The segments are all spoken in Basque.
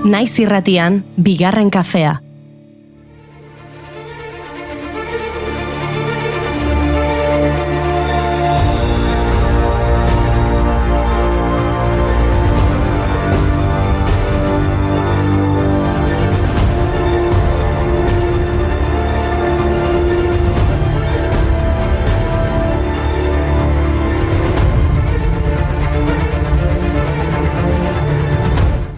Naiz irratian, bigarren kafea.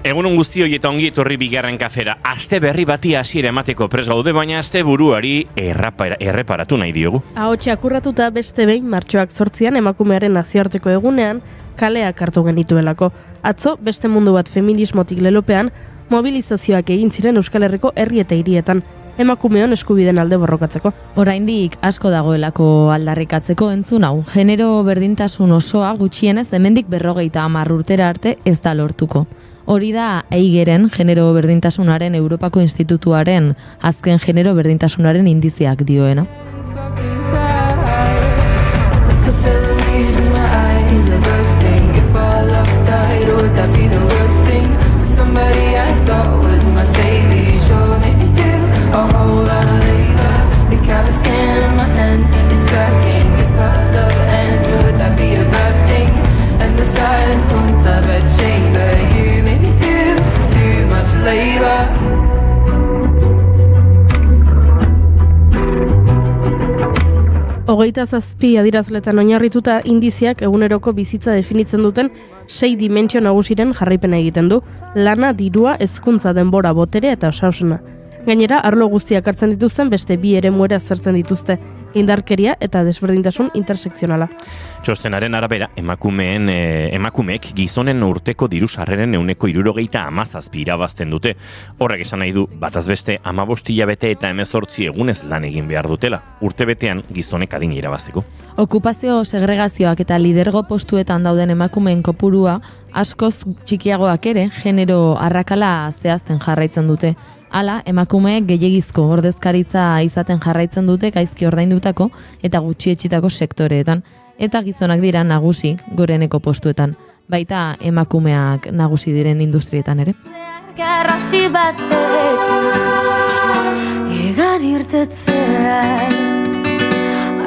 Egunon guztioi eta ongi etorri bigarren kafera. Aste berri bati hasiera emateko prest gaude, baina aste buruari erreparatu nahi diogu. Ahotsa akurratuta beste behin martxoak 8an emakumearen nazioarteko egunean kaleak hartu genituelako. Atzo beste mundu bat feminismotik lelopean mobilizazioak egin ziren Euskal Herriko herri eta hirietan. Emakumeon eskubideen alde borrokatzeko. Oraindik asko dagoelako aldarrikatzeko entzun hau. Genero berdintasun osoa gutxienez hemendik 50 urtera arte ez da lortuko. Hori da EIGEren genero berdintasunaren Europako Institutuaren azken genero berdintasunaren indiziak dioena. Hogeita 7 adierazletan oinarrituta indiziak eguneroko bizitza definitzen duten 6 dimentsio nagusiren jarraipena egiten du: lana, dirua, hezkuntza, denbora, boterea eta osasuna. Gainera, arlo guztiak hartzen dituzten beste 2 eremuera aztertzen dituzte: indarkeria eta desberdintasun intersekzionala. Txostenaren arabera, emakumeek gizonen urteko diru sarreren 67% irabazten dute. Horrek esan nahi du, bataz beste 15 hilabete eta 18 egunez lan egin behar dutela. Urtebetean gizonek adina irabazteko. Okupazio segregazioak eta lidergo postuetan dauden emakumeen kopurua askoz txikiagoak ere genero arrakala zehazten jarraitzen dute. Hala, emakumeek gehiegizko ordezkaritza izaten jarraitzen dute gaizki ordaindutako eta gutxietsitako sektoreetan. Eta gizonak dira nagusi goreneko postuetan. Baita emakumeak nagusi diren industrietan ere. Garrasi batek egan irtetzean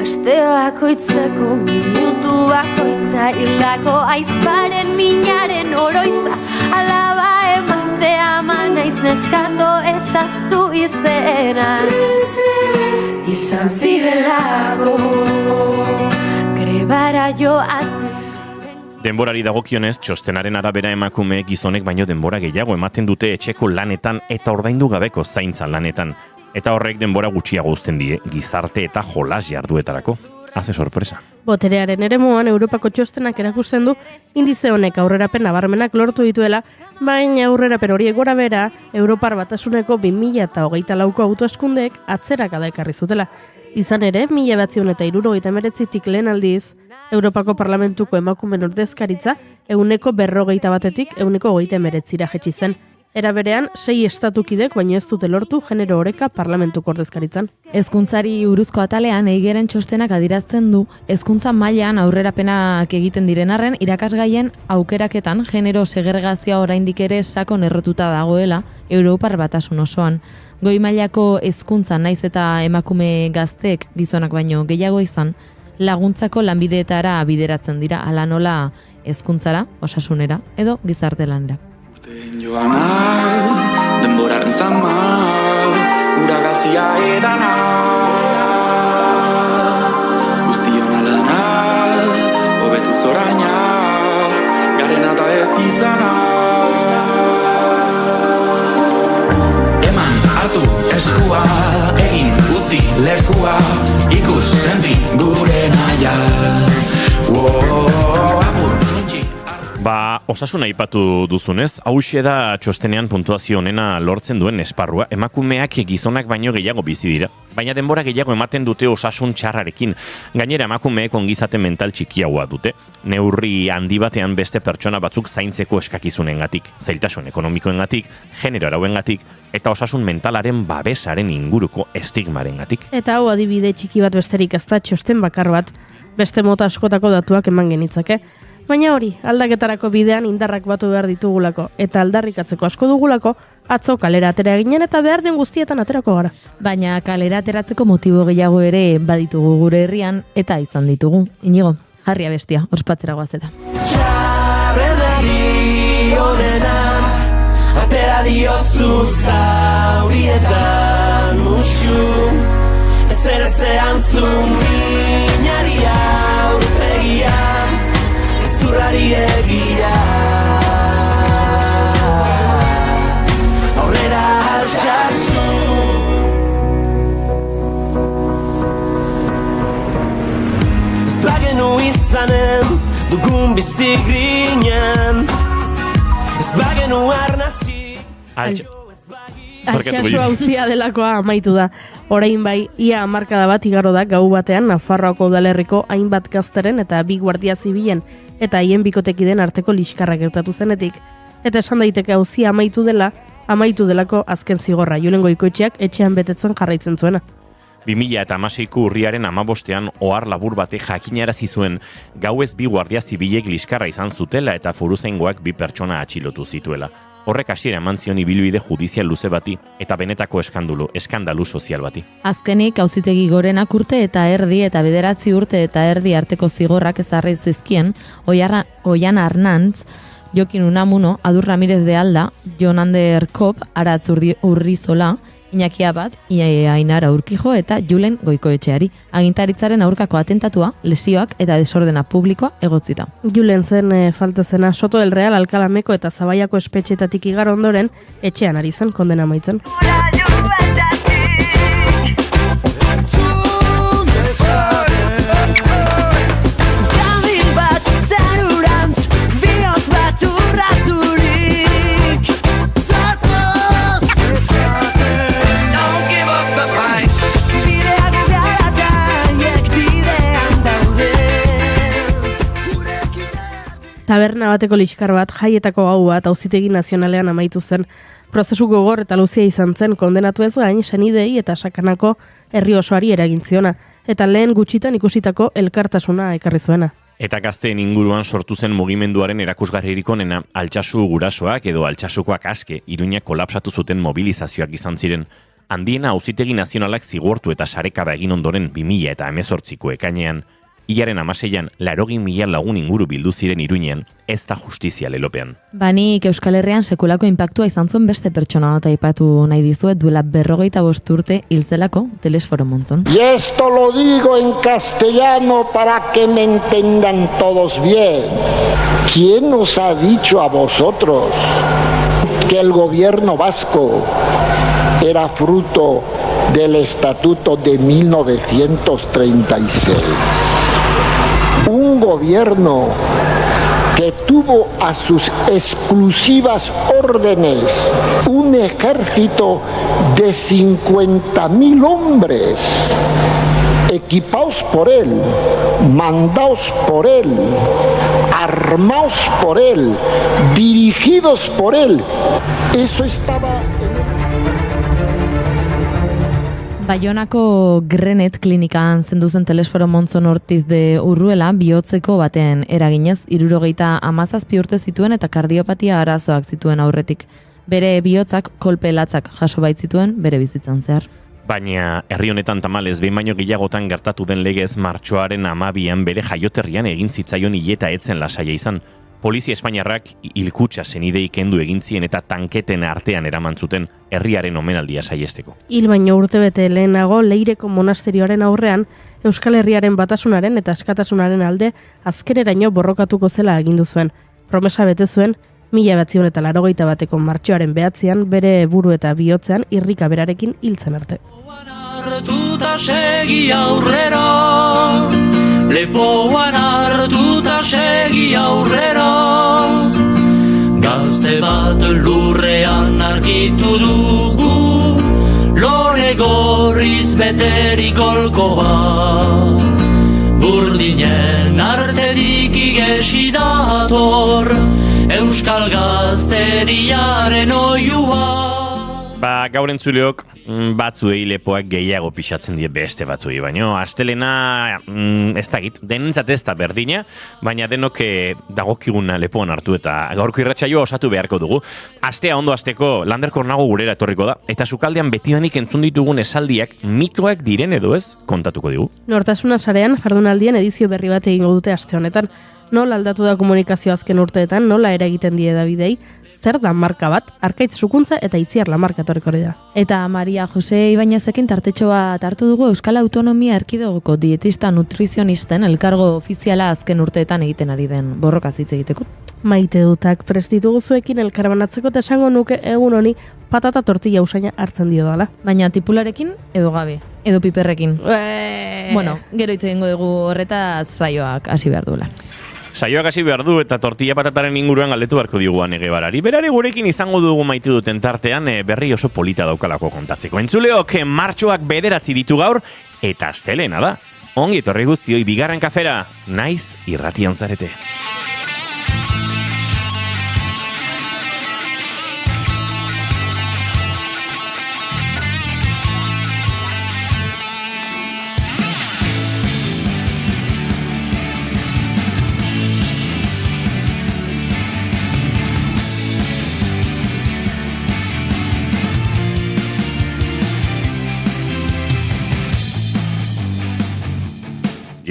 aste bakoitzeko minutu bakoitza hildako aizparen minaren oroitza alaba emazte ama naiz neskato ezaztu izenan izan zirelako grebara joaten. Denborari dagokionez, txostenaren arabera emakumeek gizonek baino denbora gehiago ematen dute etxeko lanetan eta ordaindu gabeko zaintza lanetan. Eta horrek denbora gutxiago uzten die gizarte eta jolas jarduetarako. Haze sorpresa. Boterearen eremuan Europako txostenak erakusten du indize honek aurrerapen nabarmenak lortu dituela, baina aurrerapen horiek gora bera Europar Batasuneko 2024ko autoeskundeek atzerakada ekarri zutela. Izan ere, 1979tik lehen aldiz, Europako Parlamentuko emakumeen ordezkaritza 141-tik 139ra jaitsi zen. Era berean, 6 estatukidek baino ez dute lortu genero oreka parlamentuko ordezkaritzan. Hezkuntzari buruzko atalean EIGEren txostenak adierazten du hezkuntza mailan aurrerapenak egiten diren arren irakasgaien aukeraketan genero segregazioa oraindik ere sakon errotuta dagoela Europar Batasun osoan. Goi mailako hezkuntza naiz eta emakume gazteek gizonak baino gehiago izan, laguntzako lanbideetara bideratzen dira, hala nola hezkuntzara, osasunera edo gizarte lanera. Joana, denboraren zama, uragazia edana, guztion alana, hobetu zoraina, garena eta ez izana. Eman, hartu, eskua, egin, utzi, lekua, ikus, senti, gure naia. Osasuna aipatu duzunez, hauxe da txostenean puntuazio honena lortzen duen esparrua. Emakumeak gizonak baino gehiago bizi dira, baina denbora gehiago ematen dute osasun txarrarekin. Gainera emakumeek ongizate mental txikiagoa dute. Neurri handi batean beste pertsona batzuk zaintzeko eskakizunengatik, zailtasun ekonomikoengatik, genero arauengatik eta osasun mentalaren babesaren inguruko estigmarengatik. Eta hau adibide txiki bat besterik ez da txosten bakar bat, beste mota askotako datuak eman genitzake. Baina hori, aldaketarako bidean indarrak batu behar ditugulako, eta aldarrikatzeko asko dugulako, atzo kalera atera ginen eta behar den guztietan aterako gara. Baina kalera ateratzeko motibo gehiago ere baditugu gure herrian eta izan ditugu. Inigo, jarri abestia, ospatzera goazeta. Txarrenari honenan, atera diozu zaurietan musu, ezer ezean minari aurpegian, ezurrari egia. Aurrera altsasu. Ez bagenu izanen, dugun bizi grinen, ez bagenu arnasi. Altsasu hauzia delakoa amaitu da. Orain bai, ia hamarkada bat igaro da gau batean Nafarroako udalerriko hainbat gazteren eta bi guardia zibilen eta haien bikotekideen arteko liskarra gertatu zenetik. Eta esan daiteke hauzia amaitu delako azken zigorra. Julen Goikoetxeak etxean betetzen jarraitzen zuena. 2016ko urriaren 15ean ohar labur batek jakinarazi zuen gauez bi guardia zibilek liskarra izan zutela eta foruzaingoak 2 pertsona atxilotu zituela. Horrek hasiera eman zion ibilbide judizial luze bati eta benetako eskandalu sozial bati. Azkenik auzitegi gorenak urte eta erdi eta 9 urte eta erdi arteko zigorrak ezarri zizkien Oian Arnantz, Jokin Unamuno, Adur Ramirez de Alda, Jon Ander Kop, Aratz Urrizola, Iñaki Abad, Ainara Urkijo eta Julen Goikoetxeari. Agintaritzaren aurkako atentatua, lesioak eta desordena publikoa egotzita. Julen zen falta zena Soto del Real, Alkalameko eta Zabaiako espetxetatik igaro ondoren etxean ari zen kondena amaitzen. Taberna bateko liskar bat, jaietako gau bat, auzitegi nazionalean amaitu zen. Prozesu gogor eta luzia izan zen kondenatu ez gain, senidei eta sakanako herri osoari eragin ziona, eta lehen gutxitan ikusitako elkartasuna ekarri zuena. Eta gazteen inguruan sortu zen mugimenduaren erakusgarririk onena, Altsasu gurasoak edo Altsasukoak aske, Iruñak kolapsatu zuten mobilizazioak izan ziren. Handiena auzitegi nazionalak zigortu eta sarekada egin ondoren 2018ko ekainean. Hilaren 16an, 80.000 lagun inguru bildu ziren Iruñean, ez da justizia lelopean. Banik Euskal Herrian sekulako inpaktua izan zuen beste pertsona bat aipatu nahi dizuet duela 45 urte hilzelako Telesforo Monzon. Y esto lo digo en castellano para que me entendan todos bien. ¿Quién os ha dicho a vosotros que el gobierno vasco era fruto del Estatuto de 1936? Un gobierno que tuvo a sus exclusivas órdenes un ejército de 50.000 hombres, equipados por él, mandados por él, armados por él, dirigidos por él. Eso estaba Baionako Grenet klinikan zenduzen Telesforo Monzon Ortiz de Urruela bihotzeko baten eraginez 77 urte zituen eta kardiopatia arazoak zituen aurretik. Bere bihotzak kolpe latzak jaso baitzituen bere bizitzan zehar. Baina herri honetan tamalez behin baino gehiagotan gertatu den legez martxoaren 12an bere jaioterrian egin zitzaion hileta etzen lasaia izan. Polizia Espainiarrak hilkutxa senidei kendu egin zien eta tanketen artean eraman zuten herriaren omenaldia saiesteko. Hil baino urtebete lehenago Leireko monasterioaren aurrean Euskal Herriaren batasunaren eta askatasunaren alde azkereraino borrokatuko zela agindu zuen. Promesa bete zuen 1981ko martxoaren 9an bere buru eta bihotzean irrika berarekin hiltzen arte. Hartuta segi aurrera, lepoan hartuta segi aurrera, gazte bat lurrean argitu dugu, lore gorriz beterik golko bat. Burdinen artetik igesi dator, Euskal gazteriaren oiua. Gaur entzuleok batzuei lepoak gehiago pixatzen die beste batzuei, baino astelena ez dakit, denentzat ez da berdina, baina denok dagokiguna lepoan hartu eta gaurko irratsaioa osatu beharko dugu. Astea ondo asteko Lander Kornago gurera etorriko da, eta sukaldean betidanik entzun ditugun esaldiak mitoak diren edo ez kontatuko digu. Nortasuna sarean jardunaldien edizio berri bat egingo dute aste honetan. Nola aldatu da komunikazio azken urteetan, nola eragiten die Davidei, zer da marka bat, Arkaitz Zukuntza eta Itziar Lamarka etorriko da. Eta Maria Jose Ibainezekin tartetxo bat hartu dugu Euskal Autonomia Erkidegoko dietista nutrizionisten elkargo ofiziala azken urteetan egiten ari den borrokaz hitz egiteko. Maite dutak prestitugu zuekin elkarbanatzeko eta esango nuke egun honi patata tortilla usaina hartzen dio dala. Baina tipularekin edo gabe, edo piperrekin. Bueno, gero hitz egingo dugu horretaz saioak hasi behar duela. Saioak hasi behar du eta tortilla patataren inguruan galdetu beharko digu Ane Gebarari. Berari gurekin izango dugu maite duten tartean berri oso polita daukalako kontatzeko. Entzuleok martxoak 9 ditu gaur eta astelena da. Ongi etorri guztioi bigarren kafera, naiz irratian zarete.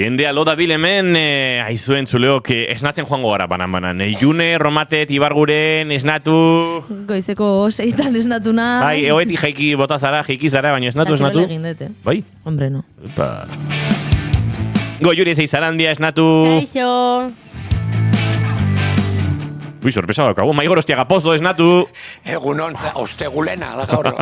Jendea loda bil hemen, aizuen zuleok, esnatzen joango gara banan. June, Romatet, Ibarguren, esnatu... Goizeko 6 esnatu nahi. Bai, egoetik jaiki bota zara, jaiki zara, baina esnatu. Egin dute. Bai? Hombre, no. Goiuri Zeizarandia, esnatu... Kaixo! Ui, sorpresa daukagu, Maigor Ostiaga Pozo, esnatu... Egunon, ostegulena, da gaur.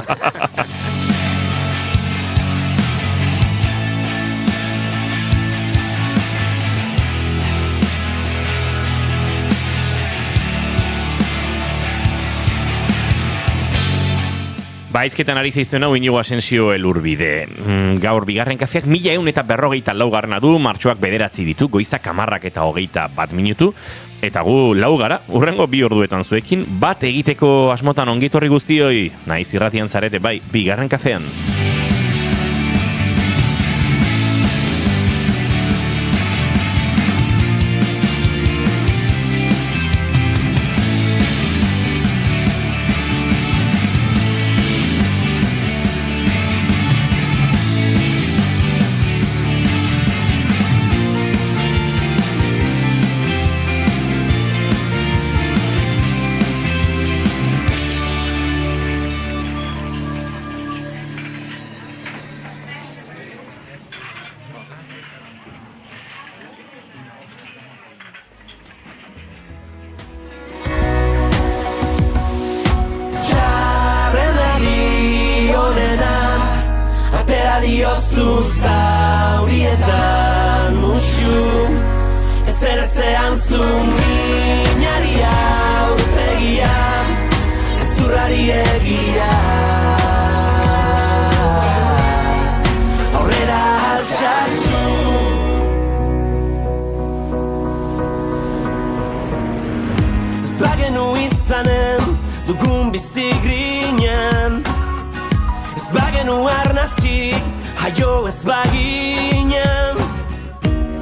Baizketan ari zeizten hau Inigo Asensio Elurbide. Gaur bigarren kafeak 1144 du, martxoak 9 ditu, goizak 10 eta 21 minutu. Eta gu lau gara, urrengo 2 orduetan zuekin, bat egiteko asmotan ongitorri guztioi, naiz irratian zarete bai, bigarren kafean. Diozu zaurietan musu ezer ezean minari aurpegian ezurrari egia aurrera altxasu ez bagenu izanen dugun bizigrinen ez bagenu arnasik haio ez baginen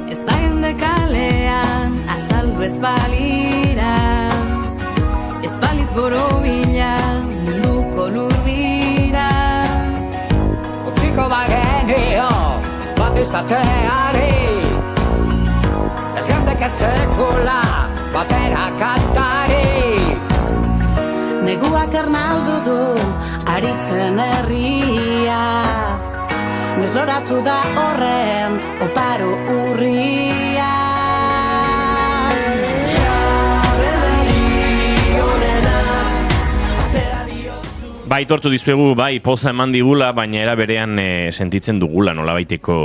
ez bagende kalean azaldu ez balira ez balit borobila munduko lurbira Utziko bagenio bat izateari ez gandek ez sekula batera kantari neguak ernaldu du aritzen herria nezoratu da horren oparo urria Bai, tortu dizuegu, bai, poza eman digula, baina era berean sentitzen dugula nolabaiteko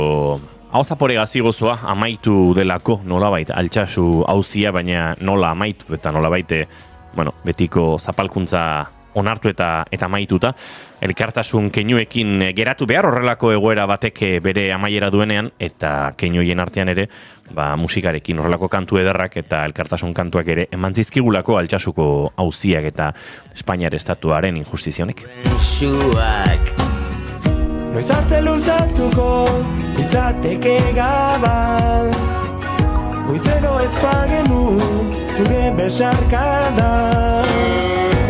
hau zapore gazigozoa amaitu delako nolabait altxasu hauzia, baina nola amaitu eta nolabait, bueno, betiko zapalkuntza onartu eta maituta, elkartasun keinuekin geratu behar horrelako egoera batek bere amaiera duenean, eta keinuien artean ere, musikarekin horrelako kantu ederrak eta elkartasun kantuak ere eman zizkigulako Altsasuko auziak eta Espainiar estatuaren injustizionek. Noiz arte luzatuko itzateke gaba, goizero ez pagenu zure besarkada.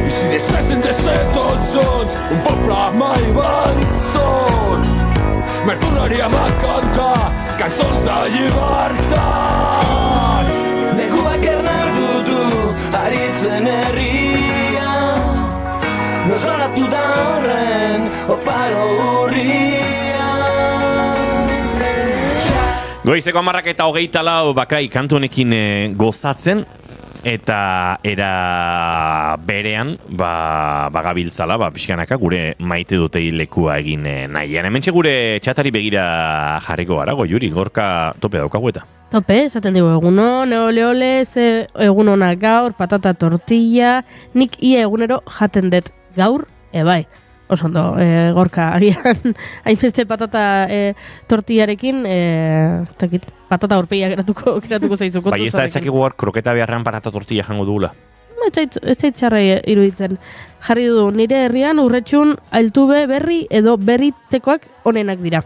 Y si deshaces de sons, un poble mai van son. Me tornaria a cantar cançons de llibertat. Lekuak ernaldu du aritzen herria, nosolatu da horren oparo urria. Goizeko 10:24 bakai kantu honekin gozatzen, eta era berean bagabiltzala pixkanaka gure maite dutei lekua egin nahian. Hementxe gure txatari begira jarriko gara, Goiuri, Gorka tope daukagu eta. Tope, esaten digu egunon, ole, egun honak gaur, patata tortilla, nik ia egunero jaten dut gaur, bai. Oso ondo, Gorka, agian hainbeste patata tortillarekin, patata horpeia geratuko zaizuko. Bai, ez da ezakigu hor kroketa beharrean patata tortilla jango dugula. Ez zait txarra iruditzen. Jarri du, nire herrian urretxun altube berri edo berritekoak onenak dira.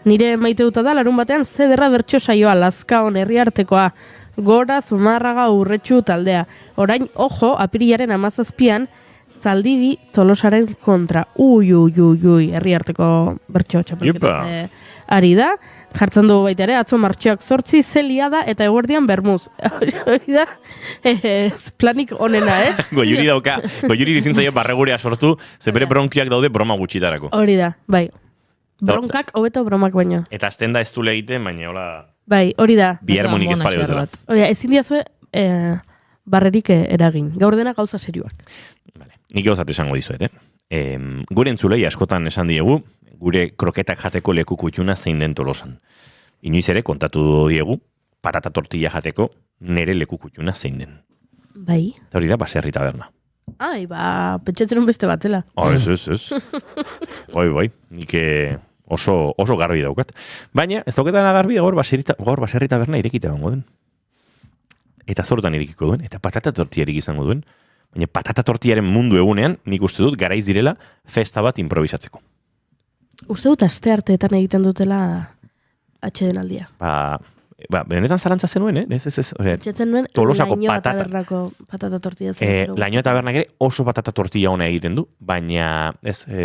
Nire maite duta da, larun batean zederra bertso saioa, Lazkaon herriartekoa, Gora, Zumarraga, urretxu taldea. Orain, ojo, apirilaren 17an, Zaldibi Tolosaren kontra. Ui, herriarteko bertso txapelketa ari da. Jartzen du baita ere, atzo martxoak 8, Zeliada eta eguerdian Bermuz. Hori da, planik onena, Goiuri dizintzaio barregurea sortu, ze bere bronkiak daude broma gutxitarako. Hori da, bai. Bronkak hobeto bromak baino. Eta azten da ez du egiten, baina hola... Bai, hori da. Biharmonik ez pare bezala. Hori da, ezin diazue barrerik eragin. Gaur dena gauza serioak. Vale. Nik gauzat esango dizuet, gure entzulei askotan esan diegu, gure kroketak jateko leku kutxuna zein den Tolosan. Inoiz ere kontatu diegu, patata tortilla jateko nere leku kutxuna zein den. Bai. Eta hori da, Baserri taberna. Ai, pentsatzen beste batzela. Ez. Bai, nik oso garbi daukat. Baina, ez dauketana garbi da gaur Baserri taberna irekita bango den. Eta zorotan irekiko duen, eta patata tortilla izango duen. Baina patata tortillaren mundu egunean, nik uste dut garaiz direla festa bat improvisatzeko. Uste dut aste arteetan egiten dutela atxeden aldia. Benetan zalantza zenuen, Atxetzen nuen, Lainoa tabernako patata tortilla zen. Lainoa tabernak ere oso patata tortilla ona egiten du, baina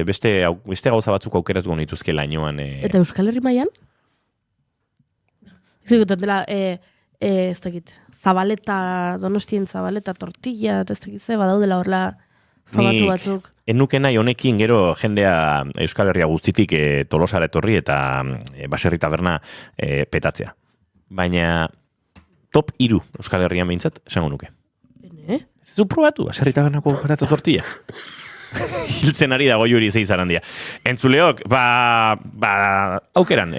beste gauza batzuk aukeratuko nituzke Lainoan. Eta Euskal Herri mailan? Ez dut dela, ez dakit, Donostien zabaleta tortilla, ez dakit ze, badaudela horla fabatu batzuk. Nuke nahi honekin gero jendea Euskal Herria guztitik Tolosara etorri eta Baserri taberna petatzea. Baina top 3 Euskal Herrian behintzat, esango nuke. Ez zu probatu, Baserri tabernako patata tortilla. Hiltzen ari da Goiuri zeizarandia. Entzuleok, aukeran,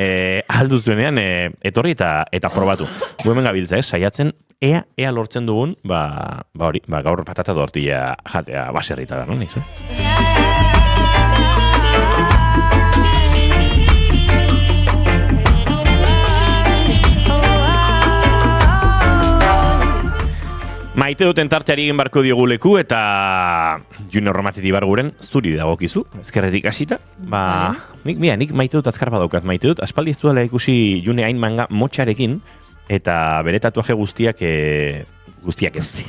alduzuenean etorri eta probatu. Hemen gabiltza, saiatzen, ea lortzen dugun, gaur patata tortilla jatea Baserri tabernan, nizu. Maite duten tarteari egin barko diogu leku eta Junior Romateti barguren zuri dagokizu, ezkerretik hasita. Nik maite dut azkar badaukat, maite dut. Aspaldi ez duela ikusi June hain manga motxarekin eta bere tatuaje guztiak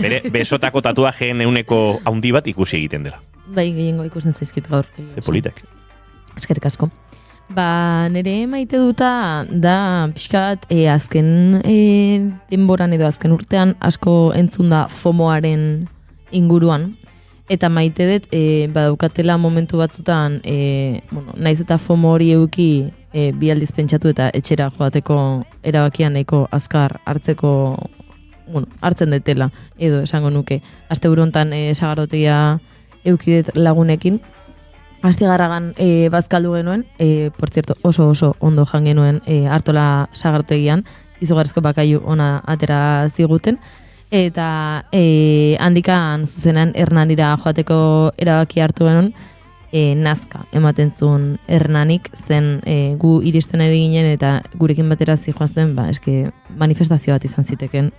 bere besotako tatuajeen euneko haundi bat ikusi egiten dela. Bai, gehiengo ikusten zaizkit gaur. Ze politak. Eskerrik asko. Nere maite duta da pixka bat azken denboran edo azken urtean asko entzun da FOMOaren inguruan. Eta maite dut badaukatela momentu batzutan naiz eta FOMO hori euki bi aldiz pentsatu eta etxera joateko erabakian nahiko azkar hartzen detela edo esango nuke. Asteburu hontan sagarotegia euki dut lagunekin. Astigarragan bazkaldu genuen, por cierto, oso ondo jan genuen Artola sagartegian, izugarrizko bakailu ona atera ziguten. eta handikan zuzenan Hernanira joateko erabaki hartu genuen, nazka ematen zuen Hernanik, zen gu iristen ere ginen eta gurekin batera zijoan zen, eske manifestazio bat izan ziteken,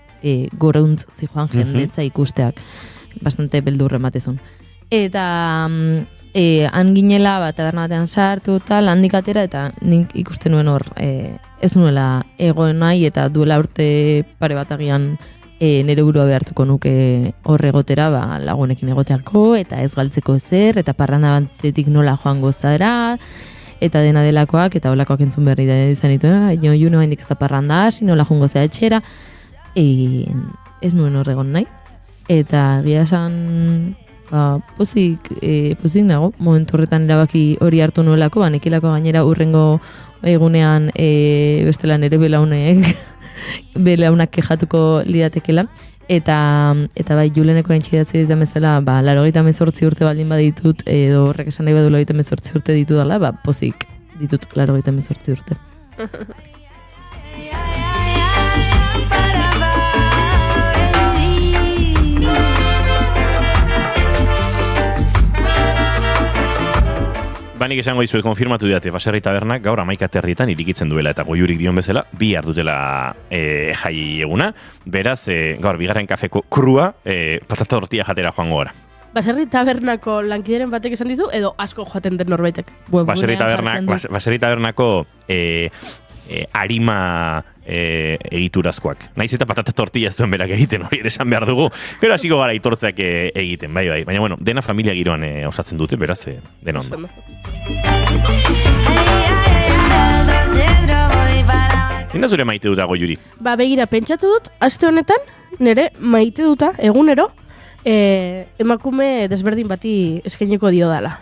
goreuntz zijoan jendetza ikusteak, bastante beldurre ematezun. Eta han ginela, taberna batean sartu, tal, handik atera, eta nik ikusten nuen hor, ez nuela egon nahi, eta duela urte pare bat agian nire burua behartuko nuke hor egotera, lagunekin egoteako, eta ez galtzeko ezer, eta parranda batetik nola joango zara, eta dena delakoak, eta olakoak entzun berri da izan ditu, juno hendik ez da parranda hasi, nola joango zara etxera, ez nuen hor egon nahi, eta gira esan, pozik nago, momentu horretan erabaki hori hartu nuelako, nekilako gainera urrengo egunean bestela nere belaunak kejatuko lidatekela, eta bai, Juleneko entxidatze ditan bezala, 98 urte baldin baditut, edo horrek esan nahi badu 98 urte ditu dala, pozik ditut 98 urte. Banik esango dizuet konfirmatu didate Baserri Tabernak gaur 11 terrietan irikitzen duela eta Goiurik dion bezala bihar dutela jai eguna. Beraz, gaur bigarren kafeko krua patata tortilla jatera joango gara. Baserri Tabernako lankideren batek esan dizu edo asko joaten den norbaitek? Baserri Tabernako arima egiturazkoak. Naiz eta patata tortilla ez duen berak egiten, hori ere esan behar dugu, pero hasiko gara itortzeak egiten, bai. Baina, bueno, dena familia giroan osatzen dute, beraz, dena ondo. Zina zure maite duta, Goiuri? Begira, pentsatu dut, aste honetan, nire maite duta, egunero, emakume desberdin bati eskainiko dio dala.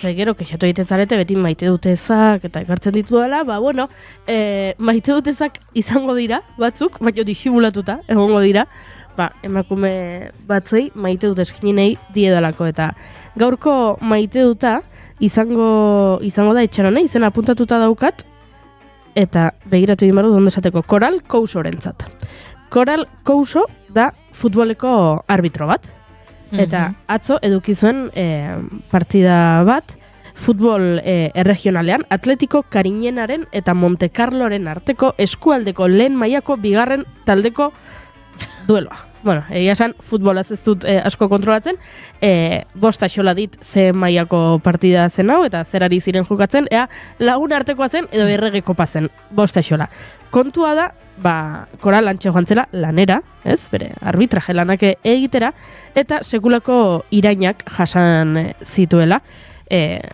Gero, kexatu egiten zarete, beti maite dutezak eta ekartzen ditu dela, maite dutezak izango dira, batzuk, baina disimulatuta, egongo dira, emakume batzuei maite dut eskinei diedalako, eta gaurko maite duta izango da etxaronei, izen apuntatuta daukat, eta begiratu egin barru donde esateko, Koral Cousorentzat. Koral Couso da futboleko arbitro bat. Eta atzo eduki zuen partida bat futbol erregionalean Atletico Karinenaren eta Monte Carloren arteko eskualdeko lehen mailako bigarren taldeko dueloa. Bueno, egia esan, futbolaz ez dut asko kontrolatzen, bosta xola dit ze mailako partida zen hau, eta zerari ziren jokatzen, lagun artekoa zen edo errege kopa zen, bosta xola. Kontua da, Koral lantxe joan zela lanera, bere arbitraje lanak egitera, eta sekulako irainak jasan zituela,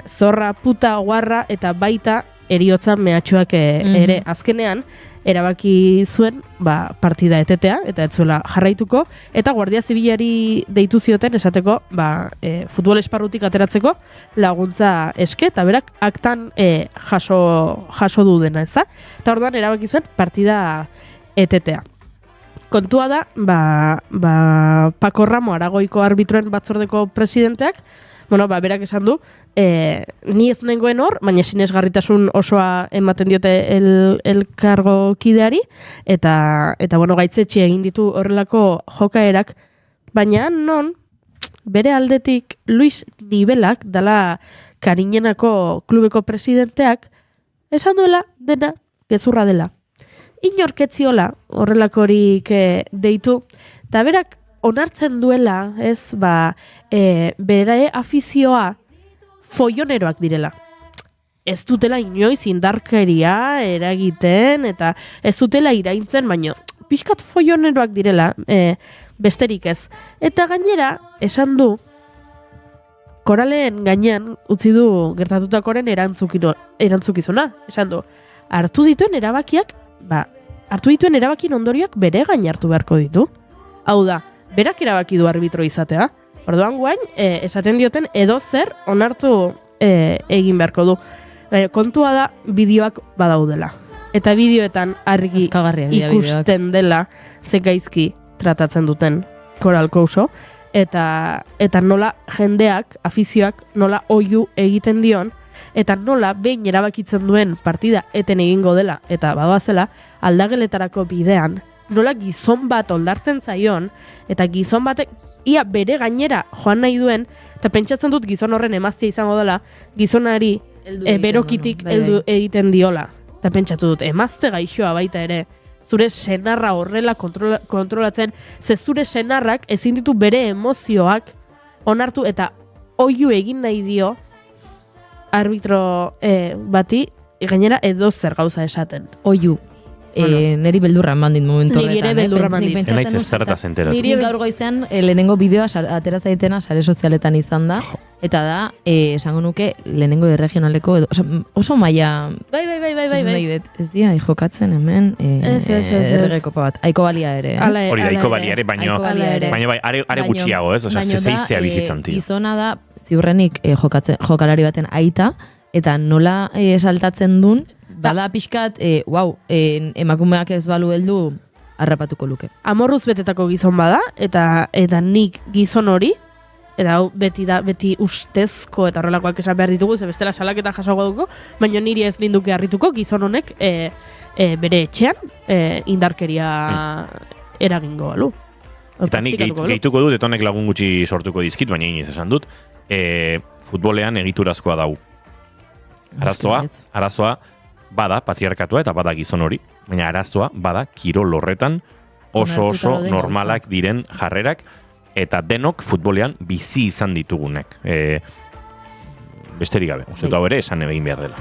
zorra, puta, guarra, eta baita eriotza mehatxuak ere azkenean, erabaki zuen partida etetea, eta ez zuela jarraituko, eta Guardia Zibilari deitu zioten esateko futbol esparrutik ateratzeko laguntza eske, eta berak aktan jaso du dena, ez da? Eta orduan erabaki zuen partida etetea. Kontua da, Paco Ramo Aragoiko arbitroen batzordeko presidenteak, berak esan du, ni ez nengoen hor, baina sinesgarritasun osoa ematen diote elkargo kideari, eta gaitzetxe egin ditu horrelako jokaerak, baina non, bere aldetik Luis Nibelak, dala Karinenako klubeko presidenteak, esan duela dena gezurra dela. Inorketziola horrelakorik deitu, eta berak onartzen duela, bere afizioa foioneroak direla. Ez dutela inoiz indarkeria eragiten, eta ez dutela iraintzen, baino pixkat foioneroak direla, besterik ez. Eta gainera, esan du, Koralen gainean utzi du gertatutakoren erantzukizuna. Esan du, hartu dituen erabakien ondorioak bere gain hartu beharko ditu. Hau da, berak erabaki du arbitro izatea. Orduan guain, esaten dioten edo zer onartu egin beharko du. Kontua da, bideoak badaudela. Eta bideoetan argi ikusten dela ze gaizki tratatzen duten Koral Couso. Eta nola jendeak, afizioak, nola oihu egiten dion, eta nola behin erabakitzen duen partida eten egingo dela, eta badoazela, aldageletarako bidean, nola gizon bat oldartzen zaion, eta gizon batek ia bere gainera joan nahi duen, eta pentsatzen dut gizon horren emaztea izango dela, gizonari berokitik heldu egiten diola. Eta pentsatu dut, emazte gaixoa baita ere, zure senarra horrela kontrolatzen, ze zure senarrak ezin ditu bere emozioak onartu eta oihu egin nahi dio arbitro bati, gainera edo zer gauza esaten. Oihu. Neri beldurra eman dit momentu horretan. Niri ere beldurra eman dit. Enaiz ez zertaz enteratu. Niri gaur goizean lehenengo bideoa atera zaitena sare sozialetan izan da, eta da, esango nuke lehenengo regionaleko edo, oso maila... Bai. Ez dia, jokatzen hemen, erregekopa bat. Aiko balia ere. Hori da, aiko balia ere, baina bai, are gutxiago, ez? Osa, zezeizea bizitzan, tio. Gizona da, ziurrenik jokalari baten aita, eta nola saltatzen duen, bada pixkat, emakumeak ez balu heldu harrapatuko luke. Amorruz betetako gizon bada, eta nik gizon hori, eta hau beti ustezko eta horrelakoak esan behar ditugu, ze bestela salaketa jasoago dugu, baina niri ez linduke harrituko gizon honek bere etxean indarkeria eragingo balu. Eta nik gehituko dut, eta honek lagun gutxi sortuko dizkit, baina iniz esan dut, futbolean egiturazkoa dau. Arazoa bada patriarkatua eta bada gizon hori, baina arazoa bada kirol horretan oso normalak diren jarrerak, eta denok futbolean bizi izan ditugunek. Besterik gabe, uste hau ere esan egin behar dela.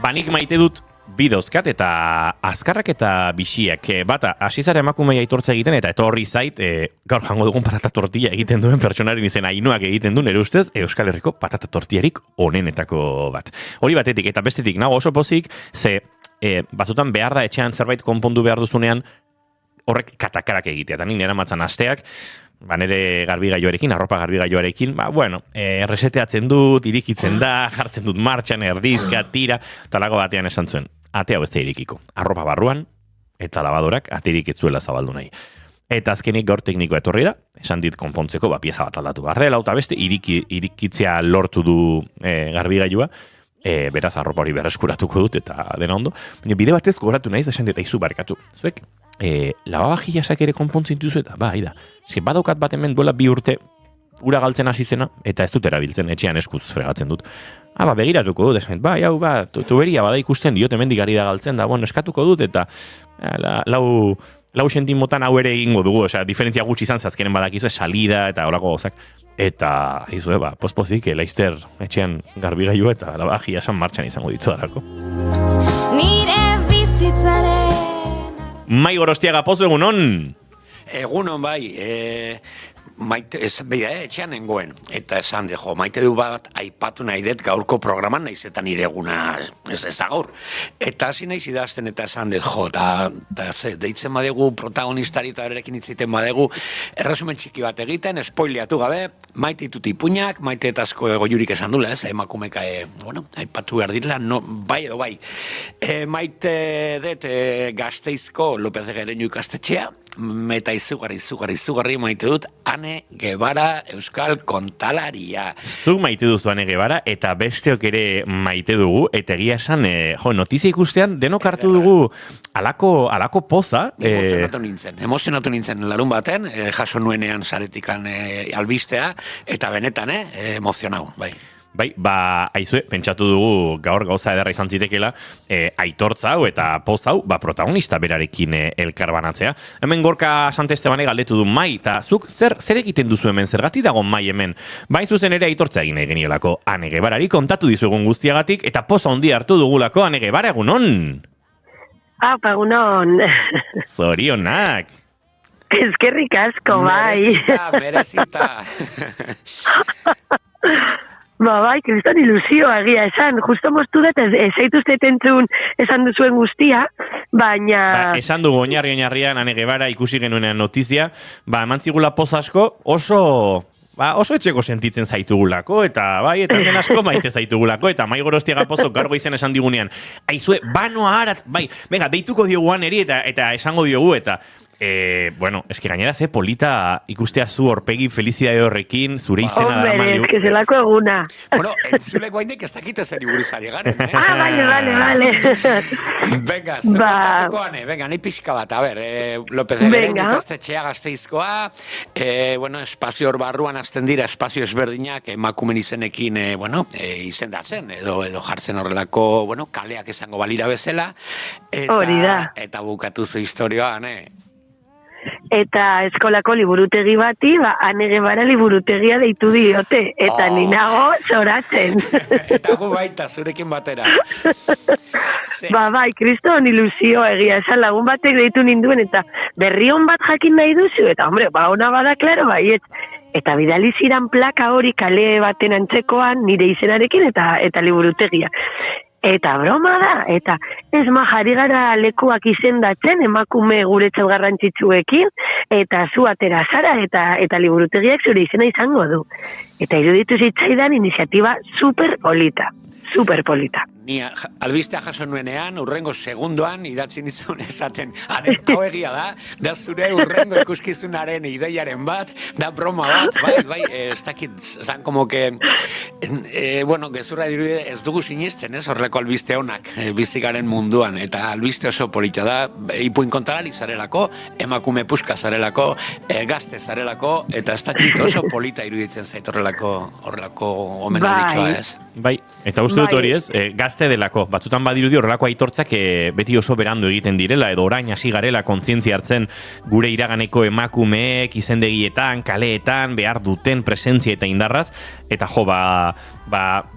Banik maite dut bi dauzkat eta azkarrak eta bixiak. Bata, asizara emakumea aitortza egiten eta etorri zait, gaur jango dugun patata tortilla egiten duen pertsonaren izena Ainoak egiten du, nire ustez, Euskal Herriko patata tortillarik onenetako bat. Hori batetik eta bestetik nago oso pozik, ze batzutan behar da etxean zerbait konpondu behar duzunean horrek katakarak egitea. Eta nik nera matzan asteak, nire garbigailuarekin, arropa garbigailuarekin, reseteatzen dut, irikitzen da, jartzen dut martxan, erdizka, tira, talago batean esan zuen. Ate hau ez da irikiko. Arropa barruan, eta lavadorak aterik ez zuela zabaldu nahi. Eta azkenik gaur teknikoa etorri da, esan dit konpontzeko, pieza bat aldatu behar dela, eta beste irikitzea lortu du garbigailua, beraz arropa hori berreskuratuko dut, eta dena ondo. Bide batez gogoratu nahiz, esan dit, aizu barkatu. Zuek, lavabajiasak ere konpontzen duzu eta, haida. Badaukat bat hemen duela 2 urte ura galtzen hasi zena, eta ez dut erabiltzen, etxean eskuz fregatzen dut. Begiratuko dut, esan, tuberia bada ikusten diot, hemendik ari da galtzen, da, eskatuko dut, eta lau sentimotan hau ere egingo dugu, diferentzia gutxi izan zazkenen badakizu, salida, eta horako gozak. Eta, pospozik, laizter etxean garbigailu eta lavabajia esan martxan izango ditu darako. Nire bizitzaren Mai Gorostiaga, pozu egunon? Egunon bai, etxean nengoen, eta esan de, maite du bat aipatu nahi dut gaurko programan, nahiz eta nire eguna ez da gaur. Eta hasi nahiz idazten eta esan dut, deitzen badegu protagonistari eta berekin itziten badegu, erresumen txiki bat egiten, spoileatu gabe, maite ditut ipuñak, maite eta asko goiurik esan dula, emakumeka, aipatu behar direla, bai edo bai. Maite dut Gasteizko López de Gereñu ikastetxea, eta izugarri maite dut Ane Guevara Euskal kontalaria. Zuk maite duzu Ane Guevara eta besteok ere maite dugu, eta egia esan, notizia ikustean denok hartu dugu alako poza. Emozionatu nintzen larun baten, jaso nuenean saretikan albistea, eta benetan, emozionau, bai. Bai, aizue, pentsatu dugu gaur gauza ederra izan zitekela, aitortza hau eta poz hau, protagonista berarekin elkarbanatzea. Hemen Gorka Santestebane galdetu du Mai, eta zuk zer egiten duzu hemen, zergatik dago Mai hemen? Bain zuzen ere aitortza egin nahi geniolako Ane Guevarari kontatu dizuegun guztiagatik, eta poza handia hartu dugulako Ane Guevara, egunon? Egunon. Zorionak. Eskerrik asko, bai. Merezita. Bai, kriston ilusioa egia esan, justo moztu dut, zaituzte entzun esan duzuen guztia, baina... Esan dugu oinarrian Ane Guevara ikusi genuenean notizia, emantzigula poz asko oso etxeko sentitzen zaitugulako, eta eta hemen asko maite zaitugulako, eta Mai Gorostiaga pozok gaur goizen esan digunean, aizue, banoa harat, venga, deituko diogu Aneri eta esango diogu, eta Bueno, eski gainera ze polita ikustea zu horpegi felizidade horrekin, zure izena dara Hombre, es que zelako eguna. Bueno, entzule guainek ez dakite zer iburuzari garen, Vale. Venga, zer kontatukoane, venga, nahi pixka bat, a ber, López de Beren ikastetxea Gasteizkoa, bueno, espazio hor barruan azten dira, espazio ezberdinak emakumen izenekin, izendatzen, edo jartzen horrelako, bueno, kaleak esango balira bezala, eta bukatu zu historioan, Eta eskolako liburutegi bati, Ane Guevara liburutegia deitu diote, eta ninago zoratzen. Eta gu baita, zurekin batera. Bai, kriston ilusio egia, esan lagun batek deitu ninduen, eta berri hon bat jakin nahi duzu, eta hombre, ona bada, klaro, bai, eta bidali ziran plaka hori kale baten antzekoan, nire izenarekin, eta liburutegia. Eta broma da, eta ez jarri gara lekuak izendatzen, emakume guretzat garrantzitsuekin, eta zu atera zara, eta liburutegiak zure izena izango du. Eta iruditu zitzaidan iniziatiba super polita. Ni albistea jaso nuenean, urrengo segundoan idatzi nizun esaten, hau egia da zure urrengo ikuskizunaren ideiaren bat, da broma bat, bai, ez dakit, zan como que, bueno, gezurra dirudide ez dugu sinisten, horreko albiste honak bizikaren munduan, eta albiste oso polita da, ipuin kontrari zarelako, emakume puska zarelako, gazte zarelako, eta ez dakit oso polita iruditzen zait horrelako omenalditxoa ez. Bai, eta uste dut hori ez, gazte delako, batzutan badirudi horrelako aitortzak beti oso berandu egiten direla, edo orain hasi garela kontzientzia hartzen gure iraganeko emakumeek, izendegietan, kaleetan, behar duten presentzia eta indarraz, eta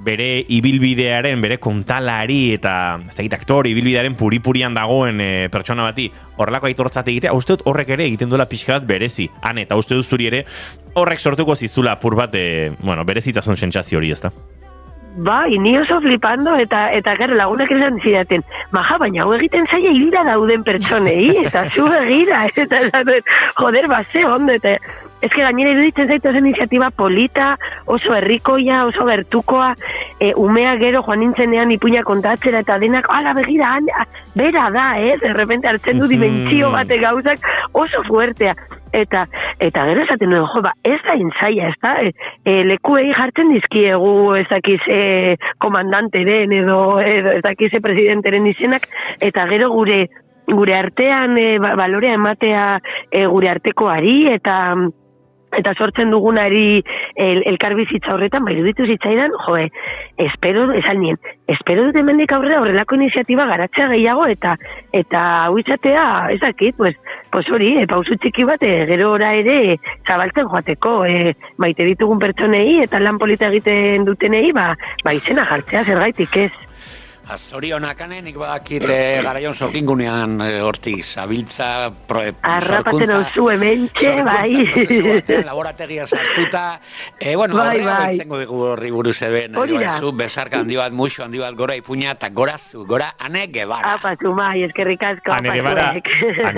bere ibilbidearen, bere kontalari eta ez dakit aktori ibilbidearen puripurian dagoen pertsona bati horrelako aitortzat egitea, uste dut horrek ere egiten duela pixka bat berezi, eta uste dut zuri ere horrek sortuko zizula apur bat, berezitzazun sentsazio hori, ezta? Bai, ni oso flipando, eta gero lagunak esan zidaten, baina hau egiten zaila hilda dauden pertsonei, eta zu egira, eta joder, ze ondo, eta ez que gainera iruditzen zaitu zen iniziatiba polita, oso herrikoia, oso gertukoa, umea gero joan nintzenean ipuina kontatzera, eta denak, ala begira, bera da, de repente hartzen du dimentsio bate gauzak, oso fuertea. Eta gero esaten nuen, ez da intzaia, ez da, lekuei jartzen dizkiegu ez dakiz komandanteren edo ez dakiz presidenteren izenak, eta gero gure artean balorea ematea gure artekoari, eta sortzen dugunari elkarbizitza horretan, iruditu zitzaidan, espero dut hemendik aurrera horrelako iniziatiba garatzea gehiago, eta hau izatea, ez dakit, pues hori, pausu txiki bat, gero ora ere zabaltzen joateko, maite ditugun pertsonei, eta lan polita egiten dutenei, izena jartzea, zergaitik ez. Zorionak nik badakit garaion sorkingunean hortik zabiltza arrapaten hau zu hementxe, bai. Laborategia sartuta, horrela baitzen dugu horri buruz eben, besarka handi bat, muxo handi bat, gora ipuña, eta gora Ane Guevara. Apatu mai, eskerrik asko. Ane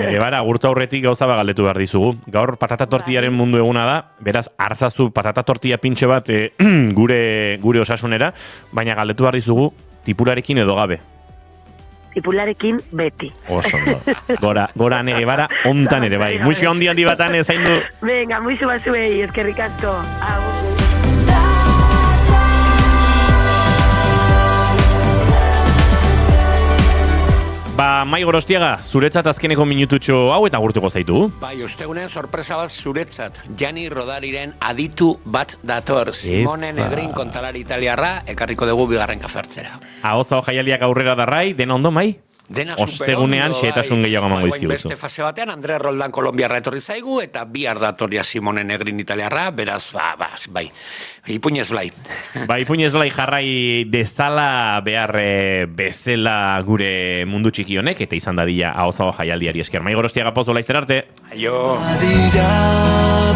Guevara, agurtu aurretik gauza galdetu behar dizugu. Gaur patata tortillaren mundu eguna da, beraz, hartzazu patata tortilla pintxe bat gure osasunera, baina galdetu behar dizugu, tipularekin edo gabe? Tipularekin beti. Oso, gora Ane Guevara ontan ere bai. Muixo handi batan zain du. Venga, muixo bat zuei, eskerrik asko. Mai Gorostiaga, zuretzat azkeneko minututxo hau eta gurtuko zaitu. Bai, ostegunen sorpresa bat zuretzat. Gianni Rodariren aditu bat dator. Simone Negrin kontalari italiarra, ekarriko dugu bigarren kafertzera. Ahoza jaialiak aurrera darrai, dena ondo mai? Dena ostegunean xeetasun gehiago emango dizkiguzu. Beste fase batean, Andre Roldan Kolombiarra etorri zaigu, eta bihar datoria Simone Negrin italiarra, beraz, bai, ipuñez blai. Ipuñez blai jarrai dezala behar bezala gure mundu txiki honek, eta izan dadila ahozago jaialdiari esker. Mai Gorostiaga pozo laizter arte. Aio. Adira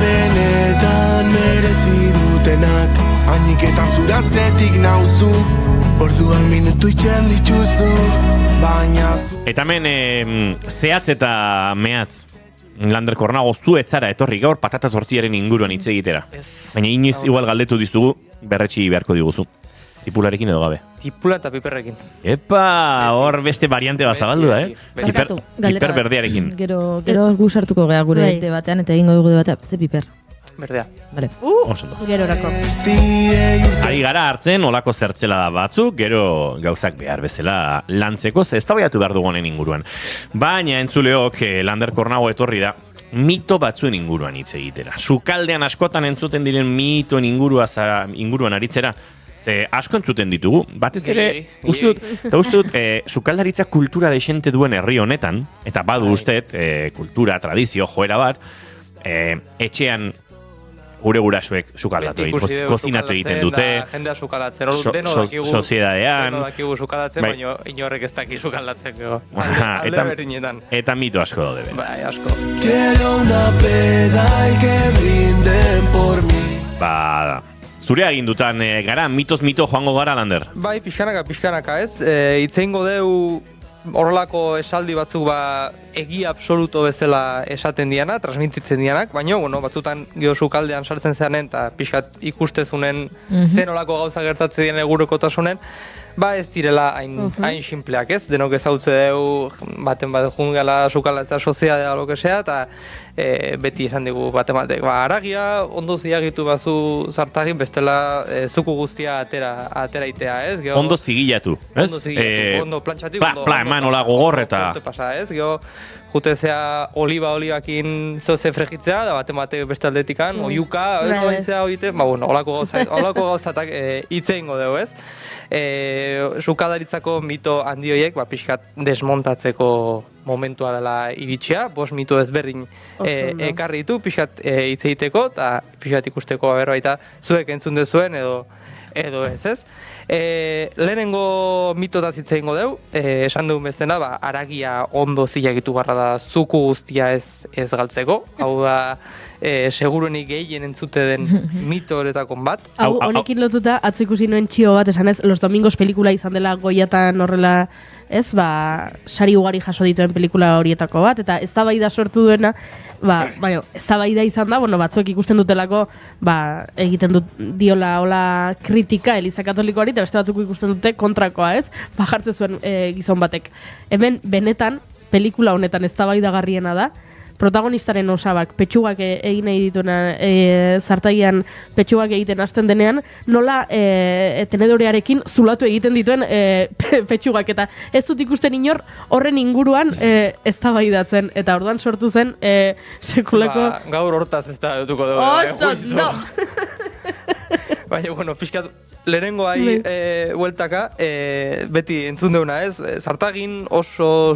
benetan merezi dutenak, hainiketan zuratzetik nauzu, orduan minutu itxen dituztu. Eta hemen zehatz eta mehatz Lander Kornago zu etzara etorri gaur patata tortillaren inguruan hitz egitera. Baina inoiz igual galdetu dizugu berretsi beharko diguzu. Tipularekin edo gabe? tipula eta piperrekin. Epa, hor beste variante bat zabaldu da, Piper berdearekin. Gero gu sartuko gea gure debatean eta egingo dugu debatea. Ze piper? Berdea. Vale. Gero orako. Ari gara hartzen olako zertzela batzuk, gero gauzak behar bezala lantzeko, eztabaidatu behar dugu honen inguruan. Baina entzuleok, Lander Kornago etorri da, mito batzuen inguruan hitz egitera. Sukaldean askotan entzuten diren mitoen inguruan aritzera, ze asko entzuten ditugu, batez ere, uste dut, sukaldaritza kultura desente duen herri honetan, eta badu ustet, kultura, tradizio, joera bat, etxean gure gurasuek sukaldatu egiten, kozinatu egiten dute, jendea sukaldatzen, deno dakigu sukaldatzen, baina inorrek ez daki sukaldatzen. Eta mito asko daude. Bai, asko. Quiero una peda y que brinden por mí. Ba, zure agindutan gara, mito joango gara, Lander? Bai, pixkanaka, ez? Itzeingo deu horrelako esaldi batzuk egia absoluto bezala esaten diana, transmititzen dianak, baina, batzutan sukaldean sartzen zeanen eta pixkat ikustezunen zen olako gauza gertatzen dian egurokotasunen, ez direla hain simpleak, ez? Denok ezautze deu, baten bat jungela sukaldatza soziadea lo que sea, eta beti esan digu baten batek, aragia ondo ziagitu bazu zartagin, bestela zuku guztia atera itea, ez? Ondo zigilatu, ez? Ondo plantxatik, eman hola gogor eta... Jutezea olibakin zoze fregitzea, da baten batek beste aldetikan, oiuka, olako gauzatak itzeingo dugu, ez? Sukaldaritzako mito handi horiek, pixkat desmontatzeko momentua dela iritsia, 5 mito ezberdin ekarri ditu, pixkat hitz egiteko, eta pixkat ikusteko baita zuek entzun dezuen edo ez. Lehenengo mitotaz hitz egingo deu, esan dugun bezena, aragia ondo zilagitu barra da zuku guztia ez galtzeko, hau da seguruenik gehien entzute den mito horetakon bat. Hau, honekin lotuta, atzikusi noen txio bat, esan ez, Los Domingos pelikula izan dela Goiatan horrela, ez, sari ugari jaso dituen pelikula horietako bat, eta eztabaida sortu duena, eztabaida izan da, batzuek ikusten dutelako, egiten diola hola kritika Eliza Katolikoari, eta beste batzuk ikusten dute kontrakoa, ez, jartzen zuen gizon batek. Hemen, benetan, pelikula honetan eztabaidagarriena da, protagonistaren osabak, petxugak egin nahi dituena, zartagian petxugak egiten hasten denean, nola tenedorearekin zulatu egiten dituen petxugak, eta ez dut ikusten inor horren inguruan eztabaidatzen, eta orduan sortu zen sekulako... Gaur hortaz ez da dutuko dugu. No! Baina, pixkat, lehenengo bueltaka, beti entzun deuna, ez? Zartagin oso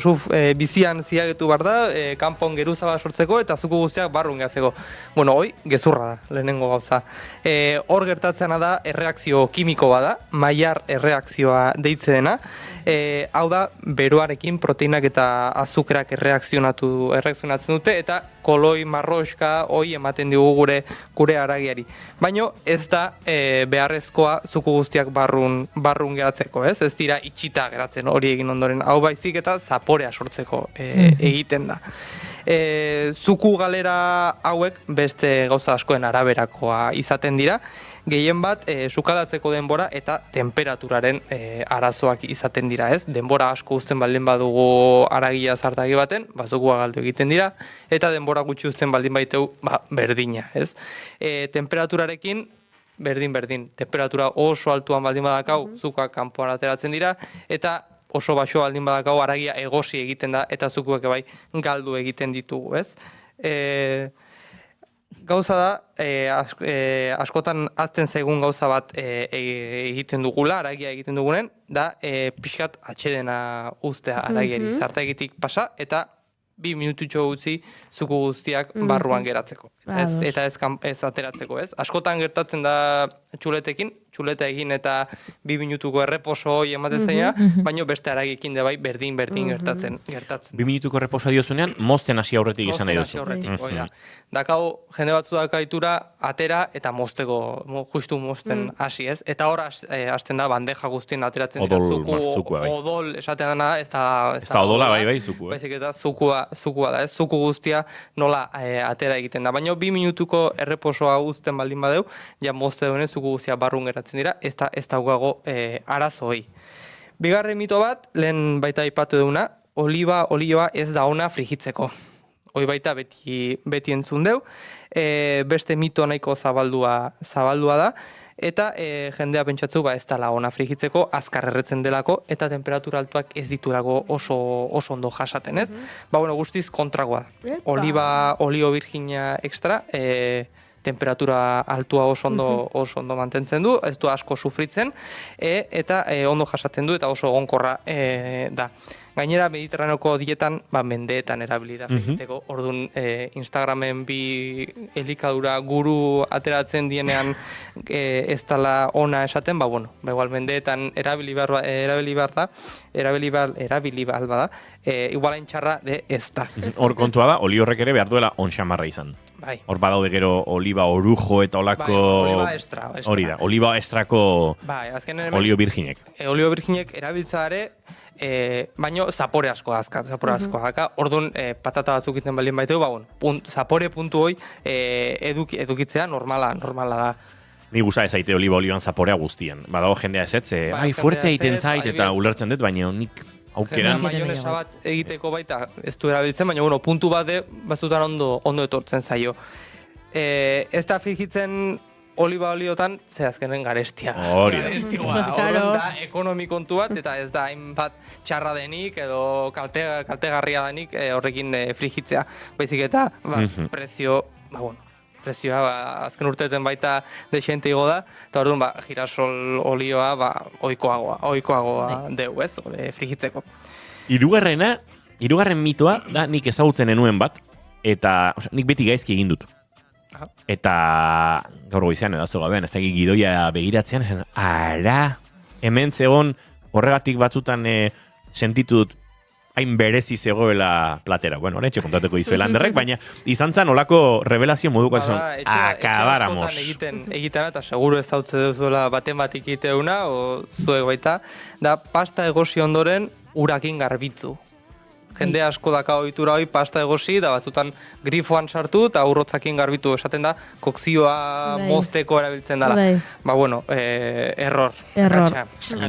bizian ziagetu bar da, kanpon geruza bat sortzeko eta zuku guztiak barrun gazeko. Hoi, gezurra da, lehenengo gauza. Hor gertatzeana da, erreakzio kimiko bada, mailar erreakzioa deitze dena. Hau da, beroarekin proteinak eta azukrak erreakzionatzen dute, eta koloi marroska hoi ematen digu gure haragiari. Baina ez da beharrezkoa zuku guztiak barrun geratzeko, ez? Ez dira itxita geratzen hori egin ondoren. Hau baizik eta zaporea sortzeko egiten da. Zuku galera hauek beste gauza askoen araberakoa izaten dira, gehien bat sukaldatzeko denbora eta temperaturaren arazoak izaten dira, ez? Denbora asko uzten baldin badugu haragia zartagi baten, zukua galdu egiten dira, eta denbora gutxi uzten baldin baiteu, berdina, ez? Temperaturarekin berdin, temperatura oso altuan baldin badakau, zukuak kanpoan ateratzen dira, eta oso baxo baldin badakau haragia egosi egiten da, eta zukuak bai galdu egiten ditugu, ez? Gauza da, askotan azten zaigun gauza bat egiten dugula, haragia egiten dugunen, da pixkat atxedena uztea haragiari. Zartagitik pasa, eta 2 minututxo utzi zuku guztiak barruan geratzeko. Eta ez ateratzeko, ez? Askotan gertatzen da txuleta egin eta 2 minutuko erreposo hori ematen zaina, baina beste haragikin da bai berdin gertatzen. 2 minutuko erreposo diozunean, mozten hasi aurretik izan nahi duzu. Mozten hasi aurretik, Dakau, jende batzu dakaitura, atera eta mozteko, justu mozten hasi, ez? Eta hor hasten da bandeja guztien ateratzen dira zuku, odol esaten dana, ez da odola bai zuku, baizik eta zukua da, ez? Zuku guztia nola atera egiten da. Baina 2 minutuko erreposoa uzten baldin badeu, ja mozte duenez zuku guztia barrun geratzen dira, ez daukago arazoi. Bigarren mito bat, lehen baita aipatu duguna, olioa ez da ona frigitzeko. Hoi baita beti entzun deu, beste mito nahiko zabaldua da, eta jendea pentsatzu ez dela ona frigitzeko, azkar erretzen delako, eta temperatura altuak ez ditulako oso ondo jasaten, ez? Guztiz kontragoa. Olio virgina extra, temperatura altua oso ondo mantentzen du, ez du asko sufritzen, eta ondo jasaten du, eta oso egonkorra da. Gainera, Mediterraneoko dietan, mendeetan erabili da frigitzeko. Orduan, Instagramen bi elikadura guru ateratzen dienean ez dela ona esaten, igual mendeetan erabili bada, igualain txarra de ez da. Hor kontua da, oli horrek ere behar duela onxamarra izan. Hor badaude gero oliba orujo eta olako... Oliba extra. Hori da, oliba extrako olio virginek. Olio virginek erabiltzare, baino zapore asko daka. Orduan, patata batzuk iten balien baitu, zapore puntu hoi edukitzea normala da. Ni gusta ez aite olioan zaporea guztien. Badago jendea ez, fuerte egiten zait eta ulertzen dut, baina nik aukeran... Maionesa bat egiteko baita ez du erabiltzen, baina puntu batzutan ondo etortzen zaio. Ez da frigitzen oliotan, ze azkenen garestia. Hori da. Horren da ekonomi kontu bat, eta ez da hainbat txarra denik edo kaltegarria denik horrekin frigitzea. Baizik eta prezioa azken urteetan baita desente igo da, eta orduan girasol olioa ohikoagoa deu, ez, frigitzeko. Hirugarren mitoa da nik ezagutzen enuen bat, eta nik beti gaizki egin dut. Eta gaur goizean edazo gabean, ez da gidoia begiratzean, hemen zegoen horregatik batzutan sentitu dut hain berezi zegoela platera. Bueno, horretxe kontateko izuela handerrek, baina izan zan olako revelazio moduko esan, akabáramos. Egiten eta seguro ez dautze duzuela baten batik iteuna, o zuek baita, da pasta egosi ondoren urakin garbitzu. Jende asko daka ohitura hoi pasta egosi, da batzutan grifoan sartu eta urrotzakin garbitu esaten da, kokzioa mozteko erabiltzen dela. Error.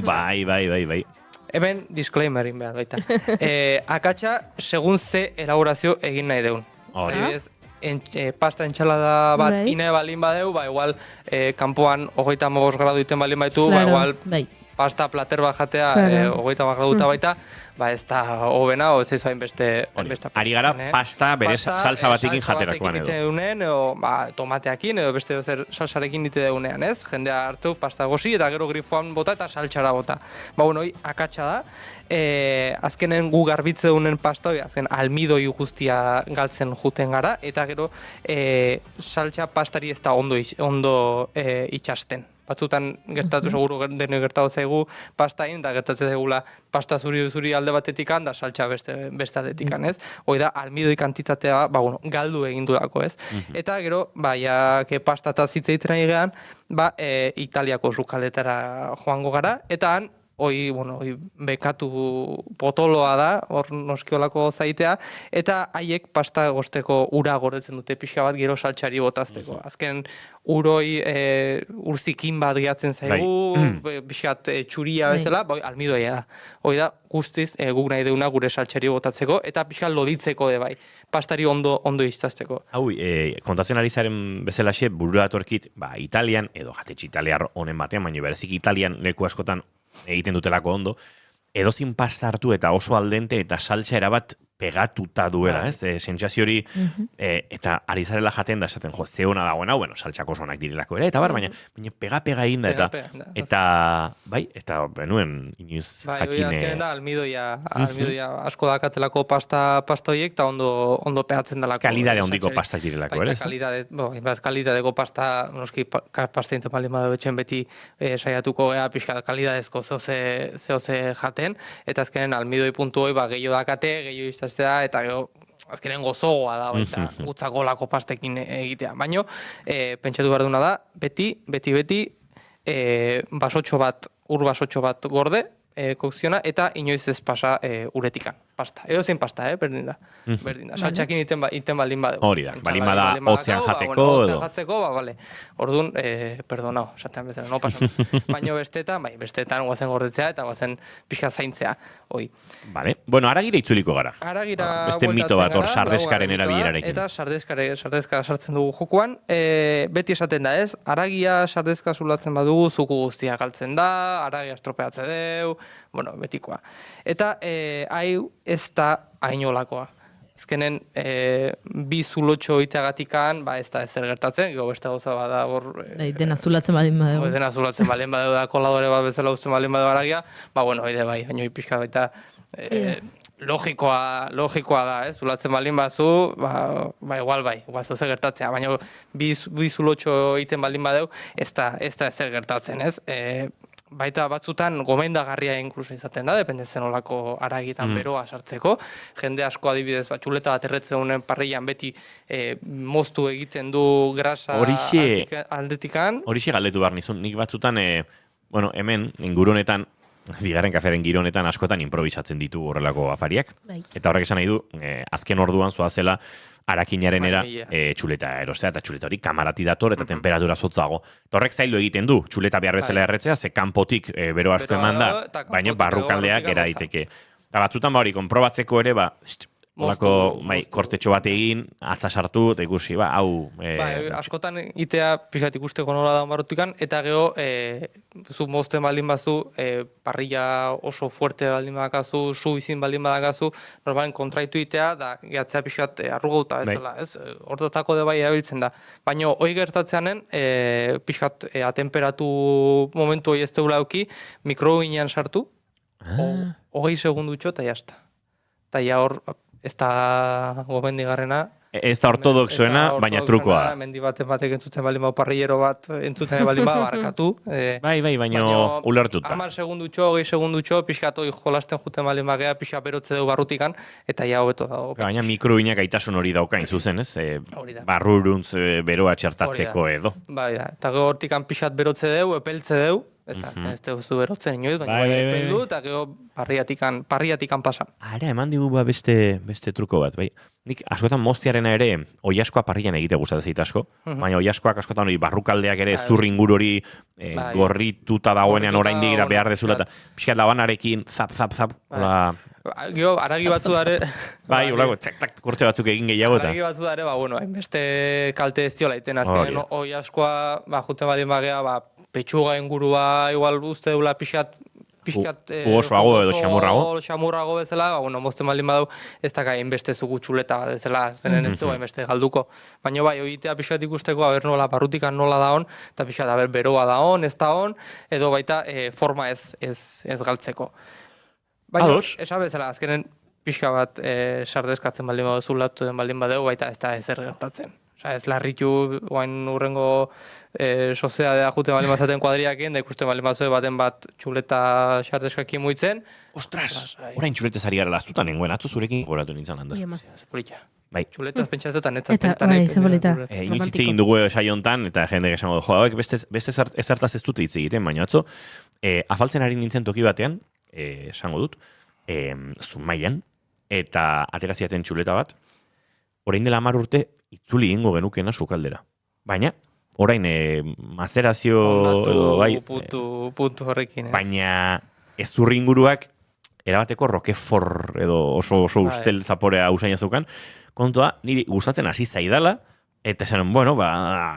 Bai. Hemen disclaimerin behar baita. Akatsa, segun ze elaborazio egin nahi deun. Pasta entxalada bat ine balin badeu, igual kanpoan 35 gradu iten balin baitu, igual pasta plater bat jatea 35 graduta baita, ez da hobena, o ez ez hain beste... Ari gara pasta bere salsa batikin jaterakoan edo. Tomateakin edo beste salsarekin dite deunean, ez? Jendea hartu pasta gozi eta gero grifoan bota eta saltxara bota. Hoi akatsa da. Azkenen gu garbitze deunen pasta, azken almidoi guztia galtzen juten gara, eta gero saltxa pastari ez da ondo itxasten. Batzutan gertatu seguru deno gertatu zaigu pastain, da gertatzen zaigula pasta zuri alde batetik da saltxa beste aldetik, ez? Hoi da, almidoi kantitatea, galdu egin durako, ez? Eta gero, pasta eta zitze egiten nahi gehan, Italiako sukaldetara joango gara, eta han, hoi bekatu potoloa da, hor noskiolako zaitea, eta haiek pasta gozteko ura gordetzen dute pixka bat gero saltxari botazteko. Azken uroi urzikin bat gehatzen zaigu, pixkat txuria bezala, almidoia da. Hoi da, guztiz guk nahi deuna gure saltxari botatzeko, eta pixkat loditzeko de bai, pastari ondo iztazteko. Hau, kontatzen ari zaren bezalaxe, burura datorkit, Italian, edo jatetxe italiar honen batean, baina berezik Italian leku askotan egiten dutelako ondo, edozin pasta hartu eta oso aldente eta saltxa erabat pegatuta duela, ez? Sentsazio hori, eta ari zarela jaten da esaten, ze hona dagoen hau, saltxako oso onak direlako ere, eta baina pega egin da, eta benuen inoiz jakine... Azkenen da, almidoia asko dakatelako pastoiek, eta ondo pegatzen dalako. Kalidade ondiko pastak direlako, ere? Kalidadeko pasta, noski pasta intempaldin badu betxen beti saiatuko pixka kalidadezko zehoze jaten, eta azkenen almidoi puntu hoi gehiago dakate, gehiago eta gero azkenen gozogoa da baita utzako pastekin egitea. Baina, pentsatu behar duna da, beti, ur basotxo bat gorde, kokziona, eta inoiz ez pasa uretikan. pasta. Edozein pasta, berdin da. Berdin da. Saltxakin iten baldin badeu. Hori da, baldin bada hotzean jateko edo. Hotzean jatzeko, bale. Orduan, perdonao, esatean bezala, no pasan. Baina besteetan guazen gordetzea eta guazen pixka zaintzea. Hoi. Vale. Bueno, aragira itzuliko gara. Aragira beste mito bat hor sardeskaren erabilerarekin. Eta sardezka sartzen dugu jokoan. Beti esaten da ez, aragia sardezka zulatzen badugu zuku guztia galtzen da, aragia estropeatze deu, bueno, betikoa. Eta hau ez da hainolakoa. Ezkenen, bi zulotxo iteagatikan, ez da ezer gertatzen, gero beste gauza bada hor... Dena zulatzen baldin badeu. Dena zulatzen baldin badeu da, koladore bat bezala uzten baldin badeu aragia, bueno, baina pixka baita logikoa da, zulatzen baldin bazu, igual zoze gertatzea, baina bi zulotxo iten baldin badeu, ez da ezer gertatzen, ez? Baita batzutan gomendagarria inkluso izaten da, depende zen olako aragitan beroa sartzeko. Jende asko adibidez, txuleta bat erretzen parrillan beti moztu egiten du grasa aldetikan. Horixe galdetu behar nizun, nik batzutan, hemen, ingurunetan, bigarren kafearen gironetan askotan improvisatzen ditu horrelako afariak. Eta horrek esan nahi du, azken orduan zoazela, arakinaren txuleta erostea, eta txuleta hori kamarati dator eta temperatura zotzago. Eta horrek zaildu egiten du, txuleta behar bezala erretzea, ze kanpotik bero asko eman da, baina barrukaldeak era daiteke. Eta batzutan hori, konprobatzeko ere, olako kortetxo bat egin, atza sartu, eta ikusi, hau... Askotan itea pixat ikusteko nola da barrutikan, eta gero, zu mozten baldin bazu, parrilla oso fuerte baldin badakazu, su izin baldin badakazu, normalen kontraitu itea, da gehatzea pixat arrugauta ezela, ez? Hortotako de bai erabiltzen da. Baina, hoi gertatzeanen, pixat atemperatu momentu hoi ez teula auki, mikroginean sartu, 20 segundutxo, eta jazta. Eta ja hor... Ez da gomendigarrena. Ez da ortodoxoena, baina trukoa da. Mendi batek entzuten baldin bau parrillero bat entzuten baldin bau barkatu. Baina ulertuta. 10 segundutxo, 20 segundutxo, pixkat hoi jolasten juten baldin bagea, pixka berotze dugu barrutikan, eta ja hobeto dago. Baina mikroinak gaitasun hori daukain zuzen, ez? Barruruntz beroa txertatzeko edo. Eta gero hortikan pixat berotze dugu, epeltze dugu. Ez duzu berotzen inoiz, baina epeldu, eta gero parriatikan pasa. Eman digu beste truko bat, bai. Nik askotan moztiarena ere, oiaskoa parrian egite gustatzen zait asko, baina oiaskoak askotan hori barrukaldeak ere zurringur hori gorrituta dagoenean oraindik behar dezula, eta pixkat labanarekin, zap. Gio, aragi batzu dare... Olako, txak-tak korte batzuk egin gehiago eta... Aragi batzu dare, hainbeste kalte ez diola iten azken, oiaskoa, juten badien bagea, petxuga ingurua, igual uste dula pixkat ugosoago edo xamurrago bezala, mozten baldin badau, ez da gain beste zugu txuleta bat bezala, zenen ez du beste galduko. Baina oitea pixkat ikusteko, nola barrutikan nola da hon, eta pixkat beroa da hon, ez da hon, edo baita forma ez galtzeko. Baina, esan bezala, azkenen pixka bat sardezkatzen baldin badau zulatu den baldin badeu, baita ez da ezer gertatzen. Ez larritu, guain urrengo sozea da juten baldin bazaten kuadriakin, da ikusten baldin bazue baten bat txuleta sardezkakin muitzen. Ostras, orain txuletez ari gara laztutan nengoen, atzo zurekin goratu nintzen handaz. Zepolitxa. Bai. Txuletaz pentsatzetan, netzat zepolita. Inik hitz egin dugu saiontan, eta jendek esango du, hauek beste ezertaz ez dute hitz egiten, baina atzo, afaltzen ari nintzen toki batean, esango dut, Zumaian, eta ateraziaten txuleta bat, orain dela 10 urte, itzuli ingo genukena sukaldera. Baina, orain mazerazio... Puntu horrekin. Baina ez zurringuruak erabateko roquefort edo oso ustel zaporea usaina zeukan, kontua niri gustatzen hasi zaidala, eta esan,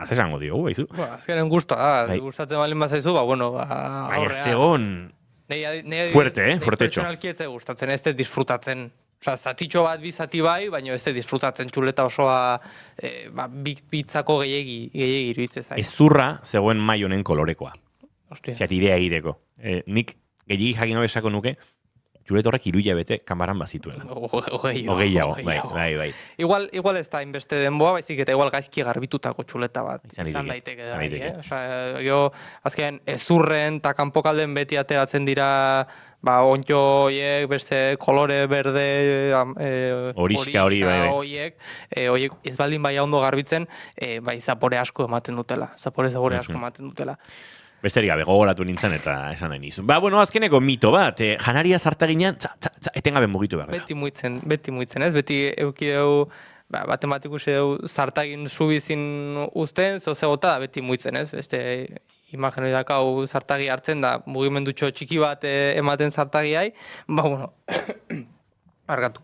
zesango diogu, baizu. Azkenen gustatzen balin bazaizu, baina zegoen fuerte, fuertetxo. Personalki ez gustatzen, ez disfrutatzen. Zatitxo bat bizati bai, baina ez disfrutatzen txuleta osoa bitzako gehiagi iruditzen zai. Ez zurra zegoen mai honen kolorekoa. Ostia. Idea egiteko. Nik gehiagi jakin hobesako nuke, txuleta horrek 3 hilabete kanbaran bazituela. Ogeiago, bai. Igual ez da inbeste denboa, baizik eta igual gaizki garbitutako txuleta bat. Izan daiteke da. Jo, azken ezurren eta kanpokalden beti ateratzen dira ontxo horiek, beste kolore berde, horiska horiek, ez baldin bai ondo garbitzen, bai zapore asko ematen dutela. Besterik gabe gogoratu nintzen eta esan nahi nizun. Bueno, azkeneko mito bat, janaria zartaginean etengabe mugitu behar. Beti muitzen, ez? Beti eukideu, matematikus edo zartagin subizin uzten, zozegota da beti muitzen, ez? Beste imagino idakau zartagi hartzen da, mugimendutxo txiki bat ematen zartagiai, bueno, argatu.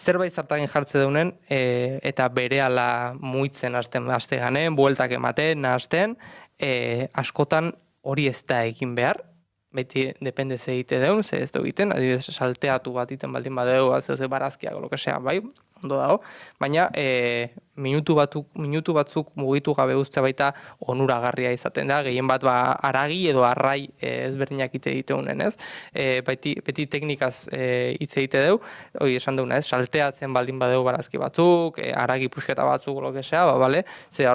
Zerbait zartagin jartze daunen, eta berehala muitzen haste ganen, bueltak ematen, hasten, askotan hori ez da egin behar, beti depende ze egite deun, ze ez du egiten, adibidez salteatu bat iten baldin badeu, ze barazkiak, lo que sea, bai, ondo dago, baina minutu batzuk mugitu gabe uzte baita onuragarria izaten da, gehien bat aragi edo arrai ezberdinak ite diteunen, ez? Beti teknikaz hitz egite deu, hori esan deuna, ez? Salteatzen baldin badeu barazki batzuk, aragi pusketa batzuk, lo que sea, bale, ze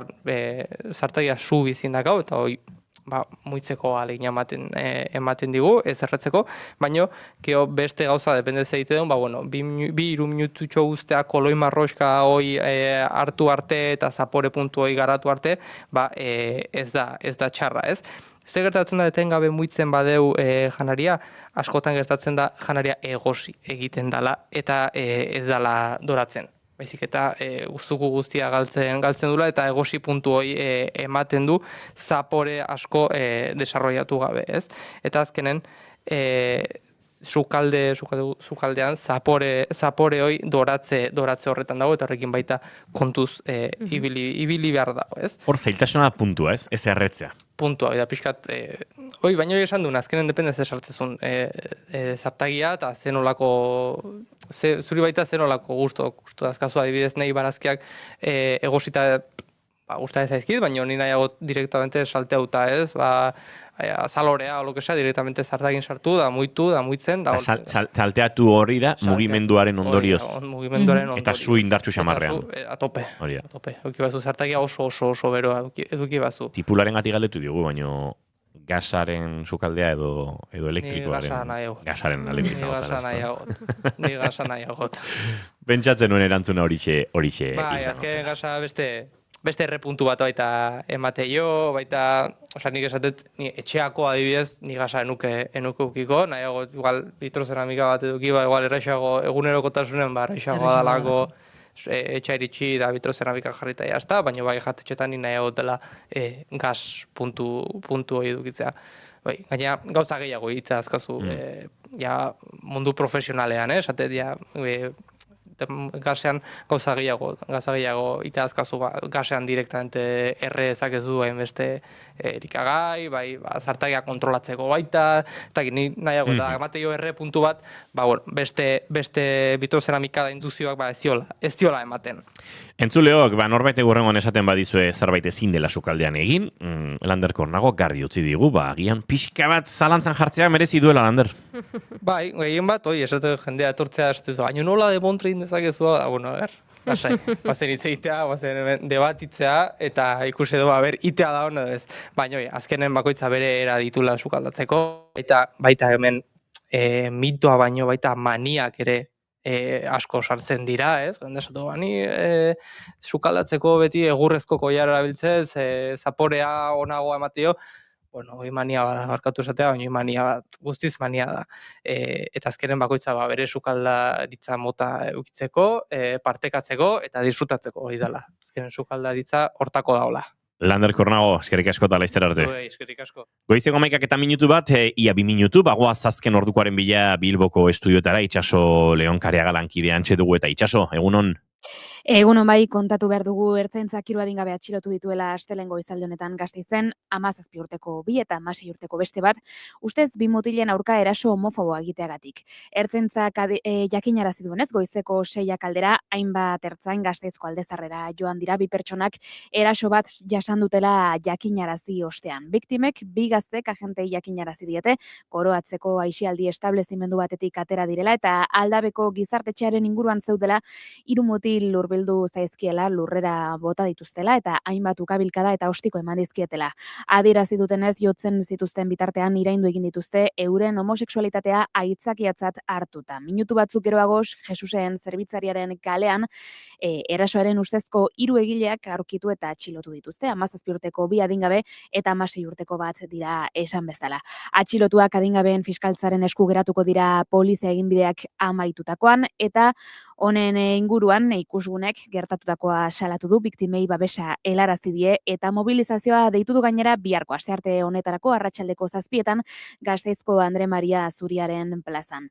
zartagia su bizin dakau, eta hori muitzeko alegin ematen digu, ez erretzeko, baina beste gauza depende zeite duen, bi iru minututxo guztea koloi marroska hoi hartu arte eta zapore puntu hoi garatu arte, ez da txarra, ez? Ze gertatzen da etengabe muitzen badeu janaria, askotan gertatzen da janaria egosi egiten dala eta ez dala doratzen. Baizik eta gustuko guztia galtzen dula eta egosi puntu hoi ematen du zapore asko desarrollatu gabe, ez? Eta azkenen sukaldean zapore hoi doratze horretan dago eta horrekin baita kontuz ibili behar dago, ez? Hor zailtasuna puntua, ez? Ez erretzea. Puntua, eta pixkat, baina esan duen, azkenen dependez esartzezun zartagia eta zuri baita zenolako gustu dazkazu adibidez nahi barazkiak egosita gusta ez zaizkit, baina honi nahiago direktamente salteuta, ez? Azalorea o lo que sea, directamente zartagin sartu, da muitzen. Salteatu hori da mugimenduaren ondorioz. Mugimenduaren ondorioz. Eta zu indartxu xamarrean. A tope. Eduki bazu, zartagia oso beroa eduki bazu. Tipularen gati galdetu diogu, baino gasaren sukaldea edo elektrikoaren. Gasaren alde izango zara. Ni gasa nahiagot. Pentsatzen nuen erantzuna horixe izango zara. Azken gasa beste errepuntu bat baita emateio, baita, nik esatet, etxeako adibidez, ni gasa enuke ukiko, nahiago, igual, vitrozeramika bat eduki, igual, erraixago, egunerokotasunen, erraixago adalako, etxairitxi da vitrozeramika jarrita jazta, baina bai jatetxetan ni nahiago dela gaz puntu hori edukitzea. Gaina, gauza gehiago hitza azkazu, mundu profesionalean, esatet, gasean gauza gehiago ite azkazu, gasean direktamente erre ezakezu beste erikagai, zartagia kontrolatzeko baita, eta ni nahiago, eta emateio erre puntu bat, beste vitrozeramika da induzioak ez diola ematen. Entzuleok, norbait egurrengoan esaten badizue zerbait ezin dela sukaldean egin, Lander Kornago garbi utzi digu, agian pixka bat zalantzan jartzea merezi duela, Lander. Gehien bat, esate jendea etortzea, baina nola de montre indezakezua, lasai, bazen hitz egitea, bazen debatitzea, eta ikusi du, itea da hona ez. Baina, azkenen bakoitza bere era ditula sukaldatzeko, eta baita hemen mitoa baino, baita maniak ere asko sartzen dira, ez? Gendesatu, sukaldatzeko beti egurrezko koiara erabiltzez, zaporea onagoa ematio, hori mania bat barkatu esatea, baina mania bat, guztiz mania da. Eta azkenen bakoitza bere sukaldaritza mota eukitzeko, partekatzeko eta disfrutatzeko hori dela. Azkenen sukaldaritza hortako daula. Lander Kornago, eskerrik asko eta laizter arte. Eskerrik asko. Goizeko 11 minutu bat, ia 2 minutu, bagoaz azken ordukoaren bila Bilboko estudioetara, Itxaso Leon Kareaga lankidea antxe dugu eta Itxaso, egunon? Egunon bai, kontatu behar dugu ertzaintzak 3 adingabe atxilotu dituela astelengo goizalde honetan Gasteizen, 17 urteko bi eta 16 urteko beste bat, ustez 2 mutilen aurka eraso homofoboa egiteagatik. Ertzaintzak jakinarazi duenez, goizeko 6 aldera, hainbat ertzain Gasteizko aldezarrera joan dira 2 pertsonak eraso bat jasan dutela jakinarazi ostean. Biktimek 2 gaztek agentei jakinarazi diete, koroatzeko aisialdi establezimendu batetik atera direla eta aldabeko gizartetxearen inguruan zeudela 3 mutil hil hurbildu zaizkiela lurrera bota dituztela eta hainbat ukabilkada eta ostiko eman dizkietela. Adierazi dutenez jotzen zituzten bitartean iraindu egin dituzte euren homosexualitatea aitzakiatzat hartuta. Minutu batzuk geroago Jesusen zerbitzariaren kalean erasoaren ustezko 3 egileak aurkitu eta atxilotu dituzte. 17 urteko 2 adingabe eta 16 urteko bat dira esan bezala. Atxilotuak adingabeen fiskaltzaren esku geratuko dira polizia eginbideak amaitutakoan eta honen inguruan ikusgunek gertatutakoa salatu du, biktimei babesa helarazi die eta mobilizazioa deitu du gainera biharko astearte honetarako arratsaldeko 7etan Gasteizko Andre Maria Zuriaren plazan.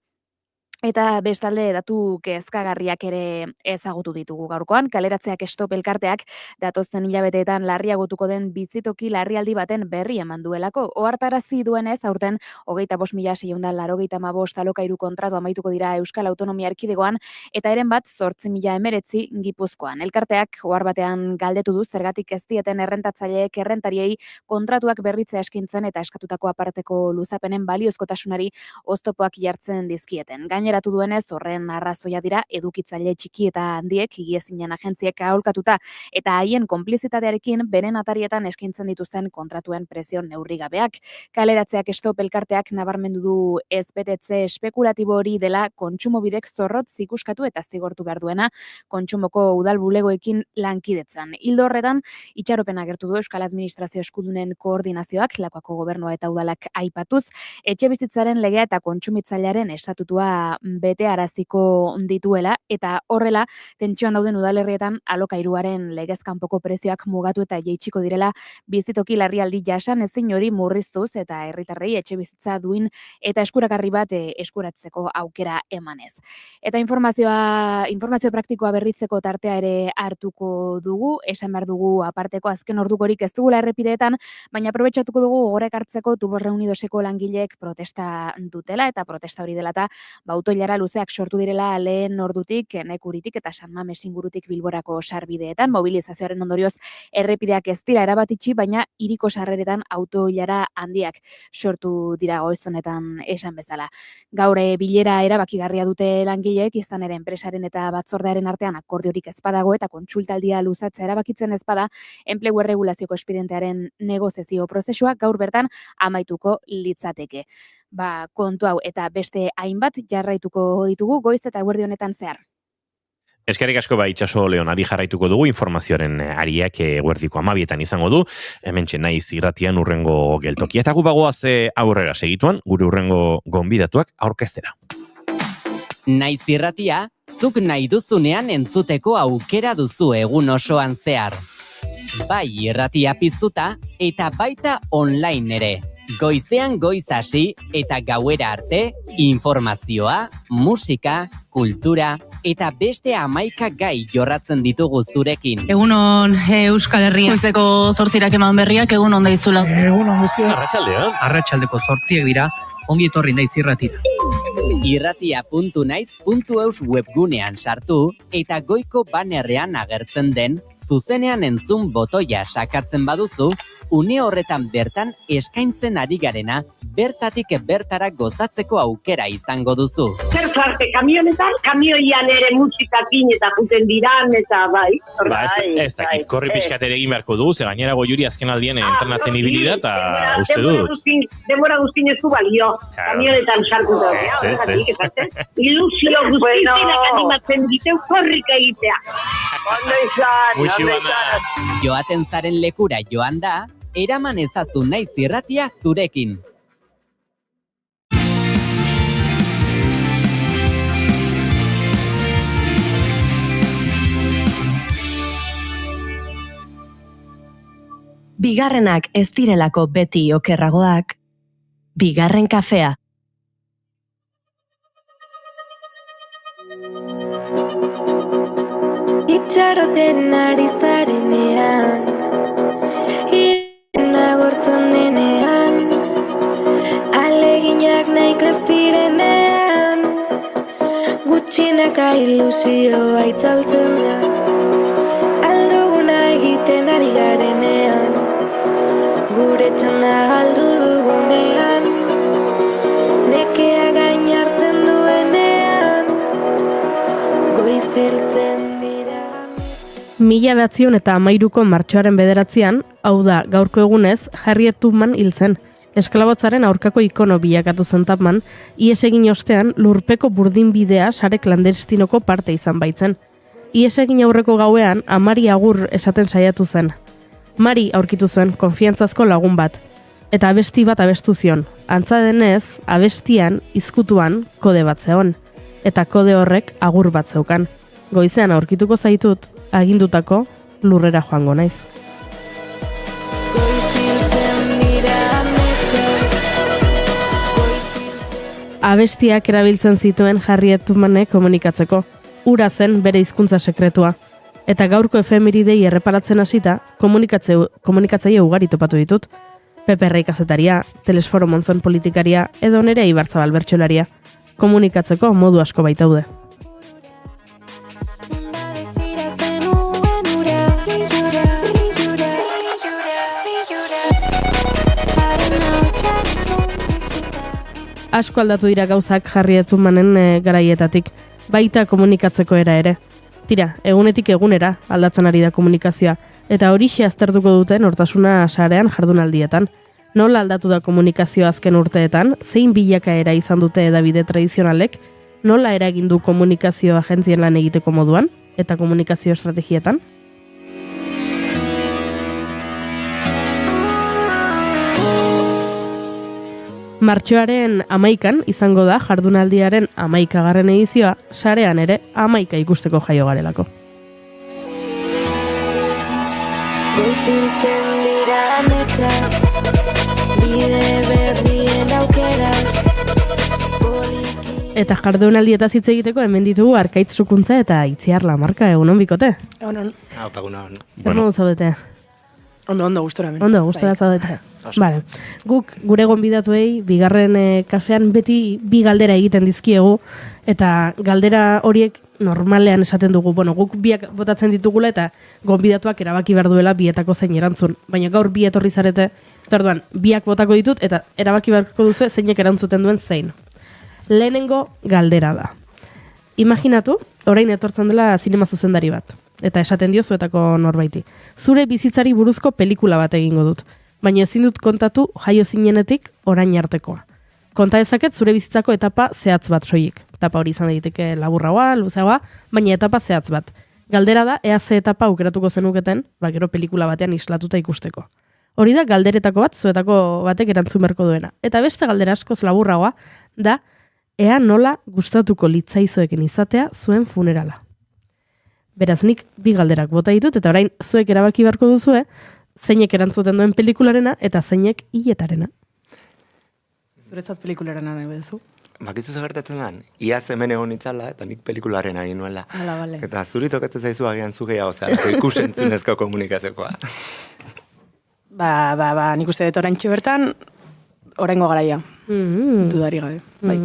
Eta bestalde datu kezkagarriak ere ezagutu ditugu gaurkoan. Kaleratzeak stop elkarteak datozen hilabeteetan larriagotuko den bizitoki larrialdi baten berri eman duelako. Ohartarazi duenez, aurten 25.685 alokairu kontratu amaituko dira Euskal Autonomia Erkidegoan eta eren bat 8.019 Gipuzkoan. Elkarteak ohar batean galdetu du zergatik ez dieten errentatzaileek errentariei kontratuak berritzea eskintzen eta eskatutako aparteko luzapenen baliozkotasunari oztopoak jartzen dizkieten. Gaineratu duenez, horren arrazoia dira edukitzaile txiki eta handiek higiezinen agentziek aholkatuta eta haien konplizitatearekin beren atarietan eskaintzen dituzten kontratuen prezio neurrigabeak. Kaleratzeak stop elkarteak nabarmendu du ezbetetze espekulatibo hori dela kontsumobidek zorrotz ikuskatu eta zigortu behar duena kontsumoko udal bulegoekin lankidetzan. Ildo horretan, itxaropena agertu du Euskal Administrazio Eskudunen koordinazioak, Lakuako gobernua eta udalak aipatuz, etxebizitzaren legea eta kontsumitzailearen estatutua betearaziko dituela eta horrela tentsioan dauden udalerrietan alokairuaren legez kanpoko prezioak mugatu eta jaitsiko direla bizitoki larrialdi jasan ezin hori murriztuz eta herritarrei etxebizitza duin eta eskuragarri bat eskuratzeko aukera emanez. Eta informazio praktikoa berritzeko tartea ere hartuko dugu, esan behar dugu aparteko azken ordukorik ez dugula errepideetan, baina aprobetxatuko dugu gogorek hartzeko Tuborre Unidoseko langileek protesta dutela eta protesta hori dela eta autoilara luzeak sortu direla lehen ordutik, Nekuritik eta San Mames ingurutik Bilborako sarbideetan, mobilizazioaren ondorioz errepideak ez dira erabatitxi, baina hiriko sarreretan autoilara handiak sortu dira goiz honetan esan bezala. Gaur bilera erabakigarria dute langileek, izan ere enpresaren eta batzordearen artean akordiorik ez badago eta kontsultaldia luzatzea erabakitzen ez bada, enplegu erregulazioko espedientearen negoziazio prozesua gaur bertan amaituko litzateke. Kontu hau eta beste hainbat jarraituko ditugu goiz eta eguerdi honetan zehar. Eskerrik asko itxaso Leonari jarraituko dugu informazioaren ariak eguerdiko 12etan izango du, hementxe Naiz irratian urrengo geltokia. Eta gu bagoaz aurrera segituan, gure urrengo gonbidatuak aurkeztera. Naiz irratia, zuk nahi duzunean entzuteko aukera duzu egun osoan zehar. Bai irratia piztuta eta baita online ere. Goizean goiz hasi eta gauera arte informazioa, musika, kultura eta beste 11 gai jorratzen ditugu zurekin. Egunon Euskal Herria. Goizeko 8 eman berriak egun on daizula. Egunon guztia. Arratsaldean. Arratsaldeko 8 dira. Ongi etorri Naiz irratira. Irratia.naiz.eus webgunean sartu eta goiko banerrean agertzen den zuzenean entzun botoia sakatzen baduzu, une horretan bertan eskaintzen ari garena bertatik bertara gozatzeko aukera izango duzu. Zer zarte kamionetan, kamioian ere musikakin eta juten diran eta bai. Ez dakit, korri pixkat ere egin beharko du, ze gainera Goiuri azken aldien entrenatzen ibili da, eta uste dut. Denbora guztin ez du balio, kamionetan sartuta. Ilusio guztizinak animatzen diteu korrika egitea. Ondo izan. Joaten zaren lekura joan da, eraman ezazu Naiz irratia zurekin. Bigarrenak ez direlako beti okerragoak. Bigarren kafea. Itxaroten ari zarenean, iren agortzen denean, aleginak nahiko ez direnean, gutxinaka ilusioa itzaltzen da, alduguna egiten ari garenean, gure txanda galdu dugunean, nekea gain hartzen duenean, goizeltzen dira. 1913ko martxoaren 9an, hau da, gaurko egunez, Harriet Tubman hil zen. Esklabotzaren aurkako ikono bilakatu zen Tubman, ihes egin ostean lurpeko burdinbidea sare klandestinoko parte izan baitzen. Ihes egin aurreko gauean, amari agur esaten saiatu zen. Mari aurkitu zuen, konfiantzazko lagun bat. Eta abesti bat abestu zion. Antza denez, abestian, izkutuan, kode bat zeon. Eta kode horrek agur bat zeukan. Goizean aurkituko zaitut, agindutako lurrera joango naiz. Abestiak erabiltzen zituen Harriet Tubmanek komunikatzeko. Ura zen bere hizkuntza sekretua. Eta gaurko efemeridei erreparatzen hasita, komunikatzaile ugari topatu ditut. Pepe Rey kazetaria, Telesforo Monzon politikaria, edo Nerea Ibarzabal bertsolaria. Komunikatzeko modu asko baitaude. Asko aldatu dira gauzak Harriet Tubmanen garaietatik, baita komunikatzeko era ere. Tira, egunetik egunera aldatzen ari da komunikazioa, eta horixe aztertuko duten Nortasuna sarean jardunaldietan. Nola aldatu da komunikazioa azken urteetan, zein bilakaera izan dute hedabide tradizionalek, nola eragin du komunikazio agentzien lan egiteko moduan, eta komunikazio estrategietan? Martxoaren 11an izango da jardunaldiaren 11. edizioa, sarean ere 11 ikusteko jaio garelako. Goiziltzen dira ametsak, bide berrien aukera. Eta jardunaldietaz hitz egiteko hemen ditugu Arkaitz Zukuntza eta Itziar Lamarka, egunon bikote? Egunon. Egunon. Zer modu zaudete? Ondo, gustora hemen. Ondo, gustora zaudete. Vale. Guk gure gonbidatuei bigarren kafean beti bi galdera egiten dizkiegu eta galdera horiek normalean esaten dugu. Bueno, guk biak botatzen ditugula eta gonbidatuak erabaki behar duela bietako zein erantzun. Baina gaur bi etorri zarete, orduan biak botako ditut eta erabaki beharko duzu zeinek erantzuten duen zein. Lehenengo galdera da. Imaginatu, orain etortzen dela zinema zuzendari bat. Eta esaten dio zuetako norbaiti. Zure bizitzari buruzko pelikula bat egingo dut. Baina ezin dut kontatu jaio zinenetik orain artekoa. Konta dezaket zure bizitzako etapa zehatz bat soilik. Etapa hori izan daiteke laburragoa, luzeagoa, baina etapa zehatz bat. Galdera da, ea ze etapa aukeratuko zenuketen, gero pelikula batean islatuta ikusteko. Hori da galderetako bat, zuetako batek erantzun beharko duena. Eta beste galdera askoz laburragoa da, ea nola gustatuko litzaizuekin izatea zuen funerala. Beraz, nik bi galderak bota ditut, eta orain zuek erabaki beharko duzue, zeinek erantzuten duen pelikularena eta zeinek hiletarena. Zuretzat pelikularena nahi bedezu? Bakizu gertatzen den, iaz hemen egon itzala eta nik pelikularen egin nuela. Hala, bale. Eta zuri tokatzen zaizu agian zu gehiago zealako ikusentzunezko komunikaziokoa. Nik uste dut oraintxe bertan, oraingo garaia. Dudari gabe. Bai.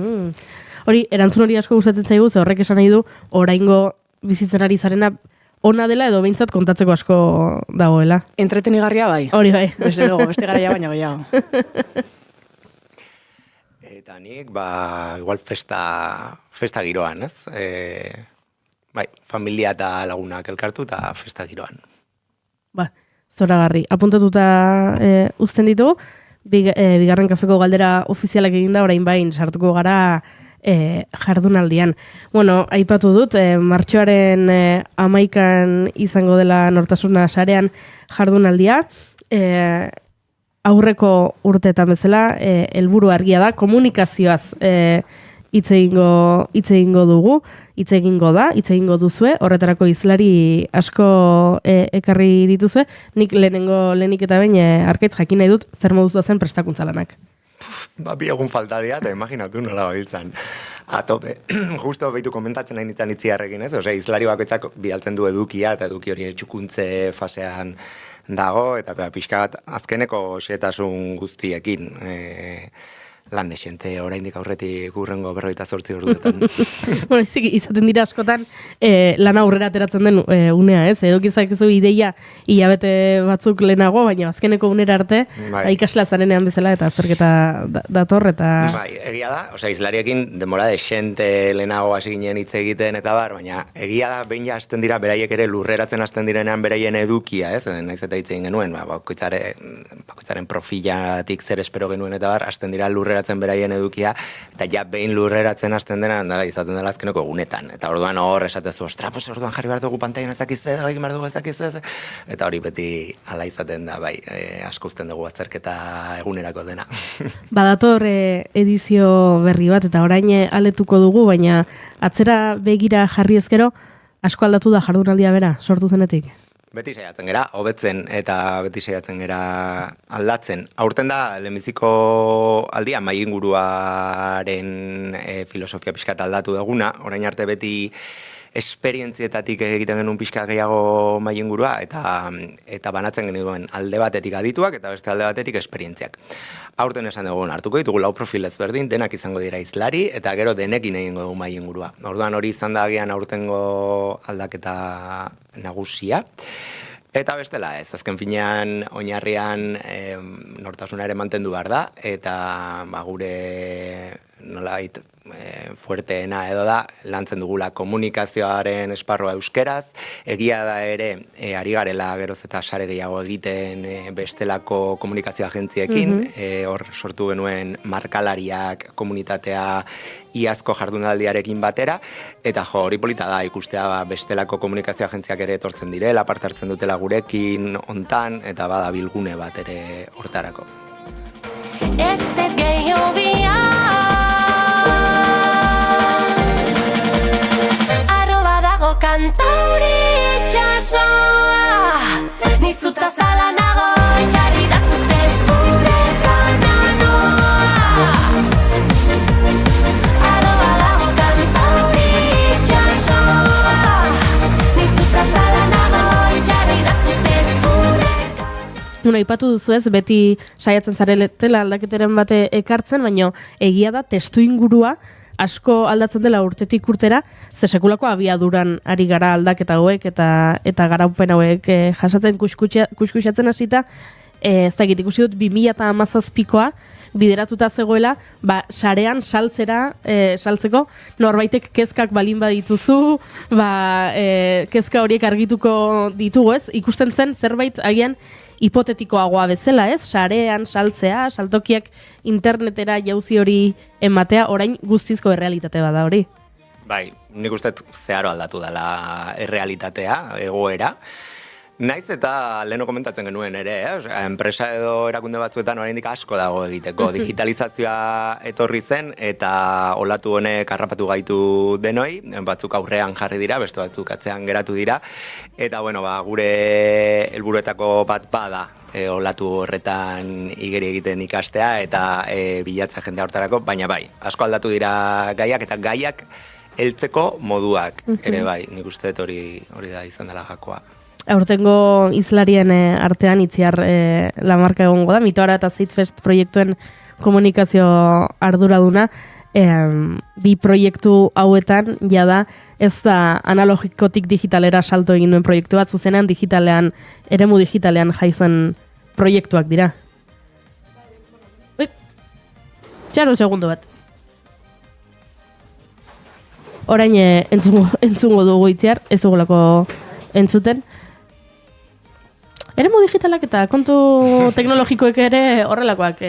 Hori, erantzun hori asko gustatzen zaigu, ze horrek esan nahi du, oraingo bizitzen ari zarena ona dela edo behintzat kontatzeko asko dagoela. Entretenigarria bai. Hori bai. Desde luego, beste garaia baina gehiago. Eta nik, igual festa giroan, ez? Bai, familia eta lagunak elkartu eta festa giroan. Zoragarri. Apuntatuta uzten ditugu, bigarren kafeko galdera ofizialak eginda, orain bain sartuko gara jardunaldian. Bueno, aipatu dut, martxoaren 11an izango dela Nortasuna sarean jardunaldia. Aurreko urteetan bezala, helburu argia da, komunikazioaz hitz egingo dugu, hitz egingo duzue, horretarako hizlari asko ekarri dituzue, nik lehenik eta behin Arkaitz jakin nahi dut zer moduz zen prestakuntza lanak. Bi egun falta dira, eta imaginatu nola babiltzan. Atope, justo behitu komentatzen nahi nintzen Itziarrekin, ez? Ose, izlari bakoitzak bidaltzen du edukia, eta eduki hori txukuntze fasean dago, eta pixka bat azkeneko xetasun guztiekin. lan desente oraindik aurretik urrengo 48 orduetan. Bueno, izaten dira askotan lan aurrera ateratzen den unea, ez? Edo gizakezu ideia hilabete batzuk lehenago, baina azkeneko unera arte ikasla zarenean bezala eta azterketa dator eta... Bai, egia da, izlariekin denbora desente lehenago hasi ginen hitz egiten eta bar, baina egia da behin ja hasten dira beraiek ere lurreratzen hasten direnean beraien edukia, ez? Naiz eta hitz egin genuen, bakoitzaren profilatik zer espero genuen eta bar, hasten dira lurreratzen beraien edukia, eta ja behin lurreratzen hasten dena, izaten dela azkeneko egunetan. Eta orduan hor esatezu, ostra, pues orduan jarri behar dugu pantailan ez dakiz egin behar dugu ez dakiz eta hori beti ala izaten da, bai, asko uzten dugu azterketa egunerako dena. Badator edizio berri bat, eta orain aletuko dugu, baina atzera begira jarri ezkero, asko aldatu da jardunaldia bera, sortu zenetik. Beti saiatzen gera, hobetzen eta beti saiatzen gera aldatzen. Aurten da, lehenbiziko aldia, mai inguruaren filosofia pixkat aldatu duguna, orain arte beti esperientzietatik egiten genuen pixka gehiago mai ingurua eta banatzen genuen alde batetik adituak eta beste alde batetik esperientziak. Aurten esan dugu hartuko ditugu 4 profil ezberdin, denak izango dira hizlari eta gero denekin egingo dugu mai ingurua. Orduan hori izan da agian aurtengo aldaketa nagusia. Eta bestela ez, azken finean oinarrian nortasuna ere mantendu behar da eta gure nolait fuerteena edo da, lantzen dugula komunikazioaren esparrua euskeraz, egia da ere, ari garela geroz eta sare gehiago egiten bestelako komunikazio agentziekin, hor sortu genuen markalariak, komunitatea, iazko jardunaldiarekin batera, eta hori polita da ikustea bestelako komunikazio agentziak ere etortzen direla, parte hartzen dutela gurekin, hontan, eta bada bilgune bat ere hortarako. Este gehiago kantauri itxasoa nizuta zala nago txari da zuztez gure kananoa aroa dago kantauri itxasoa nizuta zala nago txari da zuztez gure Aipatu duzu ez, beti saiatzen zaretela aldaketeren bate ekartzen, baina egia da testu ingurua asko aldatzen dela urtetik urtera, ze sekulako abiaduran ari gara aldaketa hauek eta garaupen hauek jasatzen kuskusatzen hasita, ez dakit ikusi dut 2017koa bideratuta zegoela, sarean saltzeko norbaitek kezkak balin badituzu, kezka horiek argituko ditugu ez, ikusten zen zerbait agian hipotetikoagoa bezala, ez? Sarean, saltzea, saltokiak internetera jauzi hori ematea, orain guztizko errealitate bada hori. Bai, nik uste zeharo aldatu dela errealitatea, egoera. Naiz eta leheno komentatzen genuen ere, enpresa edo erakunde batzuetan oraindik asko dago egiteko. Digitalizazioa etorri zen eta olatu honek harrapatu gaitu denoi, batzuk aurrean jarri dira, beste batzuk atzean geratu dira. Eta gure helburuetako bat bada olatu horretan igeri egiten ikastea eta bilatza jendea hortarako, baina bai, asko aldatu dira gaiak eta gaiak heltzeko moduak ere bai, nik uste hori da izan dela gakoa. Aurtengo hizlarien artean itziar lamarka egongo da, Mitoara eta Zeitfest proiektuen komunikazio arduraduna, bi proiektu hauetan jada ez da analogikotik digitalera salto egin duen proiektu bat, zuzenean digitalean, eremu digitalean jaizen proiektuak dira. Txaro segundo bat. Orain entzungo dugu itziar, ez dugulako entzuten. Eremu digitalak eta kontu teknologikoek ere horrelakoak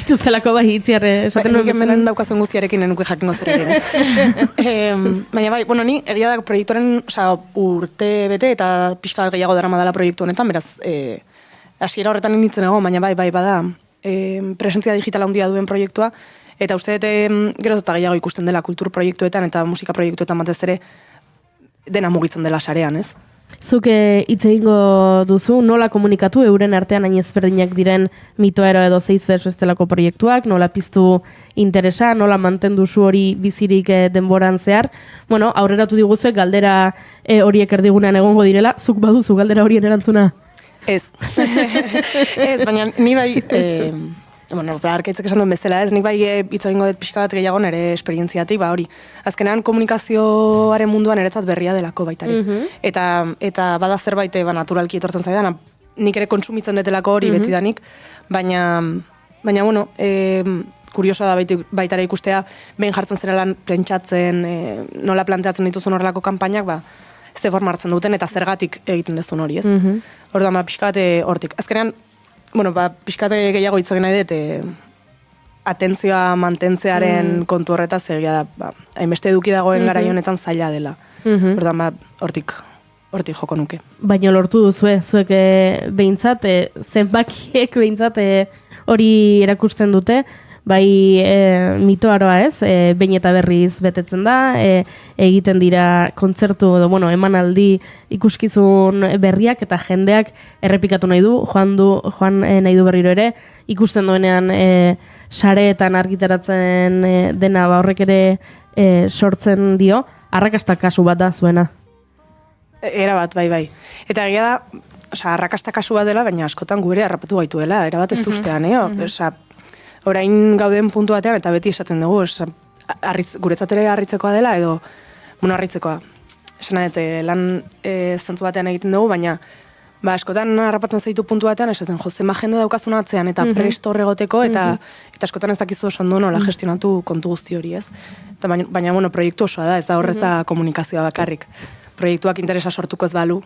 dituztelako bai itziar esaten nuen. Nik hemen daukazuen guztiarekin enuke jakingo zer egin. Baina bai, ni egia da proiektuaren urte bete eta pixka gehiago darama dela proiektu honetan, beraz, hasiera horretan nintzen egon, baina bai bada presentzia digitala handia duen proiektua, eta uste dut geroz eta gehiago ikusten dela kultur proiektuetan eta musika proiektuetan batez ere dena mugitzen dela sarean, ez? Zuk hitz egingo duzu, nola komunikatu euren artean hain ezberdinak diren Mitoero edo Zeitfest bestelako proiektuak, nola piztu interesa, nola mantendu zu hori bizirik denboran zehar. Bueno, aurreratu diguzuek galdera horiek erdigunean egongo direla, zuk baduzu galdera horien erantzuna? Ez. Ez, baina ni bai bueno, arkaitzek esan duen bezala, ez nik bai hitz egingo dut pixka bat gehiago nire esperientziatik, ba hori. Azkenean komunikazioaren munduan eretzat berria delako baitari. Eta bada zerbait naturalki etortzen zaidan, nik ere kontsumitzen detelako hori betidanik, baina bueno, kuriosoa da baitara ikustea, behin jartzen zerelan pentsatzen, nola planteatzen dituzun horrelako kanpainak, ba, ze forma hartzen duten eta zergatik egiten dezun hori, ez? Orduan, ba, pixka bat hortik. Azkenean, bueno, ba, pixka bat gehiago hitz egin nahi dut, atentzioa mantentzearen kontu horretaz egia da, ba, hainbeste eduki dagoen garai honetan zaila dela. Orduan, ba, hortik joko nuke. Baina lortu duzue, zuek behintzat, zenbakiek behintzat hori erakusten dute, bai mitoaroa ez, behin eta berriz betetzen da, egiten dira kontzertu edo, bueno, emanaldi ikuskizun berriak eta jendeak errepikatu nahi du, joan nahi du berriro ere, ikusten duenean sareetan argitaratzen dena ba horrek ere sortzen dio, arrakasta kasu bat da zuena. Erabat, bai. Eta egia da, arrakasta kasu bat dela, baina askotan gure harrapatu gaituela, erabat ez ustean, orain gauden puntu batean, eta beti esaten dugu, guretzat ere harritzekoa dela, edo, harritzekoa. Esan dut, lan zentzu batean egiten dugu, baina ba, askotan harrapatzen zaitu puntu batean, esaten, zema jende daukazun atzean, eta presto horregoteko, eta askotan ez dakizu oso ondo nola gestionatu kontu guzti hori, ez? Baina, proiektu osoa da, ez da horrez da komunikazioa bakarrik. Proiektuak interesa sortuko ez balu,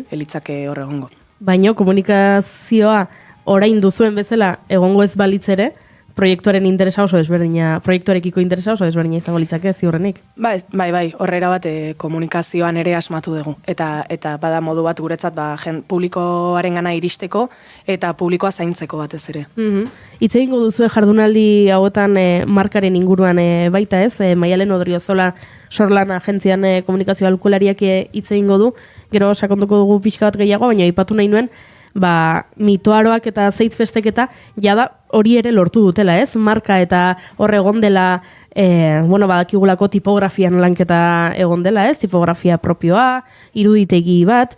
elitzake horregongo. Baina komunikazioa orain duzuen bezala egongo ez balitz ere, proiektuaren interesa oso desberdina, proiektuarekiko interesa oso desberdina izango litzake ziurrenik. Bai, horrera bat komunikazioan ere asmatu dugu. Eta bada modu bat guretzat publikoaren gana iristeko eta publikoa zaintzeko batez ere. Hitz egingo duzue jardunaldi hauetan markaren inguruan baita ez, Maialen Odriozola Sorlan agentzian komunikazio aholkulariak hitz egingo du, gero sakonduko dugu pixka bat gehiago, baina aipatu nahi nuen, mitoaroak eta zeitfestek eta jada hori ere lortu dutela, ez? Marka eta hor egon dela, badakigulako tipografian lanketa egon dela, ez? Tipografia propioa, iruditegi bat,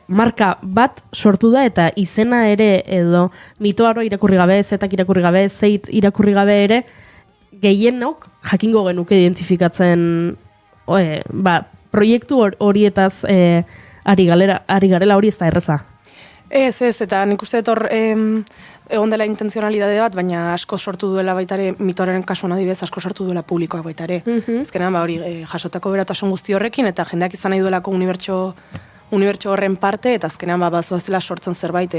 marka bat sortu da eta izena ere edo mitoaro irakurri gabe, zetak irakurri gabe, zeit irakurri gabe ere, gehienok jakingo genuke identifikatzen proiektu horietaz ari garela hori ez da erreza. Ez, eta nik uste dut egon dela intenzionalidade bat, baina asko sortu duela baitare, mitoaren kasuan adibidez, asko sortu duela publikoak baitare. Ezkenean, hori jasotako beratasun guzti horrekin, eta jendeak izan nahi duelako unibertso horren parte, eta azkenean bazoazela sortzen zerbait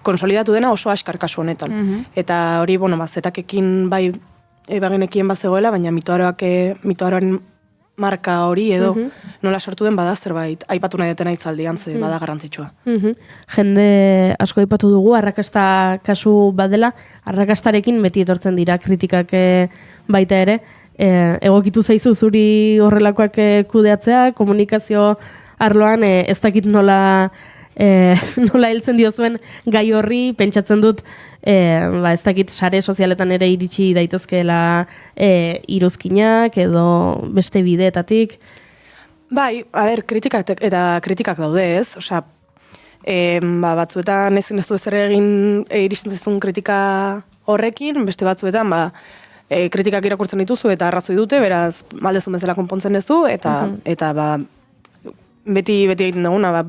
konsolidatu dena oso askar kasu honetan. Eta hori, zetakekin bai bagenekien bazegoela, baina mitoaren marka hori edo nola sortu den bada zerbait aipatu nahi detena hitzaldian ze bada garrantzitsua. Jende asko aipatu dugu, arrakasta kasu badela, arrakastarekin beti etortzen dira kritikak baita ere. Egokitu zaizu zuri horrelakoak kudeatzea, komunikazio arloan ez dakit nola heltzen diozuen gai horri, pentsatzen dut ez dakit sare sozialetan ere iritsi daitezkeela iruzkinak edo beste bideetatik. Bai, kritikak daude ez, osea, batzuetan ezin ez du ezer egin iristen zaizun kritika horrekin, beste batzuetan kritikak irakurtzen dituzu eta arrazoi dute, beraz maldezun bezala konpontzen duzu eta beti egiten duguna,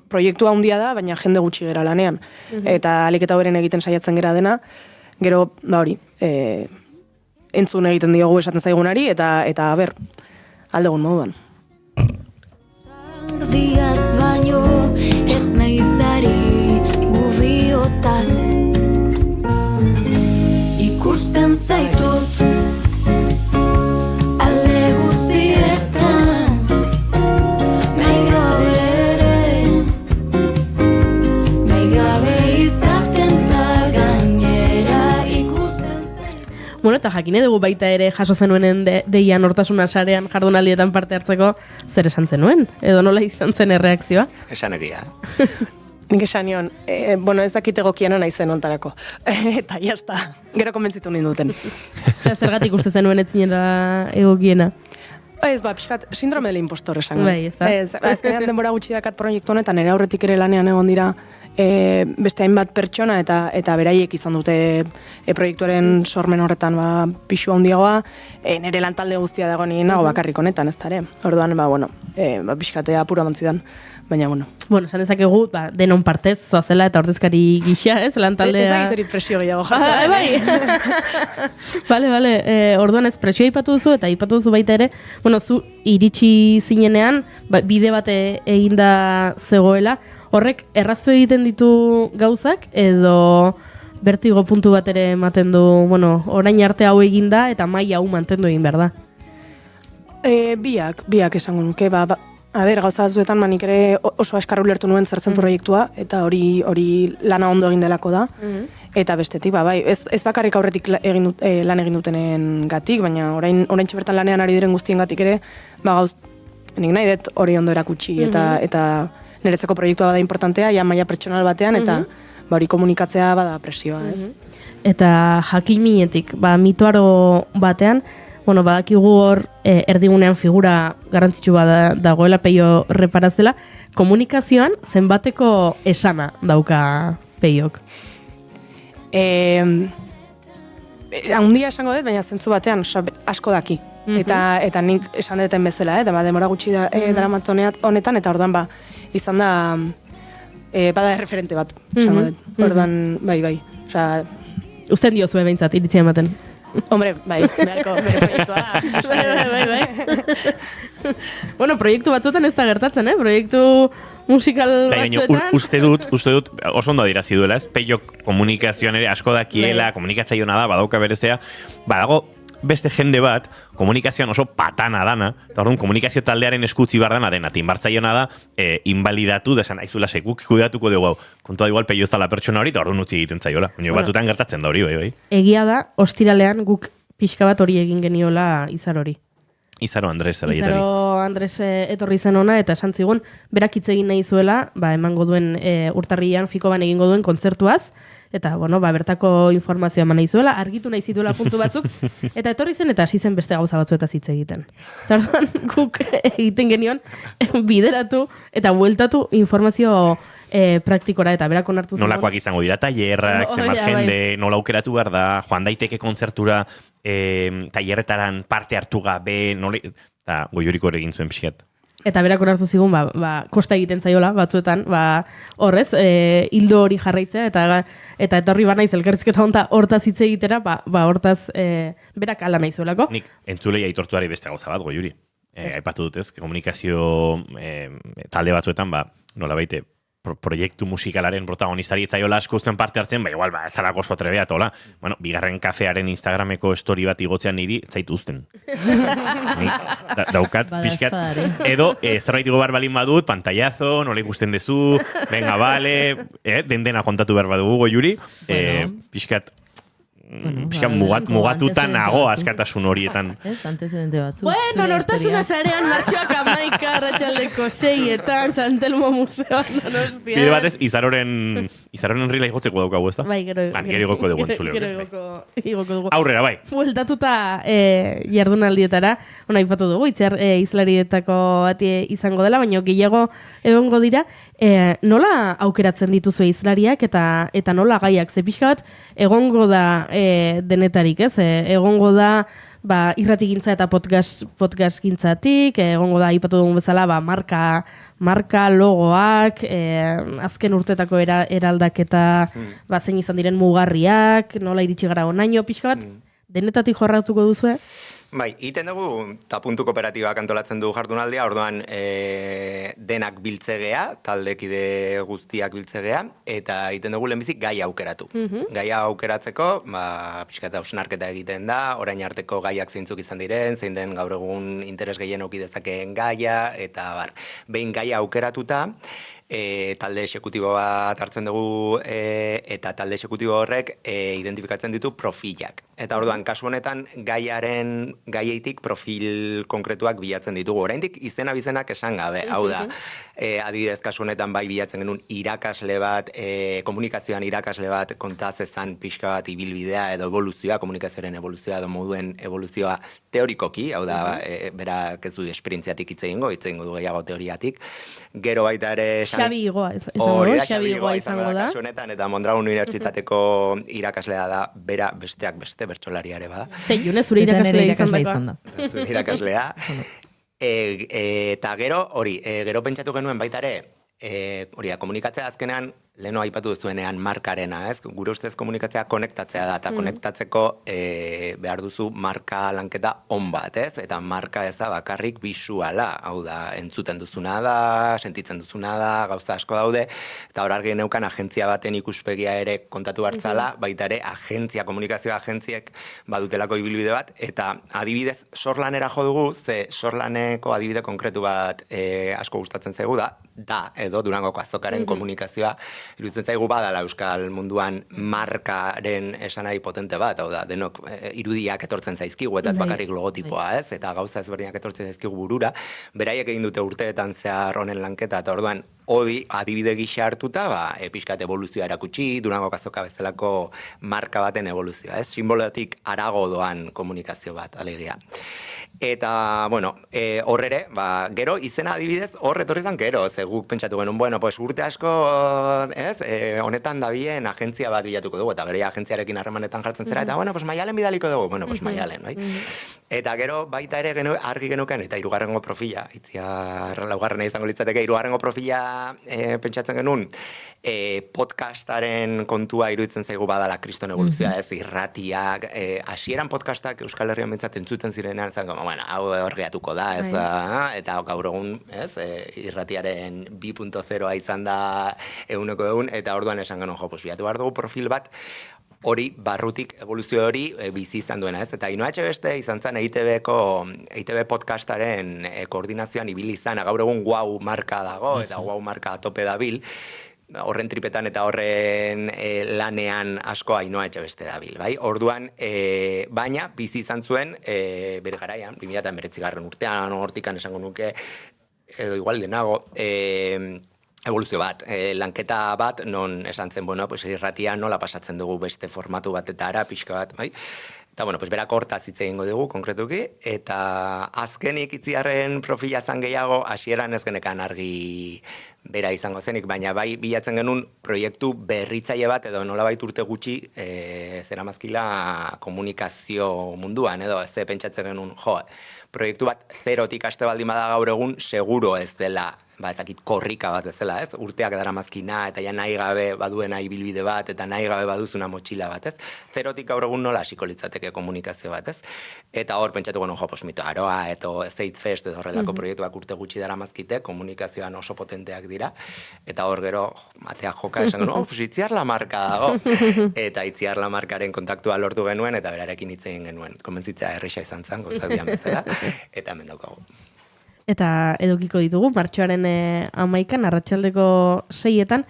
proiektua handia da, baina jende gutxi gera lanean. Eta alik eta beren egiten saiatzen gera dena, gero, hori, entzun egiten diogu esaten zaigunari, eta aldegun moduan. Diaz baino ez naizari gubiotaz ikusten zaitut alde guzietan nahi gabe izaten da gainera ikusten zaitut. Bueno, eta jakine dugu baita ere jaso zenuenen deia nortasuna sarean jardunaldietan parte hartzeko zer esan zenuen? Edo nola izan zen erreakzioa? Esan egia. Nik esan nion, ez dakit egokiena nahi zen ontarako. Eta jazta, gero konbentzitu ninduten. Zergatik uste zenuen etzinera egokiena? Ez, pixkat, sindrome del impostor esango. Bai, ez da. Azkenean denbora gutxi dakat proiektu honetan, ere aurretik ere lanean egon dira beste hainbat pertsona eta beraiek izan dute proiektuaren sormen horretan pisu handiagoa, nire lantalde guztia dago ni nago bakarrik honetan, ez da ere. Orduan, pixkatea apura mantzidan. Baina, Bueno, esan ezakegu, denon partez, zoazela eta ordezkari gisa, ez, lantaldea... Ez dakit hori presio gehiago jartzen. Bai. Bale, orduan ez presioa ipatu duzu, eta ipatu duzu baita ere, zu iritsi zinenean, bide bate eginda zegoela, horrek erraztu egiten ditu gauzak, edo bertigo puntu bat ere ematen du, orain arte hau eginda, eta maila hau mantendu egin behar da. Biak esango nuke, gauza batzuetan nik ere oso askar ulertu nuen zertzen proiektua, eta hori lana ondo egin delako da. Eta bestetik, ez bakarrik aurretik lan egin dutenen gatik, baina orain bertan lanean ari diren guztien gatik ere, nik nahi dut hori ondo erakutsi, eta niretzako proiektua bada importantea, maila pertsonal batean, eta hori komunikatzea bada presioa, ez? Eta jakin minetik, mitoaro batean, badakigu hor erdigunean figura garrantzitsu dagoela Peio reparaz dela, komunikazioan zenbateko esana dauka Peiok? Handia esango dut, baina zentzu batean asko daki. Eta nik esan duten bezala, demora gutxi daramat honetan, eta orduan izan da bada referente bat, esango dut. Orduan, bai. Usten diozue behintzat, iritzia ematen. Hombre, beharko proiektua. Proiektu batzuetan ez da gertatzen, proiektu musikal batzuetan. Uste dut, oso ondo adirazi duela, ez? Peiok komunikazioan ere asko dakiela, komunikatzaiona da, badauka berezea, badago beste jende bat, komunikazioan oso patana dana, eta orduan komunikazio taldearen eskutzi bardana dena, tinbartzaiona da, invalidatu desan aizula sekuk kudatuko dugu hau. Kontua igual Peio ez dala pertsona hori, eta orduan utzi egiten zaiola. Batzutan gertatzen da hori, bai. Egia da, ostiralean guk pixka bat hori egin geniola Izar hori. Izaro Andres etorri zen ona, eta esan zigun, berak hitz egin nahi zuela, emango duen urtarrian Fikoban egingo duen kontzertuaz, eta, bertako informazioa eman nahi zuela, argitu nahi zituela puntu batzuk, eta etorri zen eta hasi zen beste gauza batzuetaz hitz egiten. Eta orduan guk egiten genion bideratu eta bueltatu informazio praktikora, eta berak onartu zen. Nolakoak izango dira, tailerrak, zenbat jende, nola aukeratu behar da, joan daiteke kontzertura, tailerretaran parte hartu gabe, eta goioriko ere egin zuen pixkat. Eta berak onartu zigun, kosta egiten zaiola, batzuetan, horrez, hildo hori jarraitzea, eta etorri banaiz elkarrizketa honta hortaz hitz egitera, hortaz berak ala nahi zuelako. Nik entzulei aitortuari beste gauza bat, goiuri. Aipatu dut ez, komunikazio talde batzuetan, nola baite, proiektu musikalaren protagonistari etzaiola asko uzten parte hartzen, igual, ez alako oso trebea, tola. Bigarren kafearen Instagrameko story bat igotzean niri, zaitu uzten. Daukat, pixkat. Edo, zerbait igo behar balin badut, pantaillazo, nola ikusten dezu, venga, vale, dena kontatu behar badugu, goiuri, pixkat, mugatuta nago askatasun horietan. Ez, antezedente batzuk. Bueno, nortasuna sarean martxoak 11 arratsaldeko 6etan Santelmo Museoan Donostia. Bide batez, Izaroren rila igotzeko daukagu, ez da? Bai, gero igoko dugu entzule. Gero igoko dugu. Aurrera, bai. Bueltatuta jardunaldietara, aipatu dugu, izlarietako bati izango dela, baina gehiago egongo dira, nola aukeratzen dituzu izlariak eta nola gaiak, ze pixka bat egongo da denetarik, ez? Egongo da irratigintza eta podcast gintzatik, egongo da aipatu dugun bezala marka logoak, azken urtetako eraldaketa zein izan diren mugarriak, nola iritsi gara onaino, pixka bat denetatik jorratuko duzue? Bai, iten dugu, eta puntu kooperatibak antolatzen du jardunaldia, orduan denak biltzegea, taldekide guztiak biltzegea, eta iten dugu lehenbizik gaia aukeratu. Gaia aukeratzeko, pixka eta osnarketa egiten da, orain arteko gaiak zeintzuk izan diren, zein den gaur egun interes gehien eduki dezakeen gaia, eta behin gaia aukeratuta, talde exekutibo bat hartzen dugu eta talde exekutibo horrek identifikatzen ditu profilak. Eta orduan, kasu honetan, gaieitik profil konkretuak bilatzen ditugu. Oraindik izena bizenak esan gabe, hau da, adibidez kasu honetan bai bilatzen genuen irakasle bat, komunikazioan irakasle bat kontazezan pixka bat ibilbidea edo evoluzioa, komunikazioaren evoluzioa edo moduen evoluzioa teorikoki, hau da, berak ez du esperientziatik hitz egingo du gehiago teoriatik. Gero baita ere esan Xabi Igoa izango da. Kasu honetan, eta Mondragon Unibertsitateko irakaslea da, bera besteak beste bertsolariare bada. June, zure irakaslea izan da. Zure irakaslea. Eta gero, gero pentsatu genuen baita ere, komunikatzea azkenean, leheno aipatu duzuenean markarena, ez? Gure ustez komunikatzea konektatzea da, eta konektatzeko behar duzu marka lanketa on bat, ez? Eta marka ez da bakarrik bisuala, hau da, entzuten duzuna da, sentitzen duzuna da, gauza asko daude, eta hor argi neukan agentzia baten ikuspegia ere kontatu hartzala, baita ere komunikazio agentziek badutelako ibilbide bat, eta adibidez sorlanera jo dugu, ze sorlaneko adibide konkretu bat asko gustatzen zaigu da edo Durangoko azokaren komunikazioa iruditzen zaigu badala euskal munduan markaren esanahi potente bat, hau da, denok irudiak etortzen zaizkigu, eta ez bakarrik logotipoa, ez? Eta gauza ezberdinak etortzen zaizkigu burura, beraiek egin dute urteetan zehar honen lanketa, eta orduan, adibide gisa hartuta, pixkat evoluzioa erakutsi, Durangoko azoka bezalako marka baten evoluzioa, ez? Simbolotik harago doan komunikazio bat, alegia. Eta, bueno, horrere, gero, izena adibidez, etorri zan gero, ze guk pentsatu genuen, bueno, pues urte asko, ez, honetan dabien agentzia bat bilatuko dugu, eta gero agentziarekin harremanetan jartzen zera, eta, bueno, pues Maialen bidaliko dugu, bueno, pues Maialen, bai? Eta gero, baita ere argi genuken, eta hirugarrengo profila, laugarrena izango litzateke, hirugarrengo profila pentsatzen genuen, podcastaren kontua iruditzen zaigu badala kriston evoluzioa, ez, irratiak, hasieran podcastak Euskal Herrian bentsat entzuten zirenean, bueno, hau horreatuko da, ez da, eta gaur egun, ez, irratiaren 2.0 izan da egun, eta orduan esan genuen, pues bilatu behar dugu profil bat, hori, barrutik, evoluzio hori bizi izan duena, ez? Eta Ainhoa Etxebeste izan zen EITB podcastaren koordinazioan ibili izan, gaur egun Guau marka dago, eta Guau marka tope dabil, horren tripetan eta horren lanean asko Ainhoa Etxebeste dabil, bai? Orduan, baina bizi izan zuen, bere garaian, 2019 urtean, hortikan esango nuke, edo igual lehenago, evoluzio bat, lanketa bat, non esan zen, bueno, pues irratia nola pasatzen dugu beste formatu batetara, pixka bat, bai? Eta, bueno, pues berak hortaz hitz egingo dugu, konkretuki, eta azkenik Itziarren profila zan gehiago, hasieran ez genekan argi bera izango zenik, baina bai bilatzen genuen proiektu berritzaile bat, edo nolabait urte gutxi, zeramazkila komunikazio munduan, edo ez pentsatzen genuen, proiektu bat zerotik haste baldin bada gaur egun, seguro ez dela, ezakit korrika bat ez dela, ez? Urteak daramazkina, eta ja nahi gabe baduena ibilbide bat, eta nahi gabe baduzuna motxila bat, ez? Zerotik gaur egun nola hasiko litzateke komunikazio bat, ez? Eta hor pentsatu genuen, pues Mito Aroa, edo State Fest, edo horrelako proiektuak urte gutxi daramazkite, komunikazioan oso potenteak dira, eta hor gero, atea joka esan genuen, pues Itziar la marka dago, eta Itziar la markaren kontaktua lortu genuen, eta berarekin hitz egin genuen, konbentzitzea erresa izan zen, gozadian bezala, eta hemen daukagu. Eta edukiko ditugu, martxoaren 11an, arratsaldeko 6etan,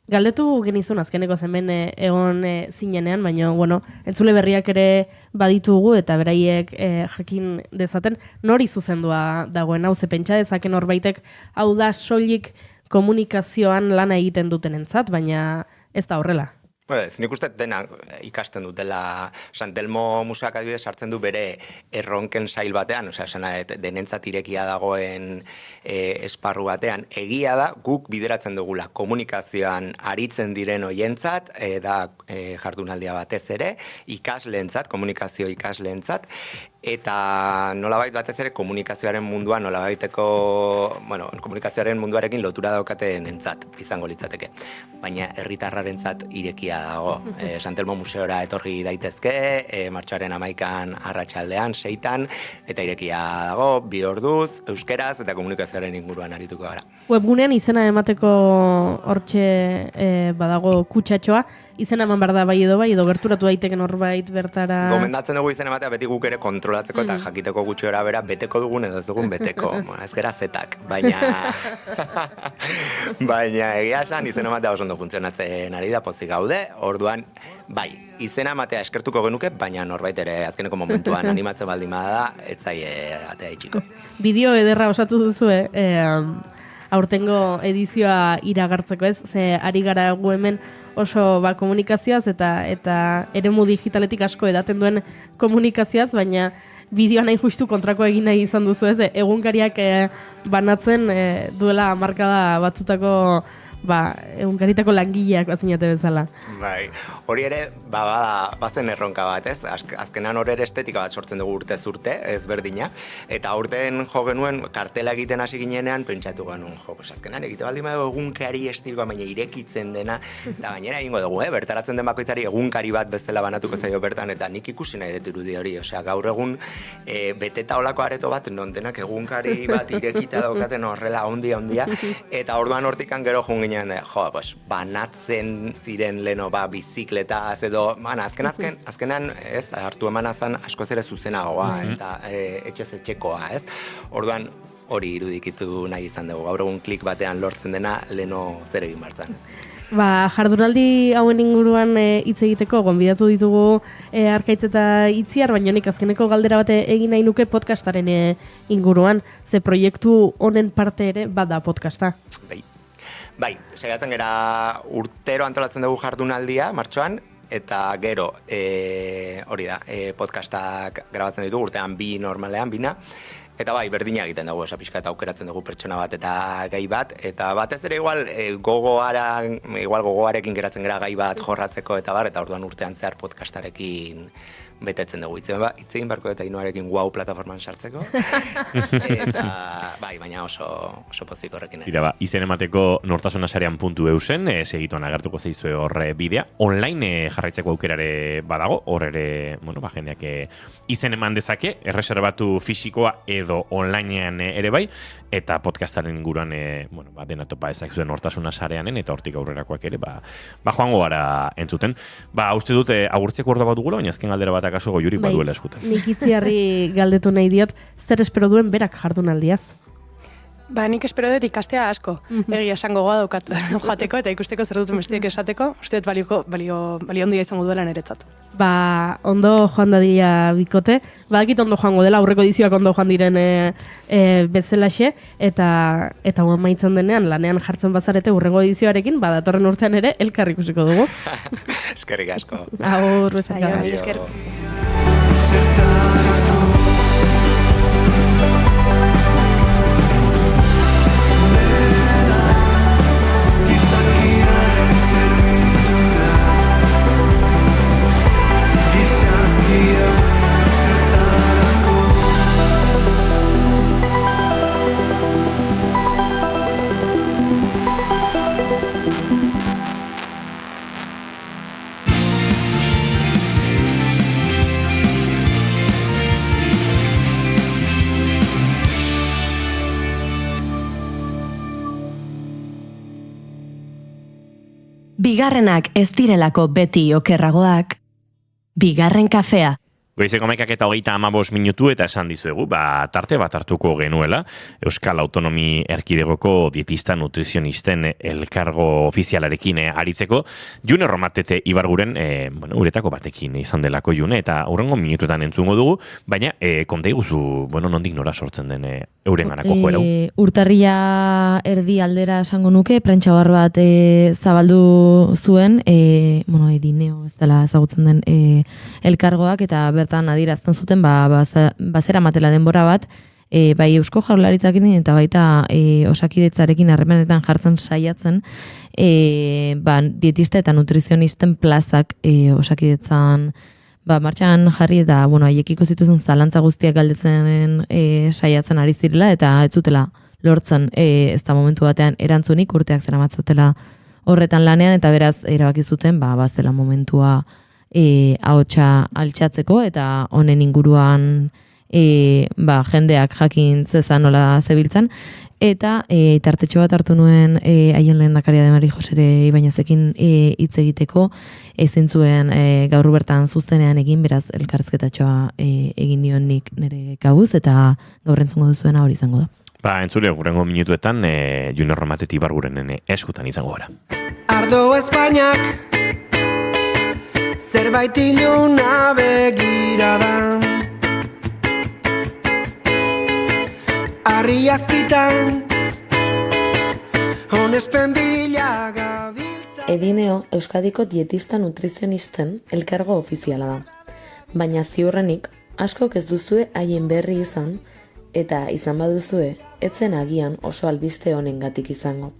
galdetu genizun azkeneko hemen egon zinenean, baina, bueno, entzule berriak ere baditugu eta beraiek jakin dezaten, nori zuzendua dagoen, hau ze pentsa dezaken horbaitek, hau da soilik komunikazioan lana egiten dutenentzat, baina ez da horrela. Nik uste dena ikasten dutela San Telmo museoak adibidez sartzen du bere erronken sail batean, denentzat irekia dagoen esparru batean. Egia da, guk bideratzen dugula komunikazioan aritzen diren hoientzat, da jardunaldia batez ere, ikasleentzat, komunikazio ikasleentzat, eta nolabait batez ere komunikazioaren mundua komunikazioaren munduarekin lotura daukaten entzat izango litzateke. Baina herritarrarentzat irekia dago. San Telmo museora etorri daitezke, martxoaren 11an arratsaldean 6tan, eta irekia dago 2 orduz, euskeraz eta komunikazioaren inguruan arituko gara. Webgunean izena emateko hortxe badago kutsatxoa, izena eman behar da bai edo gerturatu daiteken horbait bertara... Gomendatzen dugu izena ematea beti guk ere kontrolatzeko eta jakiteko gutxi gora bera beteko dugun edo ez dugun beteko. Ez gera zetak, baina egia esan izena ematea oso ondo funtzionatzen ari da, pozik gaude, orduan bai, izena ematea eskertuko genuke, baina norbait ere azkeneko momentuan animatzen baldin bada, ez zaie atea itxiko. Bideo ederra osatu duzu, aurtengo edizioa iragartzeko ez, ze ari gara gu hemen oso komunikazioaz eta eremu digitaletik asko edaten duen komunikazioaz, baina bideoan hain justu kontrako egin nahi izan duzu ez, egunkariak banatzen duela hamarkada batzutako egunkaritako langileak bazinate bezala. Bai, hori ere, bazen erronka bat, ez? Azkenan hori ere estetika bat sortzen dugu urtez urte, ez berdina. Eta aurten jo genuen, kartela egiten hasi ginenean, pentsatu genuen, azkenan egite baldin badu egunkari estiloa, baina irekitzen dena, eta gainera egingo dugu, bertaratzen den bakoitzari egunkari bat bezala banatuko zaio bertan, eta nik ikusi nahi dut irudi hori, osea, gaur egun beteta olako areto bat, non denak egunkari bat irekita daukaten horrela ondia, eta orduan hortikan gero jungin banatzen ziren leno bizikletaz edo, azkenan, ez, hartu emanazan askoz ere zuzenagoa eta etxez etxekoa, ez? Orduan hori irudikitu nahi izan dugu, gaur egun klik batean lortzen dena leno zer egin bartzen. Jardunaldi hauen inguruan hitz egiteko, gonbidatu ditugu Arkaitz eta Itziar, baina nik azkeneko galdera bate egin nahi nuke podcastaren inguruan, ze proiektu honen parte ere bada podcasta. Bai, saiatzen gara urtero antolatzen dugu jardunaldia, martxoan, eta gero, hori da, podcastak grabatzen ditugu, urtean 2 normalean, 2, eta bai, berdina egiten dugu, pixka eta aukeratzen dugu pertsona bat eta gai bat, eta batez ere igual gogoarekin geratzen gara gai bat jorratzeko eta orduan urtean zehar podcastarekin betetzen dugu. Itzein barko eta Inuarekin plataforman sartzeko. Eta, baina oso pozik horrekin. Izen emateko nortasunasarean.eusen, segituan agertuko zaizue horre bidea. Online jarraitzeko aukerare badago, hor ere, jendeak izen eman dezake, erreserbatu fisikoa edo onlinean ere bai, eta podcastaren inguruan, dena topa ezakzuen nortasunasareanen, eta hortik aurrerakoak ere, joango gara entzuten. Uste dut, agurtzeko orda bat dugula, baina azken galdera bat akaso goiuri baduela eskutan. Nik Itziarri galdetu nahi diot, zer espero duen berak jardunaldiaz? Nik espero dut ikastea asko. Egia esango goa daukat joateko eta ikusteko zer duten bestiek esateko, uste dut balio ondia izango duela niretzat. Ondo joan dadila bikote, badakit ondo joango dela, aurreko edizioak ondo joan diren bezalaxe, eta maitzen denean, lanean jartzen bazarete urrengo edizioarekin, datorren urtean ere, elkar ikusiko dugu. Eskerrik asko. Agur, esker. Bigarrenak ez direlako beti okerragoak, bigarren kafea. Goizeko 11:25 minutu eta esan dizuegu, tarte bat hartuko genuela, Euskal Autonomi Erkidegoko dietista nutrizionisten elkargo ofizialarekin aritzeko, June Romatete Ibarguren, uretako batekin izan delako June, eta hurrengo minutuetan entzungo dugu, baina konta iguzu, nondik nora sortzen den euren ganako joera. Urtarria erdi aldera esango nuke, prentxabar bat zabaldu zuen, Edineo ez dela ezagutzen den elkargoak, eta bertan adirazten zuten bazera matela denbora bat, bai Eusko Jaurlaritzarekin eta baita Osakidetzarekin harremanetan jartzen saiatzen, dietista eta nutrizionisten plazak Osakidetzan martxan jarri eta haiekiko zituzen zalantza guztiak galdetzen saiatzen ari zirela, eta ez zutela lortzen ez da momentu batean erantzunik, urteak zeramatzatela horretan lanean, eta beraz erabaki zuten bazela momentua ahotsa altxatzeko, eta honen inguruan jendeak jakin zezan nola zebiltzan, eta tartetxo bat hartu nuen haien lehendakaria de Mari Josere Ibainezekin hitz egiteko, ezin zuen gaur bertan zuzenean egin, beraz elkarrizketatxoa egin nion nik nire kabuz, eta gaur entzungo duzuena hori izango da. Entzule, gurrengo minutuetan June Romatete Ibargurenen eskutan izango gara. Ardo Espainiak zerbait iluna begiradan, harri azpitan onespen bila gabiltza. Edineo Euskadiko dietista nutrizionisten elkargo ofiziala da. Baina ziurrenik, askok ez duzue haien berri izan, eta izan baduzue, etzen agian oso albiste honengatik izango.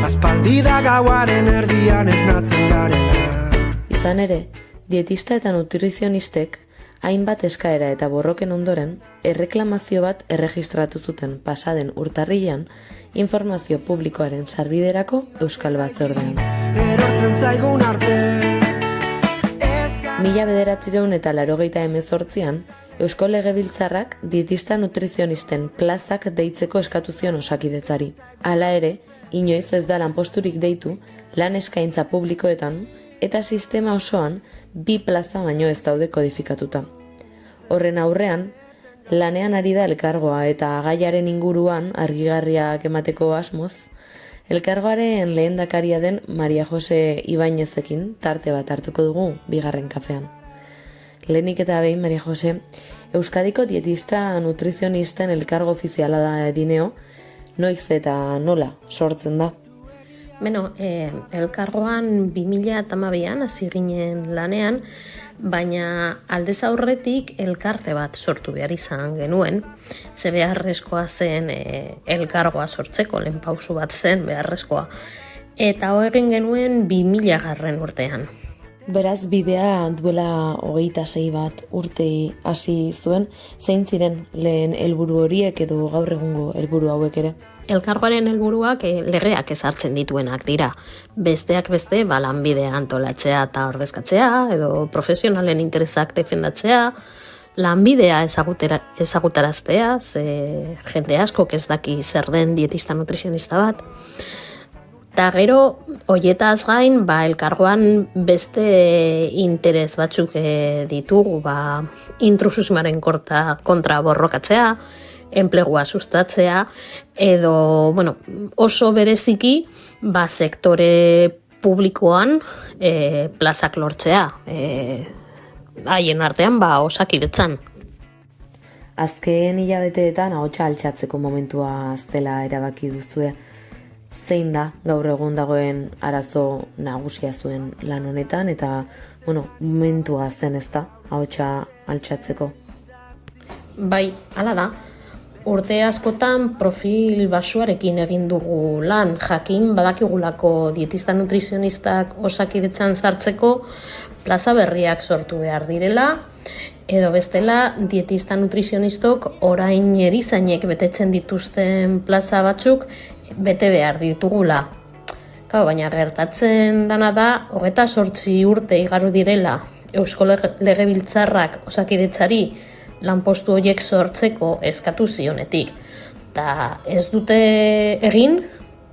Aspaldi da gauaren erdian esnatzen garela. Izan ere, dietista eta nutrizionistek hainbat eskaera eta borroken ondoren, erreklamazio bat erregistratu zuten pasaden urtarrilean informazio publikoaren sarbiderako Euskal Batzordean. Erortzen zaigun arte. 1998an, Eusko Legebiltzarrak dietista nutrizionisten plazak deitzeko eskatu zion Osakidetzari. Hala ere, inoiz ez da lanposturik deitu lan eskaintza publikoetan eta sistema osoan 2 plaza baino ez daude kodifikatuta. Horren aurrean, lanean ari da elkargoa eta gaiaren inguruan argigarriak emateko asmoz, elkargoaren lehendakaria den Maria Jose Ibainezekin tarte bat hartuko dugu bigarren kafean. Lehenik eta behin, Maria Jose, Euskadiko dietista nutrizionisten elkargo ofiziala da Dineo, noiz eta nola sortzen da? Beno, elkargoan 2012an hasi ginen lanean, baina aldez aurretik elkarte bat sortu behar izan genuen, ze beharrezkoa zen elkargoa sortzeko, lehen pausu bat zen beharrezkoa, eta egin genuen 2000 urtean. Beraz, bidea duela 26 bat urtei hasi zuen, zein ziren lehen helburu horiek edo gaur egungo helburu hauek ere? Elkargoaren helburuak legeak ezartzen dituenak dira. Besteak beste, lanbidea antolatzea eta ordezkatzea, edo profesionalen interesak defendatzea, lanbidea ezagutaraztea, ze jende askok ez daki zer den dietista nutrizionista bat. Eta gero, hoietaz gain, elkargoan beste interes batzuk ditugu, intrususmoaren kontra borrokatzea, enplegua sustatzea, edo oso bereziki sektore publikoan plazak lortzea, haien artean Osakidetzan. Azken hilabeteetan ahotsa altxatzeko momentua zela erabaki duzue. Zein da gaur egun dagoen arazo nagusia zuen lan honetan eta momentua zen ez da ahotsa altxatzeko? Bai, hala da. Urte askotan profil basuarekin egin dugu lan, jakin badakigulako dietista nutrizionistak Osakidetzan sartzeko plaza berriak sortu behar direla, edo bestela dietista nutrizionistok orain erizainek betetzen dituzten plaza batzuk bete behar ditugula. Baina gertatzen dana da, 28 urte igaro direla Eusko Legebiltzarrak Osakidetzari lanpostu horiek sortzeko eskatu zionetik. Ta ez dute egin,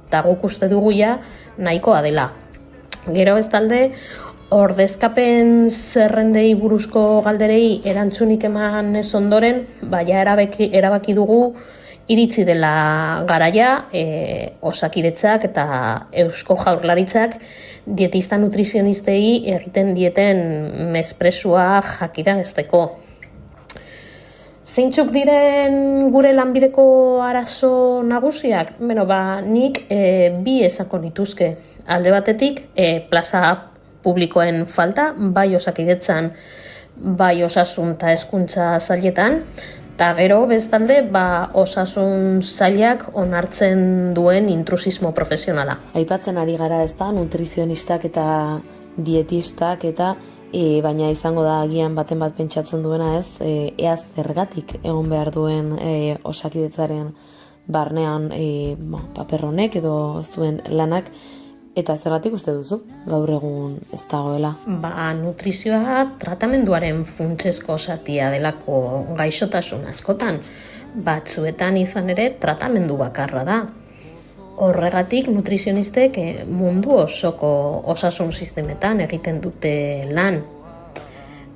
eta guk uste dugu nahikoa dela. Gero bestalde, ordezkapen zerrendei buruzko galderei erantzunik eman ez ondoren, erabaki dugu iritsi dela garaia Osakidetzak eta Eusko Jaurlaritzak dietista nutrizionistei egiten dieten mespresua jakinarazteko. Zeintzuk diren gure lanbideko arazo nagusiak? Nik bi esako nituzke. Alde batetik, plaza publikoen falta, bai Osakidetzan, bai osasun eta hezkuntza sailetan, eta gero bestalde, osasun sailak onartzen duen intrusismo profesionala. Aipatzen ari gara ez da, nutrizionistak eta dietistak eta baina izango da agian baten bat pentsatzen duena ez, ea zergatik egon behar duen Osakidetzaren barnean paper honek edo zuen lanak, eta zergatik uste duzu gaur egun ez dagoela? Nutrizioa tratamenduaren funtsezko zatia delako gaixotasun askotan, batzuetan izan ere tratamendu bakarra da. Horregatik nutrizionistek mundu osoko osasun sistemetan egiten dute lan.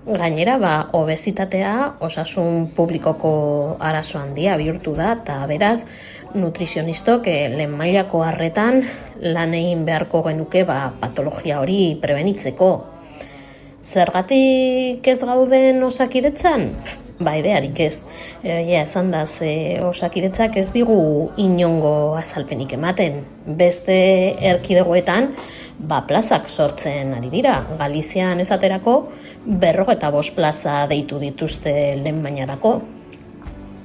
Gainera, obesitatea osasun publikoko arazo handia bihurtu da, eta beraz, nutrizionistok lehen mailako harretan lan egin beharko genuke patologia hori prebenitzeko. Zergatik ez gauden Osakidetzan? Idearik ez. Esan da, Osakidetzak ez digu inongo azalpenik ematen. Beste erkidegoetan, plazak sortzen ari dira. Galizian esaterako, 45 plaza deitu dituzte lehen mainarako.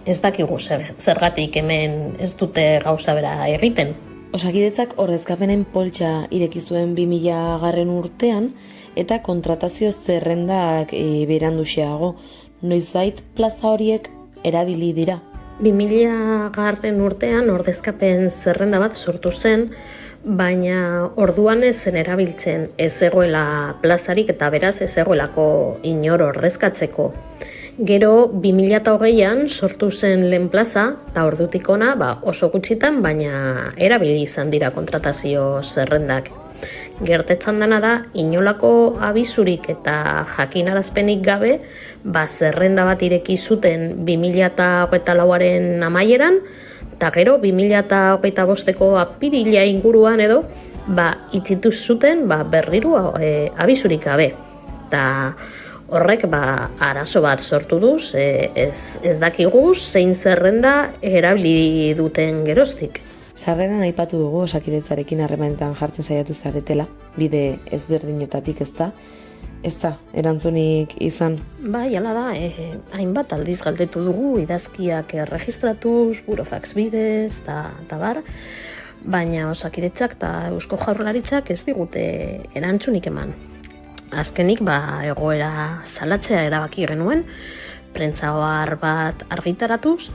Ez dakigu zergatik hemen ez dute gauza bera egiten. Osakidetzak ordezkapenen poltsa ireki zuen 2000 urtean eta kontratazio zerrendak beranduxeago. Noizbait plaza horiek erabili dira. 2000 urtean ordezkapen zerrenda bat sortu zen, baina orduan ez zen erabiltzen, ez zegoela plazarik eta beraz ez zegoelako inor ordezkatzeko. Gero 2008an sortu zen lehen plaza, eta ordutik ona oso gutxitan, baina erabili izan dira kontratazio zerrendak. Gertetzen dena da, inolako abizurik eta jakinarazpenik gabe, zerrenda bat ireki zuten 2024aren amaieran, eta gero 2025ko apirila inguruan edo, itxitu zuten berriro abizurik gabe. Eta horrek arazo bat sortu duz, ez dakigu zein zerrenda erabili duten geroztik. Sarreran aipatu dugu Osakidetzarekin harremanetan jartzen saiatu zaretela, bide ezberdinetatik ez da erantzunik izan. Bai, hala da, hainbat aldiz galdetu dugu, idazkiak erregistratuz, burofax bidez, eta bar, baina Osakidetzak eta Eusko Jaurlaritzak ez digute erantzunik eman. Azkenik, egoera salatzea erabaki genuen, prentsa ohar bat argitaratuz,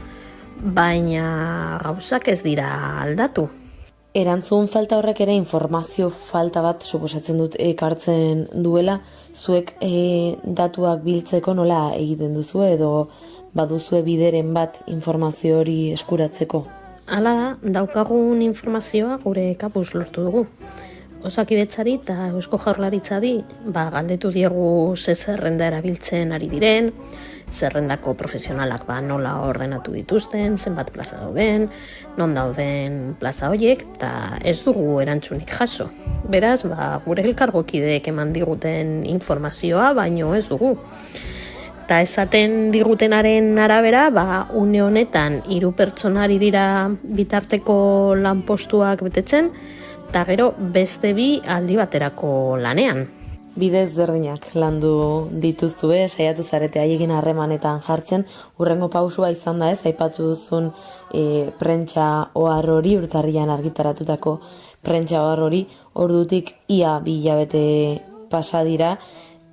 baina gauzak ez dira aldatu. Erantzun falta horrek ere informazio falta bat suposatzen dut ekartzen duela, zuek datuak biltzeko nola egiten duzu edo baduzue bideren bat informazio hori eskuratzeko? Hala da, daukagun informazioa gure kapuz lortu dugu. Osakidetzari eta Eusko Jaurlaritzari galdetu diegu ze zerrenda erabiltzen ari diren, zerrendako profesionalak nola ordenatu dituzten, zenbat plaza dauden, non dauden plaza horiek, eta ez dugu erantzunik jaso. Beraz, gure elkargokideek eman diguten informazioa, baino ez dugu. Eta esaten digutenaren arabera, une honetan 3 pertsonari dira bitarteko lanpostuak betetzen, eta gero beste 2 aldi baterako lanean. Bide ezberdinak landu dituzue, saiatu zarete haiekin harremanetan jartzen, hurrengo pausua izan da ez, aipatu duzun prentsa ohar hori, urtarrian argitaratutako prentsa ohar hori, ordutik ia 2 hilabete pasa dira,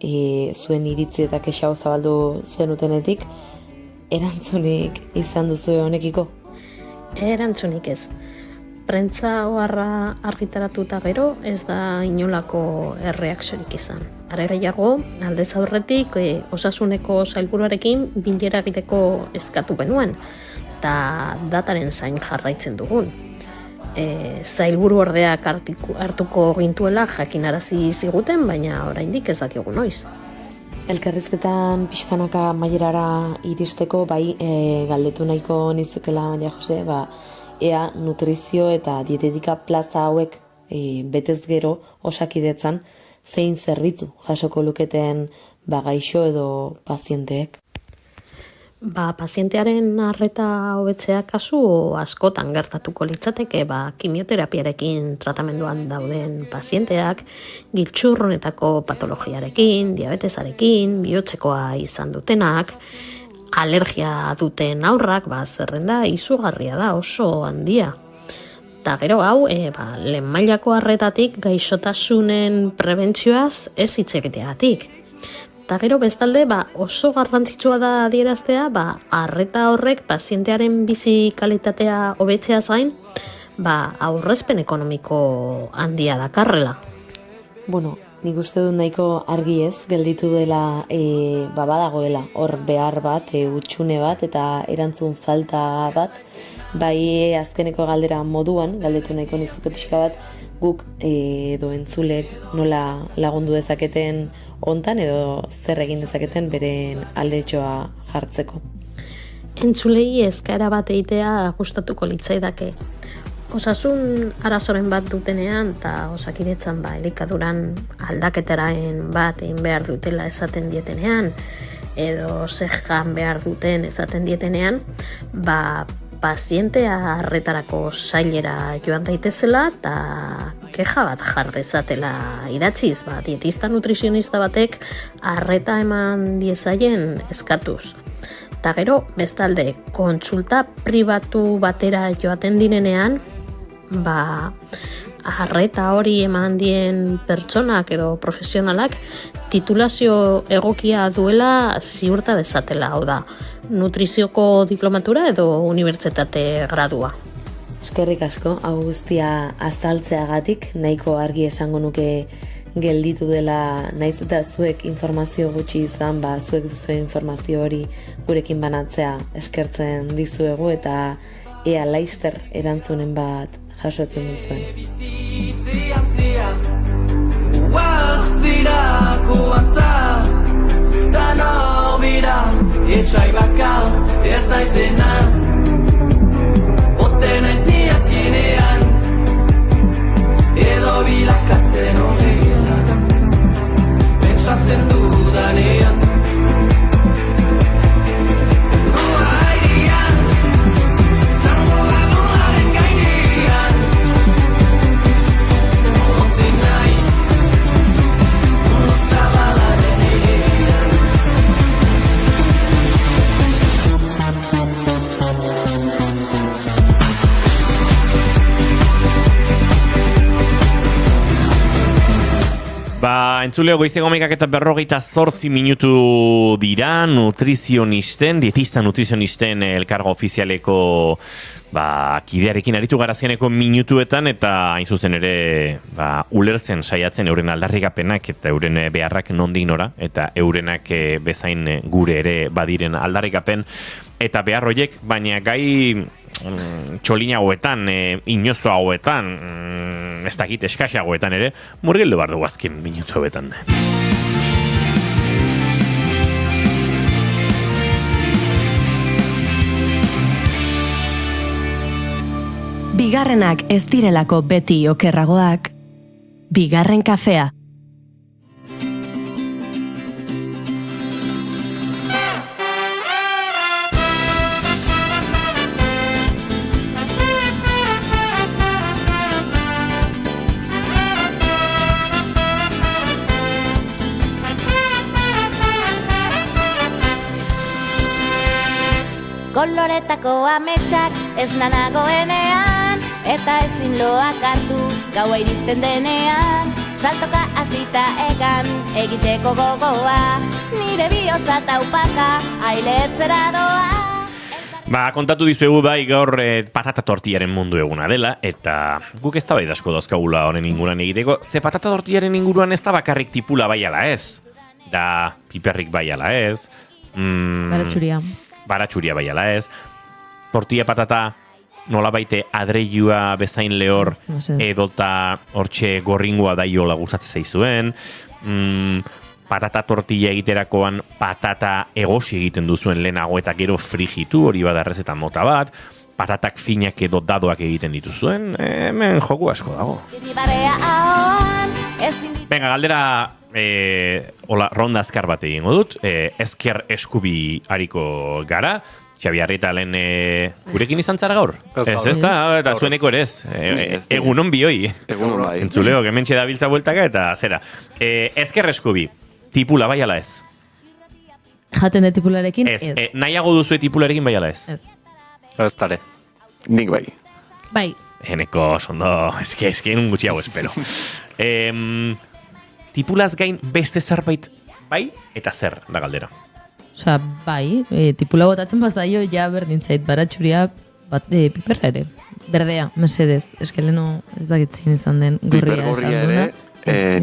zuen iritzi eta kexau zabaldu zenutenetik, erantzunik izan duzu honekiko? Erantzunik ez. Prentsa oharra argitaratuta gero ez da inolako erreakziorik izan. Are gehiago, aldez aurretik osasuneko sailburuarekin bilera egiteko eskatu genuen, eta dataren zain jarraitzen dugun. Sailburu ordeak hartuko gintuela jakinarazi ziguten, baina oraindik ez dakigu noiz. Elkarrizketan pixkanaka amaierara iristeko, galdetu nahiko nizukela, Maria Jose, ea nutrizio eta dietetika plaza hauek betez gero Osakidetzan zein zerbitzu jasoko luketen gaixo edo pazienteek? Pazientearen arreta hobetzea kasu askotan gertatuko litzateke, kimioterapiarekin tratamenduan dauden pazienteak, giltxurronetako patologiarekin, diabetesarekin, bihotzekoa izan dutenak, alergia duten aurrak, zerrenda izugarria da, oso handia. Eta gero hau, lehen mailako arretatik gaixotasunen prebentzioaz ez hitz egiteagatik. Eta gero bestalde, oso garrantzitsua da adieraztea, arreta horrek pazientearen bizi kalitatea hobetzeaz gain, aurrezpen ekonomiko handia dakarrela. Bueno, nik uste dut nahiko argi ez, gelditu dela badagoela hor behar bat, utxune bat eta erantzun falta bat, azkeneko galdera moduan, galdetu nahiko nizuke pixka bat, guk edo entzulek nola lagundu dezaketen hontan edo zer egin dezaketen beren aldetxoa jartzeko. Entzulei eskaera bat egitea gustatuko litzaidake. Osasun arazoren bat dutenean eta Osakidetzan elikaduran aldaketaren bat egin behar dutela esaten dietenean edo zejan behar duten esaten dietenean, pazientea arretarako sailera joan daitezela eta keja bat jar dezatela idatziz, dietista nutrizionista batek arreta eman diezaien eskatuz. Eta gero, bestalde, kontsulta pribatu batera joaten direnean, arreta hori eman dien pertsonak edo profesionalak titulazio egokia duela ziurta dezatela, hau da, nutrizioko diplomatura edo unibertsitate gradua. Eskerrik asko, hau guztia azaltzeagatik, nahiko argi esango nuke gelditu dela, naiz eta zuek informazio gutxi izan, zuek duzu informazio hori gurekin banatzea eskertzen dizuegu eta ea laister erantzunen bat jasotzen duzuen. Etxai bakar ez naizena, ote naiz ni azkenean, edo bilakatzen horrela, pentsatzen dudanean. Goa airian, zangoa goaren gainean, ote naiz, ondo zabalaren egean. Entzuleo goizeko mekak eta 48 minutu dira dietista nutrizionisten elkargo ofizialeko kidearekin aritu garazianeko minutuetan eta hain zuzen ere ulertzen saiatzen euren aldarrikapenak eta euren beharrak nondik nora eta eurenak bezain gure ere badiren aldarrikapen eta behar horiek, baina gai txolina hauetan, inozo hauetan, ez dakit eskasa hauetan ere, murgildu behar dugu azken minutu hauetan. Bigarrenak ez direlako beti okerragoak, bigarren kafea. Koloretako ametsak ez nanagoenean, eta ezin loak hartu gaua iristen denean, saltoka hasita egan egiteko gogoa, nire bihotza taupaka ailetzera doa. Kontatu dizuegu gaur patata tortillaren mundu eguna dela, eta guk ez da bai dasko dauzkagula honen inguruan egiteko, ze patata tortillaren inguruan ez da bakarrik tipula baiala ez, da piperrik baiala ez, baratxuria baiala ez, tortilla patata nola baite adreilua bezain lehor edota hortxe gorringoa daiola gustatzen zaizuen, patata tortilla egiterakoan patata egosi egiten duzuen lehenago eta gero frigitu hori badarrez eta mota bat, patatak finak edo dadoak egiten dituzuen, hemen joku asko dago. Venga, galdera ronda azkar bat egingo dut, ezker eskubi hariko gara, Xabi Arrieta lehen gurekin izan zara gaur? Ez da, eta zueneko ere ez. Egunon bioi. Egunon bai. Entzuleo, gementxe da biltza bueltaka eta zera. Ezker eskubi, tipula bai ala ez? Jaten de tipularekin ez. Nahiago duzu tipularekin bai ala ez? Ez. Ez tare. Nik bai. Bai. Eneko, sondo, eske nun gutxiago espero. Tipulaz gain beste zerbait bai eta zer da galdera? Osea, bai, tipula botatzen bazaio ja berdin zait baratxuria piperra ere. Berdea, mesedez, eskeleno ez dakitzen izan den gorria esan gorria ere,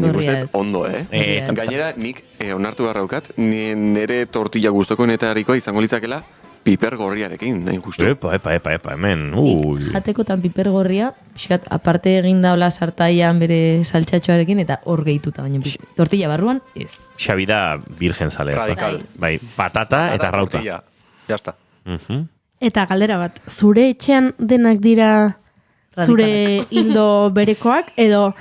nik uste ondo, Gainera, nik onartu garraukat, nire tortilla guztokoenetarikoa izango litzakela piper gorriarekin, nahi guztu. Epa, hemen. Jatekotan piper gorria, pixkat, aparte egin daula sartaian bere saltxatxoarekin, eta hor gehituta, baina tortilla barruan, ez. Xabi da virgen zale. Radikal. Bai, patata eta rautza. Jasta. Eta galdera bat, zure etxean denak dira zure hildo berekoak, edo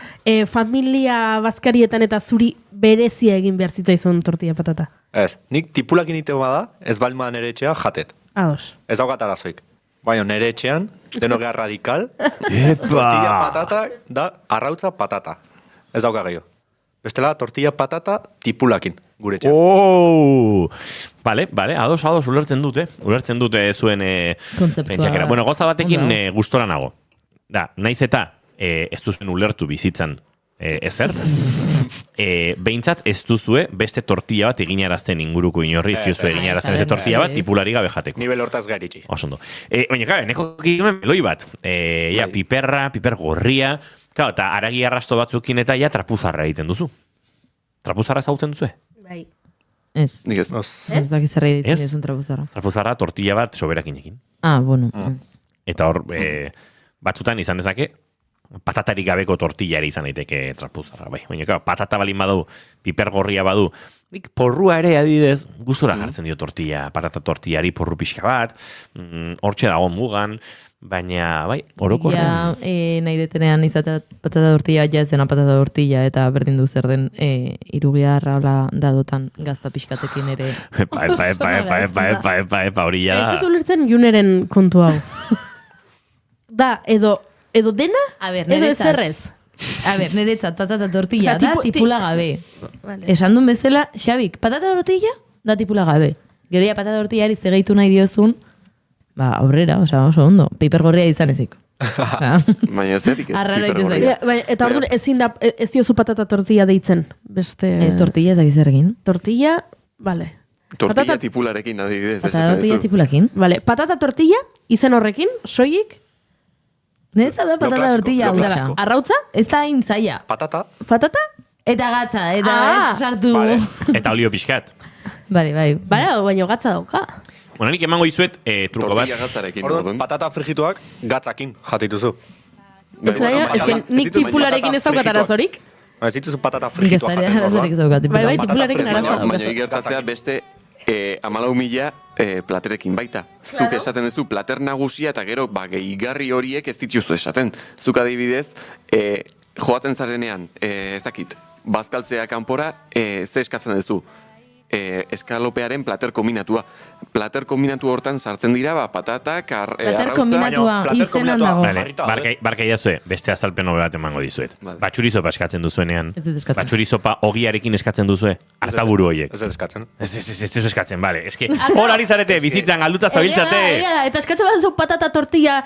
familia bazkarietan eta zuri berezia egin behar zitzaizun tortilla patata? Ez, nik tipulakin iteo bada, ez balma nere etxean jatet. Ados. Ez daukat arazoik. Baina nere etxean, denokea radikal, Epa! tortilla patata da arrautza patata. Ez dauka gehiago. Bestela, tortilla patata tipulakin, gure etxean. Vale, ados, ulertzen dute zuen kontzeptua. Bueno, goza batekin gustora nago. Da, naiz eta ez duzuen ulertu bizitzan ezer, behintzat ez duzue beste tortilla bat eginarazten inguruko inorri, ez duzue eginarazten beste tortilla bat, tipulari gabe jateko. Nivel hortaz garitxi. Osondo. Baina, claro, neko gimen meloi bat. Piperra, piper gorria, claro, eta aragi arrasto batzukin eta ja trapuzarra egiten duzu. Trapuzarra ezagutzen duzu? Bai. Ez. Nik ez. Ez dakiz zer egiten duzun trapuzarra. Trapuzarra tortilla bat soberakinekin. Bueno. Eta hor, batzutan izan dezake, patatarik gabeko tortillari izan daiteke trapuzarra, bai. Baina, claro, patata balin badu, piper gorria badu, nik porrua ere adibidez, gustora jartzen dio tortilla, patata tortillari porru pixka bat, hortxe dago mugan, baina, bai, orokorren. Ja, nahi detenean izatea patata tortilla, ja ez dena patata tortilla, eta berdin du zer den irugiarra hola dadotan gazta pixkatekin ere. Epa, hori ja. Ez dut ulertzen Juneren kontu hau. Da, edo dena, edo ezerrez. Niretzat patata tortilla da tipula gabe. Esan duen bezala, Xabik, patata tortilla da tipula gabe. Gero ja patata tortillari zegeitu nahi diozun, aurrera, oso ondo, piper gorria izan ezik. Baina ez detik ez piper gorria. Eta orduan ezin da, ez diozu patata tortilla deitzen. Ez tortilla ez dakiz ergin. Tortilla, vale. Tortilla tipularekin adibidez. Patata tortilla tipulakin. Vale, patata tortilla, izen horrekin, soilik, Netza da patata tortilla. Arrautza? Ez da intzaia. Patata. Eta gatza, eta ez sartu. Eta olio pixkat. Bai. Baina gatza dauka. Bueno, nik emango izuet truko bat. Tortilla gatzarekin. Orduan, patata frigituak gatzakin jatituzu. Nik tipularekin ez daukat arazorik. Ez dituzu patata frigituak jaten. Bai, tipularekin arazo daukat. Baina igertatzea beste 14.000 platerekin baita. Zuk esaten duzu plater nagusia eta gero gehigarri horiek ez dituzu esaten. Zuk adibidez, joaten zarenean, ezakit, bazkaltzea kanpora, ze eskatzen duzu? Eskalopearen plater kombinatua. Plater kombinatu hortan sartzen dira, patatak, plater kombinatua, izenan dago. Barka idazue, beste azalpen hobe bat emango dizuet. Batxurizopa eskatzen duzuenean. Batxurizopa ogiarekin eskatzen duzue. Artaburu horiek. Ez eskatzen. Ez eskatzen, bale. Eske, hor ari zarete, bizitzan galduta zabiltzate. Eta eskatzen bat zu patata tortilla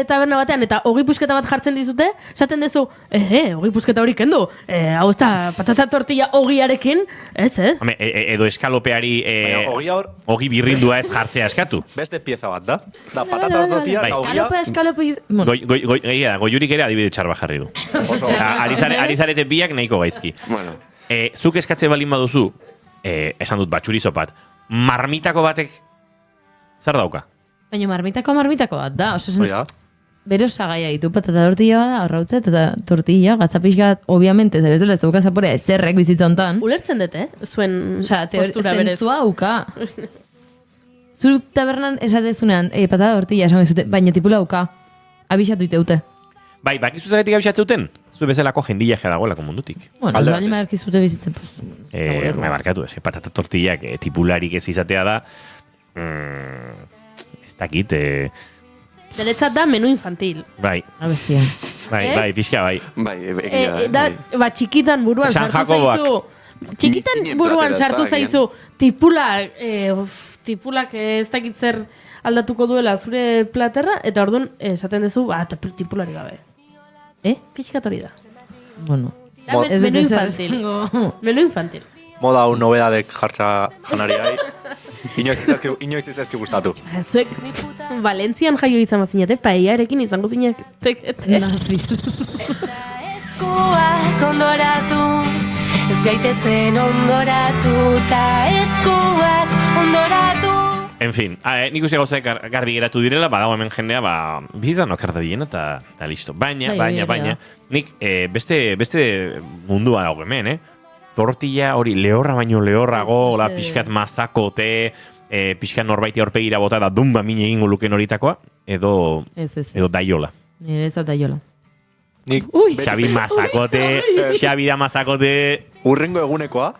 taberna batean, eta ogi pusketa bat jartzen dizute, esaten duzu, ogi pusketa hori kendu. Hau ez da, patata tortilla ogiarekin, ez, edo eskalopeari ogi birrindua ez jartzea eskatu. Beste pieza bat da. Da patata tortilla eta ogia. Eskalope. Goiurik ere adibide txar bat jarri du. Ari zarete biak nahiko gaizki. Zuk eskatze balin baduzu, esan dut batxurizopat, marmitako batek zer dauka? Baina marmitako bat da. Bero osagaia ditu, patata tortilla bada, arrautza eta tortilla, gatzapixkat, obviamente, ez bezala ez dauka zaporea, zerrek bizitza hontan. Ulertzen dut, Zuen postura berez. Zentzua auka. Zuruk tabernan esatezunean, patata tortilla esan bezute, baina tipula auka. Abixatu iteute. Bai, bakizu zagetik abixatzeuten? Zue bezalako jendia jadagoelako mundutik. Bueno, ez baina markizute bizitzen. Me markatu, patata tortillak tipularik ez izatea da, ez dakit, Deretzat da menu infantil. Bai. Abestia. Bai, pixka, bai. Bai, txikitan buruan sartu zaizu. Txikitan buruan sartu zaizu. Tipulak ez dakit zer aldatuko duela zure platerra, eta orduan esaten duzu, tipulari gabe. Pixkat hori da. Bueno. Menu infantil. Menu infantil. Moda hau nobedadek jartza janariai. Inoiz izazki gustatu. Zuek Valentzian jaio izan bazinate, paeiarekin izango zinetek. Eskuak ondoratu, ez gaitezen ondoratu, ta eskuak ondoratu. En fin, nik uste gauzak garbi geratu direla, badago hemen jendea, bizitzan okerta diena eta listo. Baina, nik beste mundua dago hemen, tortilla hori lehorra baino lehorrago, pixkat mazakote, pixkat norbaiti aurpegira bota da dumba mine egingo luken horitakoa, edo daiola. Nire ez da daiola. Xabi mazakote, Xabi da mazakote. Urrengo egunekoa,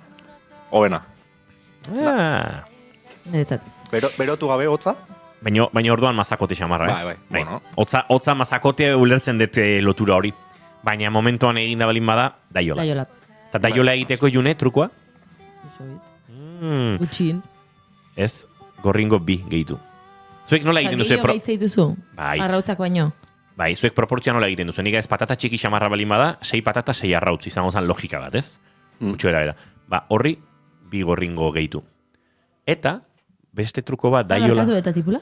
hobena. Nire ez. Berotu gabe hotza? Baina orduan mazakote xamarra, ez? Bai. Hotza mazakote ulertzen dut lotura hori. Baina momentuan egin da balin bada, daiola. Eta daiola egiteko june, trukoa? Gutxin. Ez, gorringo bi gehitu. Zuek nola egiten duzu? Gehiago gehitze dituzu? Bai. Arrautzak baino? Bai, zuek proportzionola egiten duzu. Nik ez patata txiki xamarra balin bada, 6 patata, 6 arrautz izango zen logika bat, ez? Gutxo era. Ba, horri, 2 gorringo gehitu. Eta, beste truko bat, daiola... Barkatu eta tipula?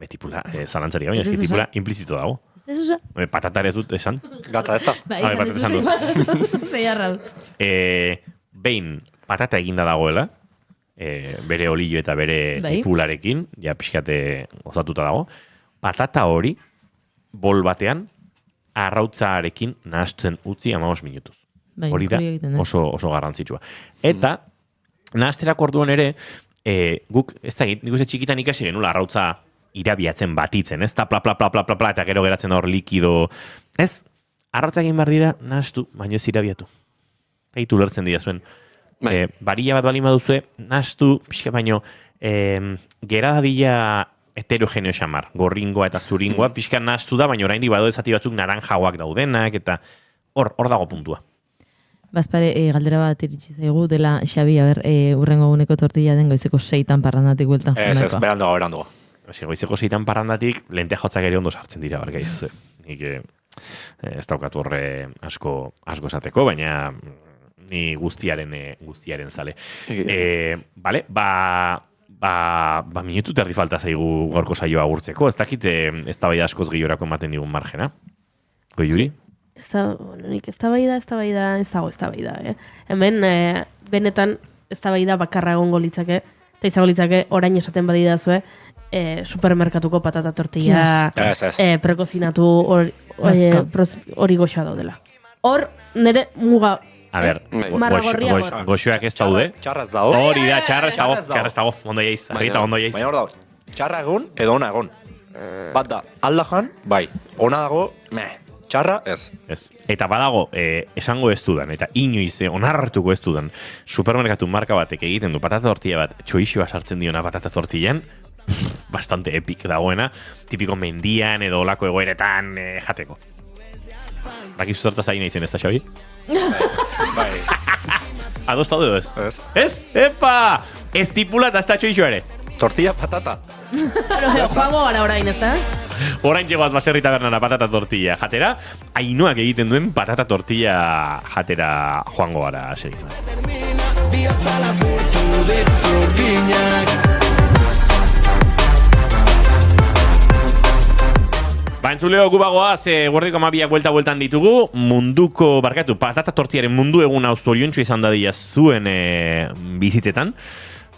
Tipula, zalantzari, baina eski tipula implizito dago. Ez eso? Patatar ez dut esan. Gatza ez da. Ba, izan dut. Zei arrautz. Behin, patata eginda dagoela, bere olio eta bere tipularekin, ja pixkate osatuta dago, patata hori, bol batean, arrautzarekin nahasten utzi 15 minutuz. Hori da oso garrantzitsua. Eta, nahasterako orduan ere, guk, ez da, nik uste txikitan ikasi genula arrautza irabiatzen batitzen, ez da, pla, eta gero geratzen hor likido, ez, arrautza egin behar dira, nahastu, baino ez irabiatu. Eitu lertzen dira zuen. Baria bat balin baduzue, nahastu, pixka baino, gera dadila heterogeneo xamar, gorringoa eta zuringoa, pixka nahastu da, baina oraindik badu ezati batzuk naranjauak daudenak, eta hor dago puntua. Bazpare, galdera bat iritsi zaigu, dela Xabi, urrengo guneko tortilla den goizeko 6 parrandatik bueltan. Ez, beranduago. Goizeko 6 parrandatik, lente jotzak ere ondo sartzen dira, barkai. Nik ez daukatu horre asko esateko, baina ni guztiaren zale. Bale, minutu terdi falta zaigu gaurko saioa agurtzeko, ez dakit ez da bai askoz gehiorako ematen digun margena. Goiuri? Nik ez dago. Hemen, benetan, ez da bakarra egongo litzake, eta izango litzake orain esaten badidazue, supermerkatuko patata tortilla prekozinatu hori goxoa daudela. Hor, nire muga... A ber, goxoak ez daude. Txarraz dago. Hori da, txarraz dago. Ondo jaiz, argita ondo jaiz. Baina hor dago, txarra egon edo ona egon. Bat da, aldajan, bai. Ona dago, txarra, ez. Eta badago, esango ez dudan, eta inoiz onartuko ez dudan, supermerkatu marka batek egiten du patata tortilla bat, txoixoa sartzen diona patata tortillan, bastante epic dagoena, tipiko mendian edo olako egoeretan jateko. Bakizu zertaz ari nahi zen ez da, Xabi? Bai. Ados daude edo ez? Ez? Epa! Estipula eta ez da txoixoa ere. Tortilla patata. Joago gara orain, ez da? Orain txegoaz baserri tabernara patata tortilla jatera, Ainoak egiten duen patata tortilla jatera joango gara segitza. Entzuleo gubagoaz, guardiko amabiak bueltan ditugu, munduko, patata tortillaren mundu egun hau zoriontxo izan dadia zuen bizitetan,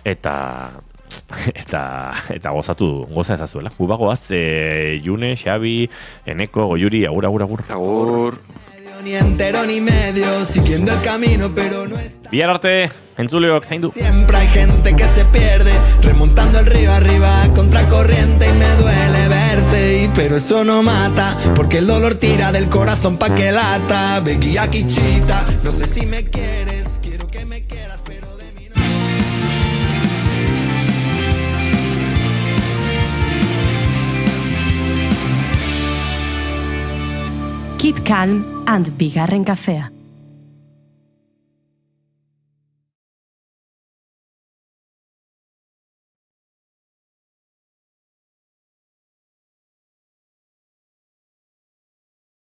eta goza ezazuela. Gubagoaz, June, Xabi, Eneko, Goiuri, agur. Agur. Ni entero ni medio, siguiendo el camino, pero no es... Bihar arte, entzuleok zaindu. Siempre hay gente que se pierde, remontando el río arriba, contracorriente, y me duele verte, pero eso no mata, porque el dolor tira del corazón pa' que lata. Beguía quichita, no sé si me quieres, quiero que me quieras, pero de mí no... Keep calm and bigarren kafea.